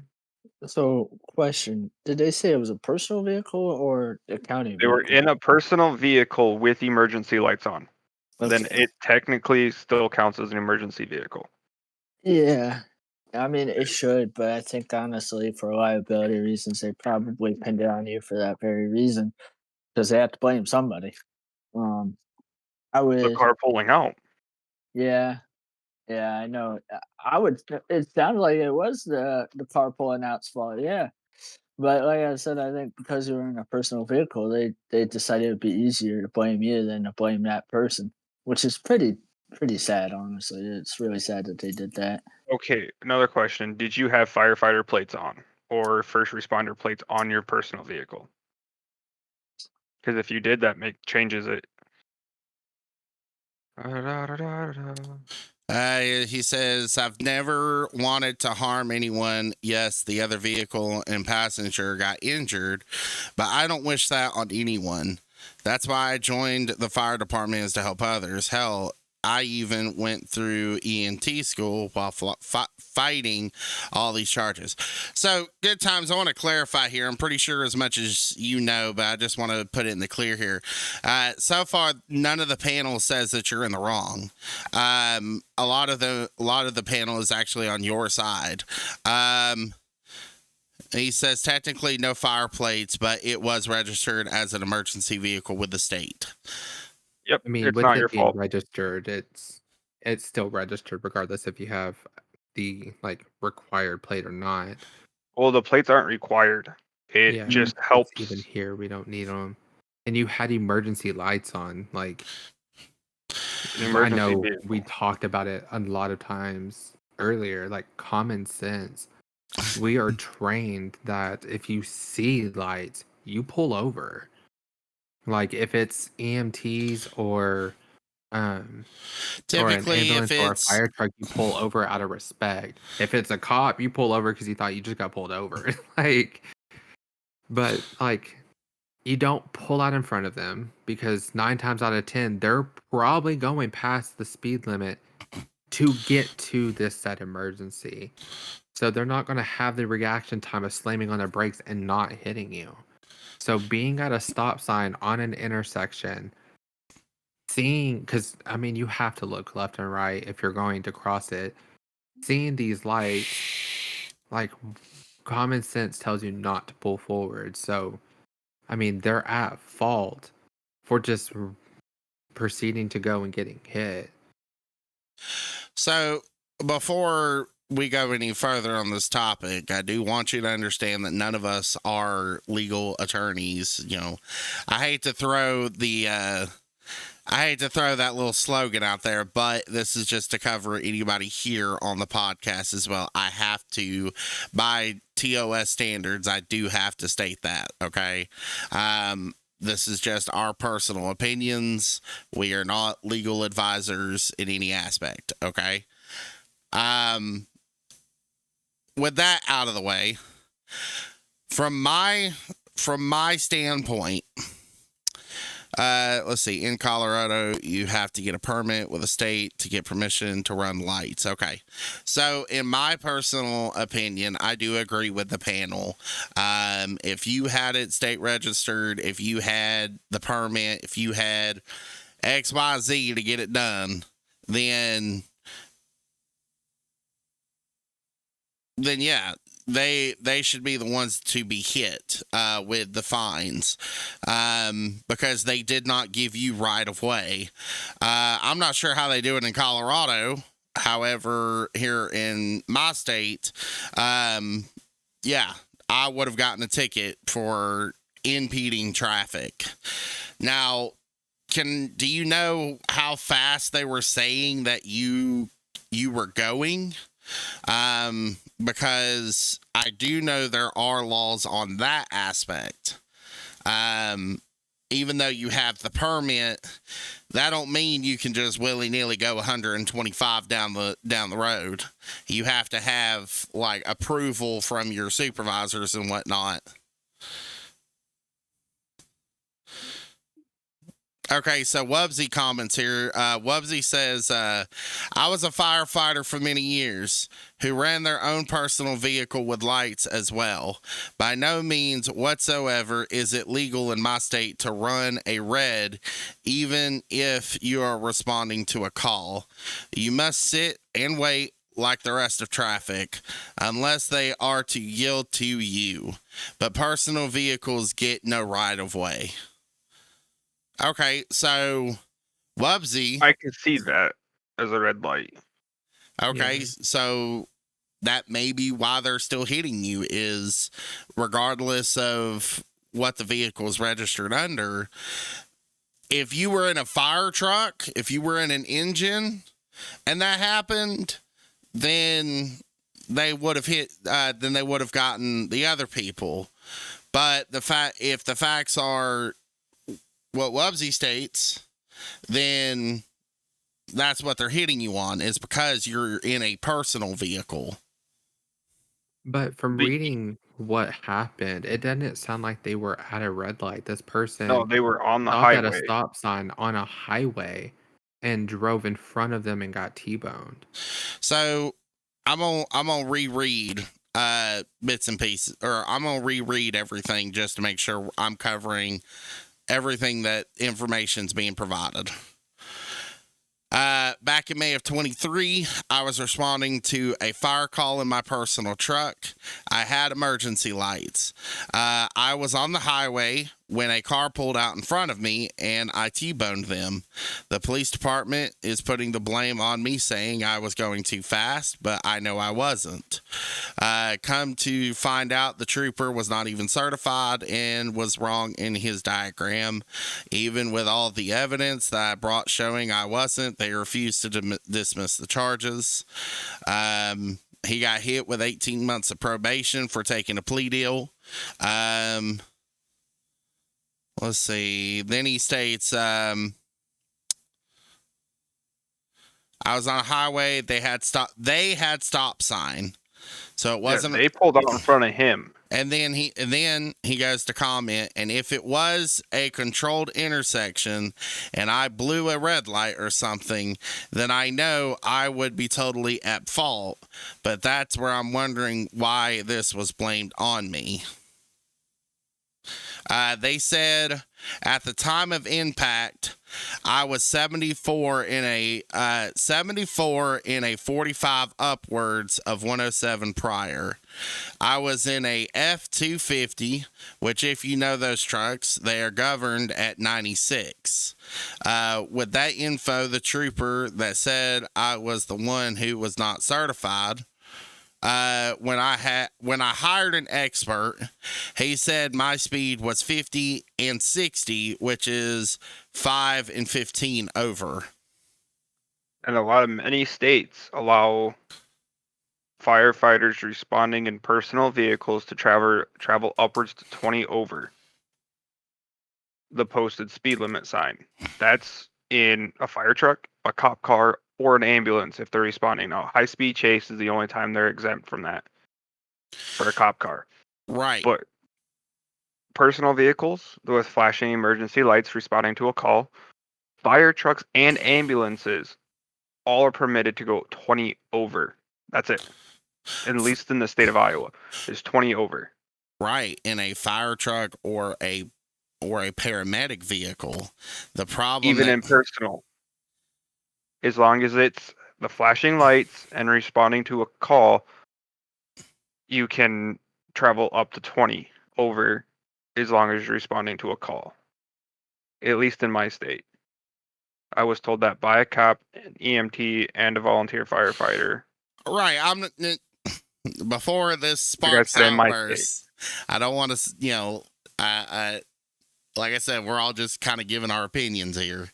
So, question: did they say it was a personal vehicle or a county
They were
vehicle?
in a personal vehicle with emergency lights on. Then
Okay.
it technically still counts as an emergency vehicle.
Yeah. I mean, it should, but I think honestly, for liability reasons, they probably pinned it on you for that very reason because they have to blame somebody. Um, I
The
would,
car pulling out.
yeah, yeah, I know. I would. It sounded like it was the car pulling out's fault. Yeah, but like I said, I think because you were in a personal vehicle, they decided it'd be easier to blame you than to blame that person, which is pretty sad. Honestly, it's really sad that they did that.
Okay, another question. Did you have firefighter plates on or first responder plates on your personal vehicle? Because if you did, that make changes it.
He says, I've never wanted to harm anyone. Yes, the other vehicle and passenger got injured, but I don't wish that on anyone. That's why I joined the fire department, is to help others. Hell, I even went through EMT school while fighting all these charges. So, good times. I want to clarify here. I'm pretty sure as much as you know, but I just want to put it in the clear here. So far, none of the panel says that you're in the wrong. A lot of the panel is actually on your side. He says technically no fire plates, but it was registered as an emergency vehicle with the state.
Yep,
I mean,
it's
with
not your
it being
fault.
registered, it's still registered regardless if you have the like required plate or not.
Well, the plates aren't required. It
Yeah,
Mm.
just
it's even
helps.
here. We don't need them. And you had emergency lights on. Like,
An
I
emergency
know we
vehicle.
talked about it a lot of times earlier, like common sense. We are trained that if you see lights, you pull over. Like if it's EMTs or an
Typically, if
ambulance or a
it's
fire truck, you pull over out of respect. If it's a cop, you pull over because you thought you just got pulled over. Like, but like you don't pull out in front of them because 9 times out of 10, they're probably going past the speed limit to get to this said emergency. So they're not going to have the reaction time of slamming on their brakes and not hitting you. So being at a stop sign on an intersection, seeing, because I mean, you have to look left and right if you're going to cross it. Seeing these lights, like common sense tells you not to pull forward. So, I mean, they're at fault for just proceeding to go and getting hit.
so before we go any further on this topic, I do want you to understand that none of us are legal attorneys. I hate to throw I hate to throw that little slogan out there, but this is just to cover anybody here on the podcast as well. I have to, by TOS standards, I do have to state that, okay? This is just our personal opinions. We are not legal advisors in any aspect, okay? With that out of the way, from my standpoint, let's see. In Colorado, you have to get a permit with a state to get permission to run lights. Okay. So, in my personal opinion, I do agree with the panel. If you had it state registered, if you had the permit, if you had XYZ to get it done, then yeah, they should be the ones to be hit with the fines because they did not give you right of way. I'm not sure how they do it in Colorado. However, here in my state, yeah, I would have gotten a ticket for impeding traffic. Now, do you know how fast they were saying that you were going? Because I do know there are laws on that aspect. Even though you have the permit, that don't mean you can just willy-nilly go 125 down the road. You have to have like approval from your supervisors and whatnot. Okay, so Wubsy comments here. Wubsy says, I was a firefighter for many years who ran their own personal vehicle with lights as well. By no means whatsoever is it legal in my state to run a red, even if you are responding to a call. You must sit and wait like the rest of traffic, unless they are to yield to you. But personal vehicles get no right of way. Okay, so Wubsy.
I can see that as a red light.
Okay,
Yeah.
so that may be why they're still hitting you, is regardless of what the vehicle is registered under. If you were in a fire truck, if you were in an engine and that happened, then they would have then they would have gotten the other people. But if the facts are what Wubsy states, then that's what they're hitting you on, is because you're in a personal vehicle.
But from reading what happened, it didn't sound like they were at a red light. This person
No, they were on the
stopped at a
highway.
stop sign on a highway and drove in front of them and got T-boned.
So I'm gonna reread bits and pieces, or I'm gonna reread everything just to make sure I'm covering everything that information's being provided. Back in May of 23, I was responding to a fire call in my personal truck. I had emergency lights. I was on the highway when a car pulled out in front of me and I T-boned them. The police department is putting the blame on me, saying I was going too fast, but I know I wasn't. Come to find out, the trooper was not even certified and was wrong in his diagram. Even with all the evidence that I brought showing I wasn't, they refused to dismiss the charges. He got hit with 18 months of probation for taking a plea deal. Let's see. Then he states, I was on a highway. They had stop sign. So it wasn't.
They pulled out in front of him.
And then he goes to comment, and if it was a controlled intersection and I blew a red light or something, then I know I would be totally at fault. But that's where I'm wondering why this was blamed on me. They said at the time of impact, I was 74 in a 45 upwards of 107 prior. I was in a F-250, which if you know those trucks, they are governed at 96. With that info, the trooper that said I was the one who was not certified when I hired an expert, he said my speed was 50 and 60, which is 5 and 15 over.
And many states allow firefighters responding in personal vehicles to travel upwards to 20 over the posted speed limit sign. That's in a fire truck, a cop car, or an ambulance if they're responding. Now, high speed chase is the only time they're exempt from that for a cop car.
Right.
But personal vehicles with flashing emergency lights responding to a call, fire trucks, and ambulances all are permitted to go 20 over. That's it. At least in the state of Iowa, is 20 over.
Right. In a fire truck or a paramedic vehicle. The problem
Even in personal. As long as it's the flashing lights and responding to a call, you can travel up to 20 over as long as you're responding to a call. At least in my state. I was told that by a cop, an EMT, and a volunteer firefighter.
Right. Before this
Like I
sparks
said, in my
outbursts, I don't want to, like I said, we're all just kind of giving our opinions here.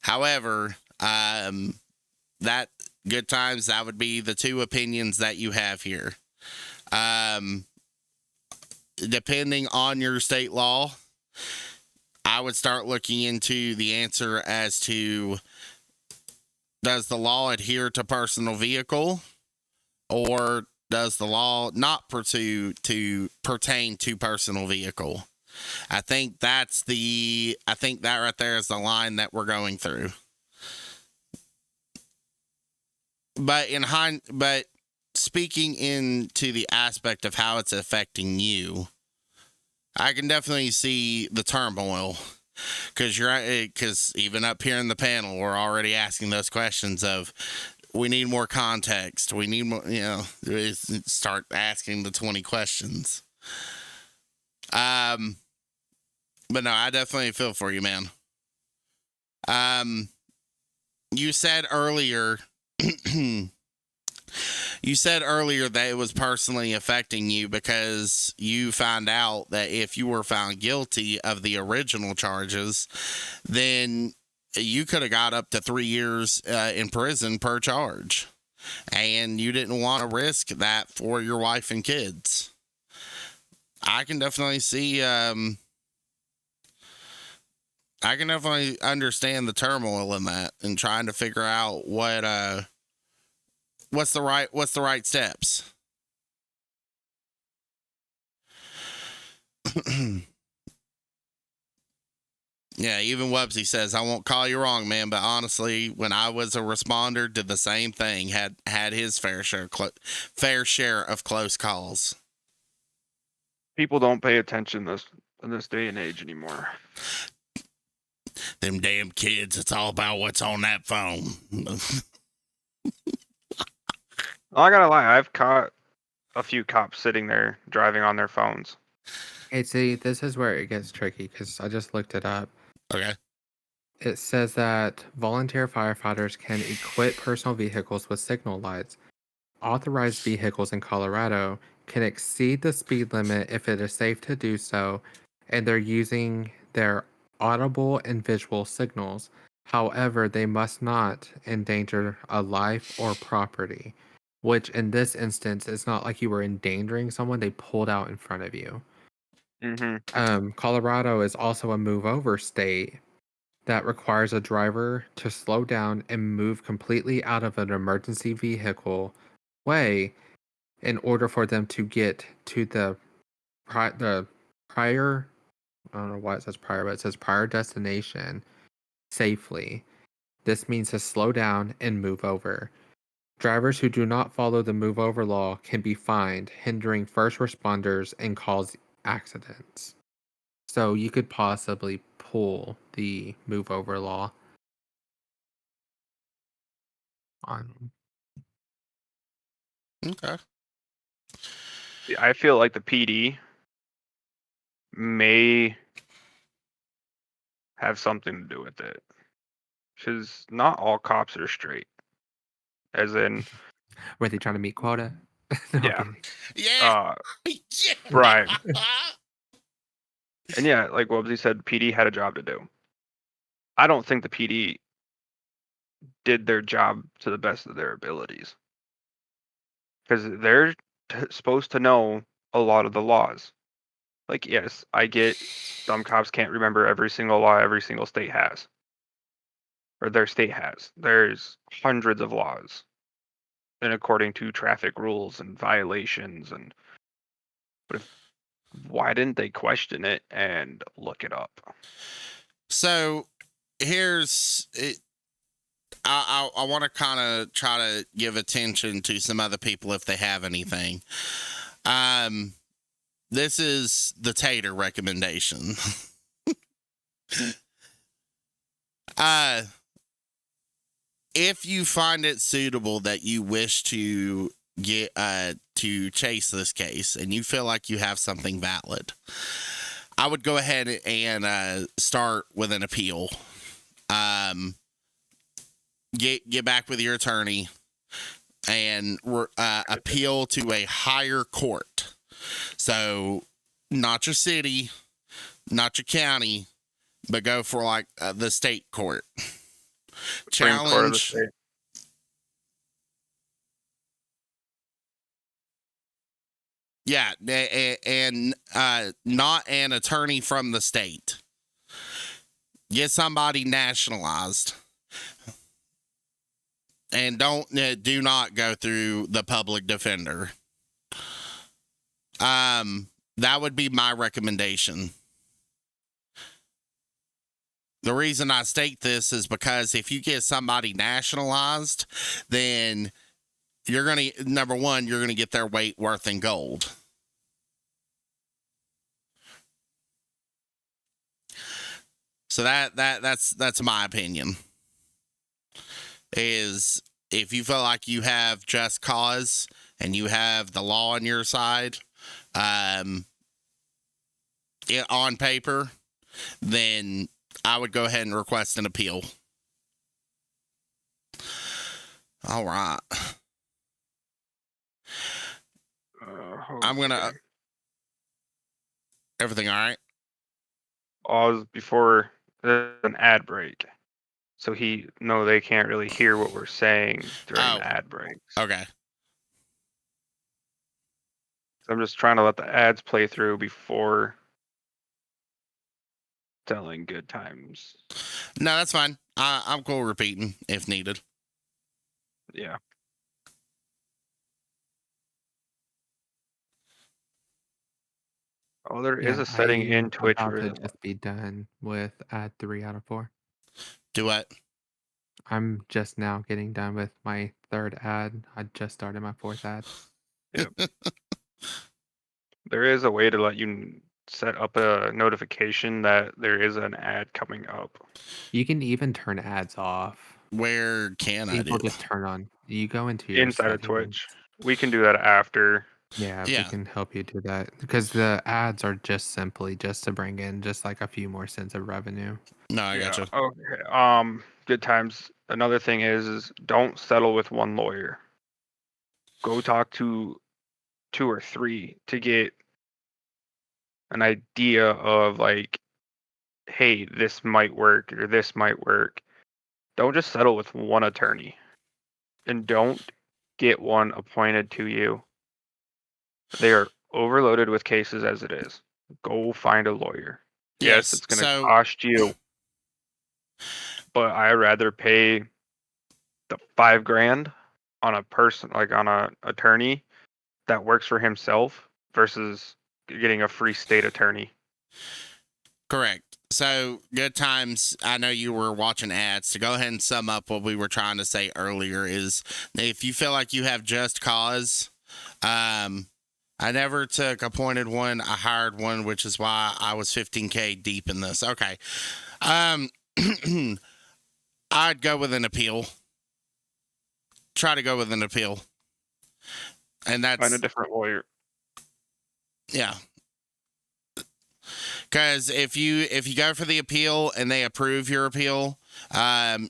However, that good times, that would be the two opinions that you have here. Depending on your state law, I would start looking into the answer as to, does the law adhere to personal vehicle, or does the law not pertain to personal vehicle? I think that right there is the line that we're going through. But speaking into the aspect of how it's affecting you, I can definitely see the turmoil, because even up here in the panel, we're already asking those questions of, we need more context. We need more, start asking the 20 questions. But no, I definitely feel for you, man. You said earlier, that it was personally affecting you because you found out that if you were found guilty of the original charges, then you could have got up to 3 years in prison per charge. And you didn't want to risk that for your wife and kids. I can definitely see, I can definitely understand the turmoil in that and trying to figure out what's the right steps. Yeah, even Wubsy says, I won't call you wrong, man, but honestly, when I was a responder, did the same thing. Had his fair share of close calls.
People don't pay attention in this day and age anymore.
Them damn kids, it's all about what's on that phone.
I gotta lie, I've caught a few cops sitting there driving on their phones.
Hey, see, this is where it gets tricky because I just looked it up.
Okay.
It says that volunteer firefighters can equip personal vehicles with signal lights. Authorized vehicles in Colorado can exceed the speed limit if it is safe to do so, and they're using their audible and visual signals. However, they must not endanger a life or property, which in this instance, it's not like you were endangering someone, they pulled out in front of you. Colorado is also a move over state that requires a driver to slow down and move completely out of an emergency vehicle way in order for them to get to the prior, I don't know why it says prior, but it says prior destination safely. This means to slow down and move over. Drivers who do not follow the move over law can be fined, hindering first responders and cause accidents. So you could possibly pull the move over law on them.
Okay.
I feel like the PD may have something to do with it. Because not all cops are straight. As in,
Were they trying to meet quota? No, I'm
Yeah.
kidding.
Yeah. Yeah.
Right. And yeah, like Wubsy said, PD had a job to do. I don't think the PD did their job to the best of their abilities because they're supposed to know a lot of the laws. Like, yes, I get some cops can't remember every single law every single state has, or their state has. There's hundreds of laws, and according to traffic rules and violations, and but if, why didn't they question it and look it up?
So here's it. I want to kind of try to give attention to some other people if they have anything. This is the Tater recommendation. If you find it suitable that you wish to get to chase this case and you feel like you have something valid, I would go ahead and start with an appeal. Get back with your attorney and appeal to a higher court. So not your city, not your county, but go for like the state court.
Supreme Court of the
Challenge.
state.
Yeah, and not an attorney from the state. Get somebody nationalized. And do not go through the public defender. That would be my recommendation. The reason I state this is because if you get somebody nationalized, then you're going to, number one, you're going to get their weight worth in gold. So that's my opinion. Is if you feel like you have just cause and you have the law on your side, on paper, then I would go ahead and request an appeal. All right. I'm gonna. Everything all right?
Oz before an ad break. So they can't really hear what we're saying during the ad breaks.
Okay.
So I'm just trying to let the ads play through before telling good times.
No, that's fine. I'm cool repeating if needed.
Yeah. Oh, there is a setting in Twitch
about
where
to just be done with ad 3 out of 4.
Do what?
I'm just now getting done with my 3rd ad. I just started my 4th ad.
Yep. There is a way to let you set up a notification that there is an ad coming up.
You can even turn ads off.
Where can I do?
People just turn on. You go into your
Inside of
settings.
Twitch. We can do that after.
Yeah, we can help you do that because the ads are just simply just to bring in just like a few more cents of revenue.
No, I gotcha.
Okay. Good times. Another thing is don't settle with one lawyer. Go talk to 2 or 3 to get an idea of like, hey, this might work or this might work. Don't just settle with one attorney. And don't get one appointed to you. They are overloaded with cases as it is. Go find a lawyer. Yes, it's going to cost you. But I'd rather pay the $5,000 on a person, like on a attorney that works for himself versus getting a free state attorney.
Correct. So good times. I know you were watching ads. To go ahead and sum up what we were trying to say earlier is if you feel like you have just cause, I never took appointed one. I hired one, which is why I was $15,000 deep in this. Okay. I'd go with an appeal. Try to go with an appeal. And that's
find a different lawyer.
Yeah. Because if you go for the appeal and they approve your appeal,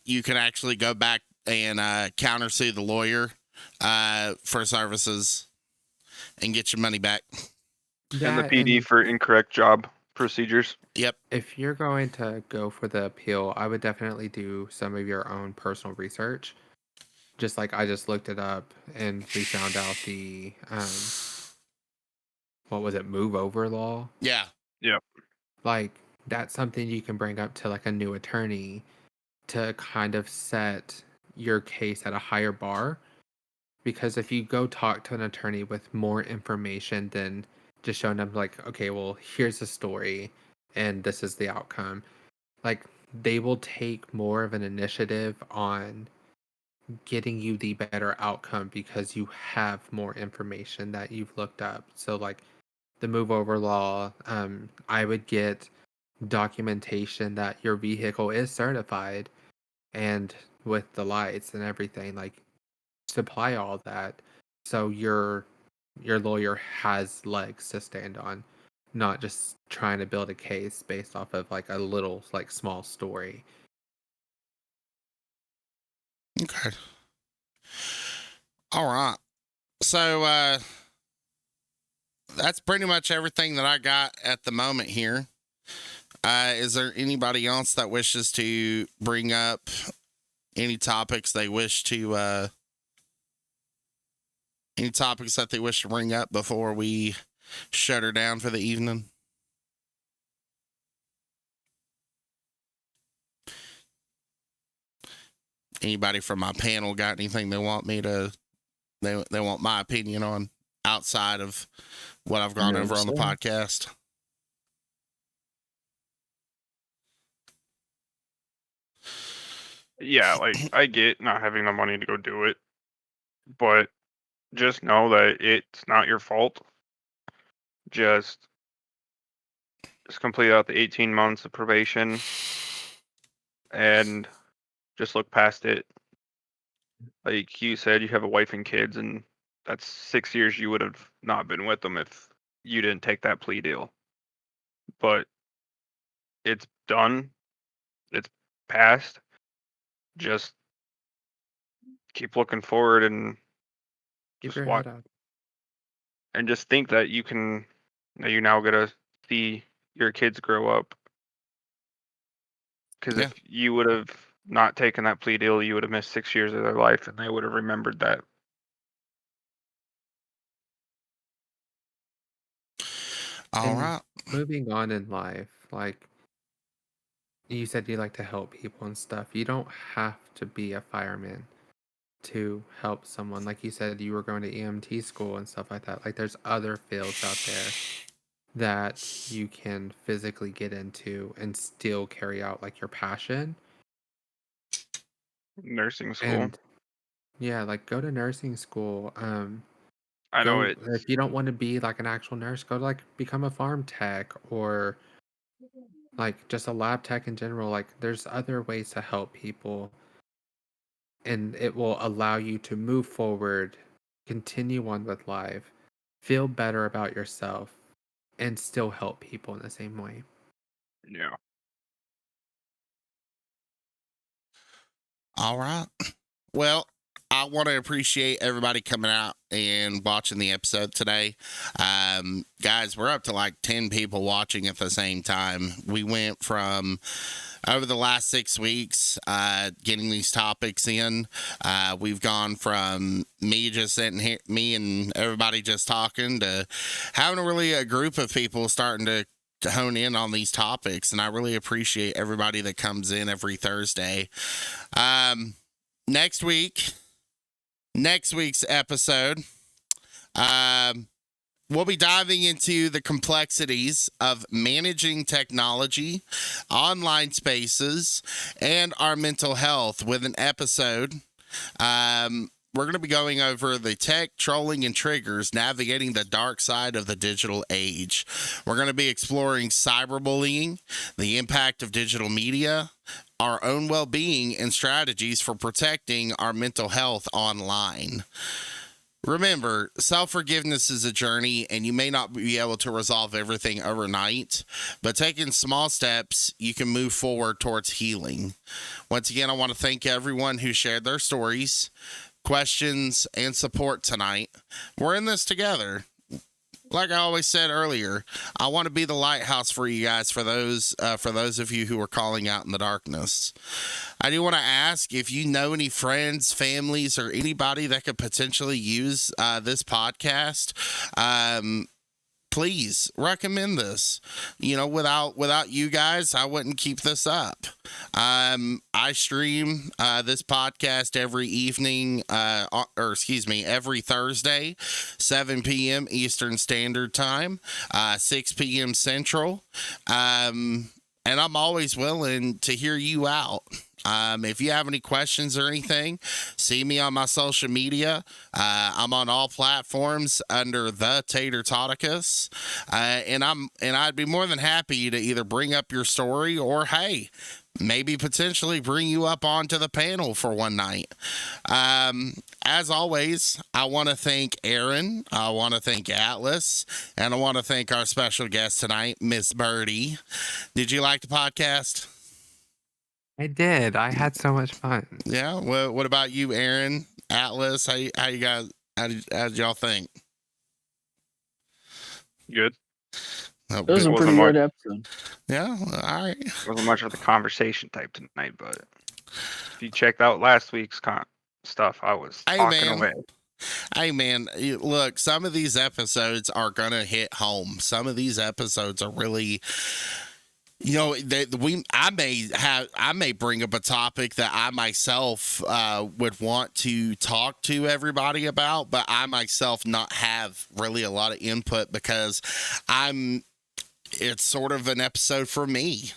you can actually go back and countersue the lawyer for services. and get your money back.
And the
That
PD
and
for incorrect job procedures.
Yep.
if you're going to go for the appeal, I would definitely do some of your own personal research. Just like I just looked it up and we found out the what was it, move over law?
Yeah.
Yep.
Like that's something you can bring up to like a new attorney to kind of set your case at a higher bar. Because if you go talk to an attorney with more information than just showing them like, okay, well, here's the story and this is the outcome, like they will take more of an initiative on getting you the better outcome because you have more information that you've looked up. So like the move over law, I would get documentation that your vehicle is certified and with the lights and everything, like supply all that so your lawyer has legs to stand on, not just trying to build a case based off of like a little like small story.
Okay. All right. So that's pretty much everything that I got at the moment here. Is there anybody else that wishes to bring up any topics they wish to any topics that they wish to bring up before we shut her down for the evening? Anybody from my panel got anything they want me to they want my opinion on outside of what I've gone over on the podcast?
Yeah, like I get not having the money to go do it, but just know that it's not your fault. Just complete out the 18 months of probation and just look past it. Like you said, you have a wife and kids, and that's 6 years you would have not been with them if you didn't take that plea deal. But it's done. It's past. Just keep looking forward and
Keep
just
your
watch
head up.
and just think that you now get to see your kids grow up. Because
Yeah.
if you would have not taken that plea deal, you would have missed 6 years of their life, and they would have remembered that.
All
And
right.
moving on in life, like you said, you like to help people and stuff. You don't have to be a fireman to help someone. Like you said, you were going to EMT school and stuff like that. Like there's other fields out there that you can physically get into and still carry out like your passion.
Nursing school.
And yeah, like go to nursing school.
I know
Go
it.
if you don't want to be like an actual nurse, go like become a farm tech or like just a lab tech in general. Like there's other ways to help people and it will allow you to move forward, continue on with life, feel better about yourself, and still help people in the same way.
Yeah.
All right. Well, I want to appreciate everybody coming out and watching the episode today. Guys, we're up to like 10 people watching at the same time. We went from over the last 6 weeks getting these topics in. We've gone from me just sitting here, me and everybody just talking, to having a group of people starting to hone in on these topics. And I really appreciate everybody that comes in every Thursday. Next week's episode, we'll be diving into the complexities of managing technology, online spaces, and our mental health with an episode. We're going to be going over the tech, trolling, and triggers, navigating the dark side of the digital age. We're going to be exploring cyberbullying, the impact of digital media, our own well-being, and strategies for protecting our mental health online. Remember, self-forgiveness is a journey, and you may not be able to resolve everything overnight, but taking small steps, you can move forward towards healing. Once again, I want to thank everyone who shared their stories, questions, and support tonight. We're in this together. like I always said earlier, I want to be the lighthouse for you guys, for those of you who are calling out in the darkness. I do want to ask if you know any friends, families, or anybody that could potentially use this podcast. Please recommend this. You know, without you guys, I wouldn't keep this up. I stream this podcast every evening, every Thursday, 7 p.m. Eastern Standard Time, 6 p.m. Central. And I'm always willing to hear you out. If you have any questions or anything, see me on my social media. I'm on all platforms under the Tater-Talks. And I'd be more than happy to either bring up your story or, hey, maybe potentially bring you up onto the panel for one night. As always, I want to thank Aaron. I want to thank Atlas. And I want to thank our special guest tonight, Miss Birdie. Did you like the podcast?
I did. I had so much fun.
Yeah. Well, what about you, Aaron, Atlas? How you guys? How did y'all think?
Good.
Oh,
It was a
good.
pretty good episode.
Yeah. All right.
Wasn't much of the conversation type tonight, but if you checked out last week's stuff, I was
Hey,
talking
man.
away.
Hey, man. Look, some of these episodes are gonna hit home. Some of these episodes are really. You know, I may bring up a topic that I myself would want to talk to everybody about, but I myself not have really a lot of input because it's sort of an episode for me.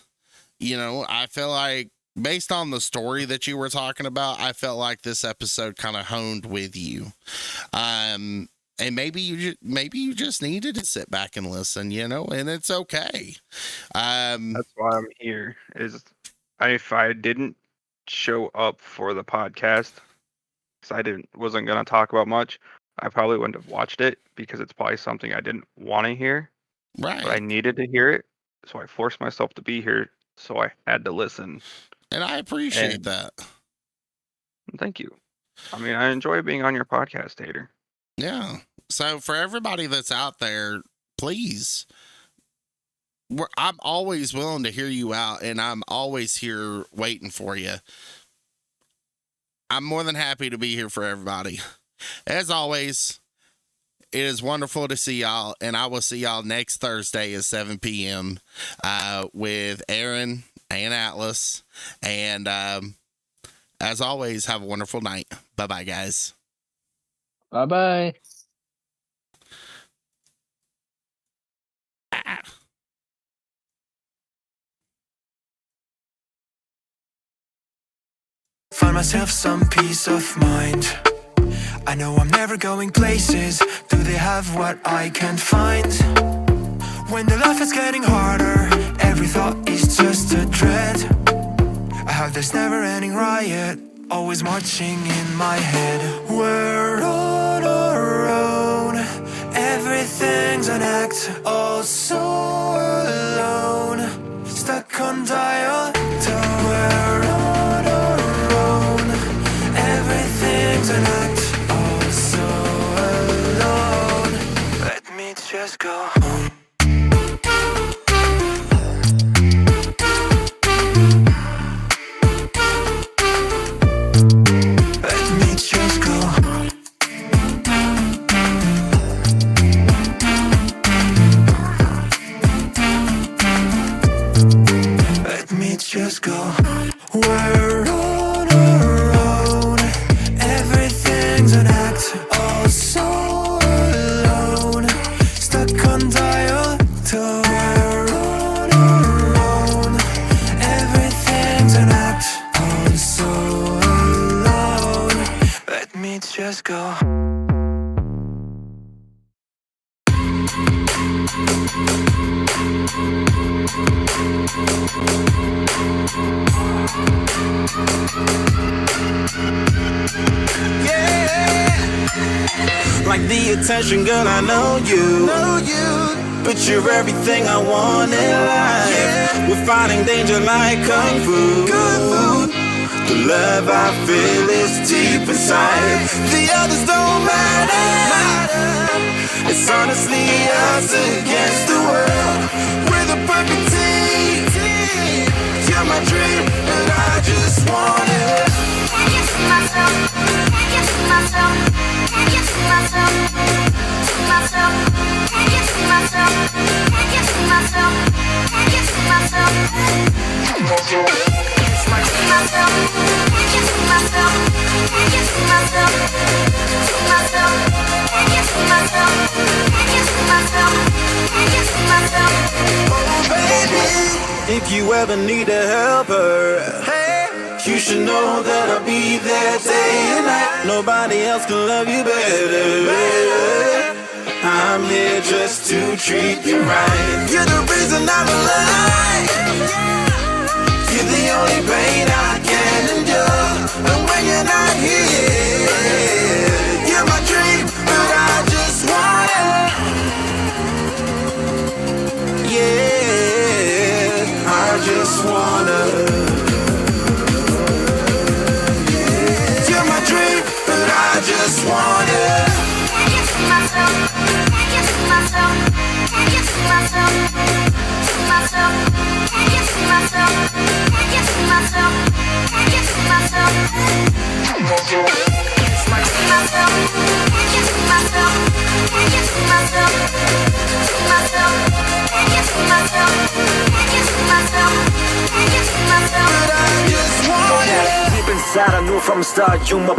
You know, I feel like based on the story that you were talking about, I felt like this episode kind of honed with you. And maybe you just needed to sit back and listen, you know, and it's okay.
That's why I'm here. If I didn't show up for the podcast, because I wasn't gonna talk about much, I probably wouldn't have watched it because it's probably something I didn't want to hear,
Right.
but I needed to hear it, so I forced myself to be here. So I had to listen.
And I appreciate
And-
that.
Thank you. I mean, I enjoy being on your podcast, Tater.
Yeah. So for everybody that's out there, please, I'm always willing to hear you out, and I'm always here waiting for you. I'm more than happy to be here for everybody. As always, it is wonderful to see y'all, and I will see y'all next Thursday at 7 p.m. With Aaron and Atlas. And as always, have a wonderful night. Bye-bye, guys.
Bye-bye.
Find myself some peace of mind. I know I'm never going places. Do they have what I can't find? When the life is getting harder, every thought is just a dread. I have this never-ending riot, always marching in my head. We're on our own, everything's an act, all so alone, stuck on dial tone. We're on our own, everything's an act, all so alone. Let me just go home. Just go. We're on our own, everything's an act, all so alone, stuck on dial tone. We're on our own, everything's an act, all so alone. Let me just go.
Like the attention, girl, I know you. But you're everything I want in life. We're fighting danger like kung fu. The love I feel is deep inside. The others don't matter. It's honestly us against the world. We're the perfect team. You're my dream, but I just want it.
Can you see myself? Can you see myself? Can you see myself? See myself? Can you see myself? Can you see myself? Can you see myself? See myself? Can you see myself? Can you see myself? See myself? Can you see myself? Can you see myself? Can you see myself?
Oh baby, if you ever need a helper, you should know that I'll be there day and night. Nobody else can love you better. I'm here just to treat you right. You're the reason I'm alive. You're the only pain I can endure. And when you're not here, you're my dream, but I just want it. Yeah, I just wanna. I just want it.
Can you see myself? Can you see myself? Can you see myself? See myself? Can you see myself? Can you see myself? Can you see myself? See myself? Can you see myself? Can you see myself? See myself? Can you see myself? Can you see myself? Can you see myself?
But I just want it.
Deep inside I knew from the start you my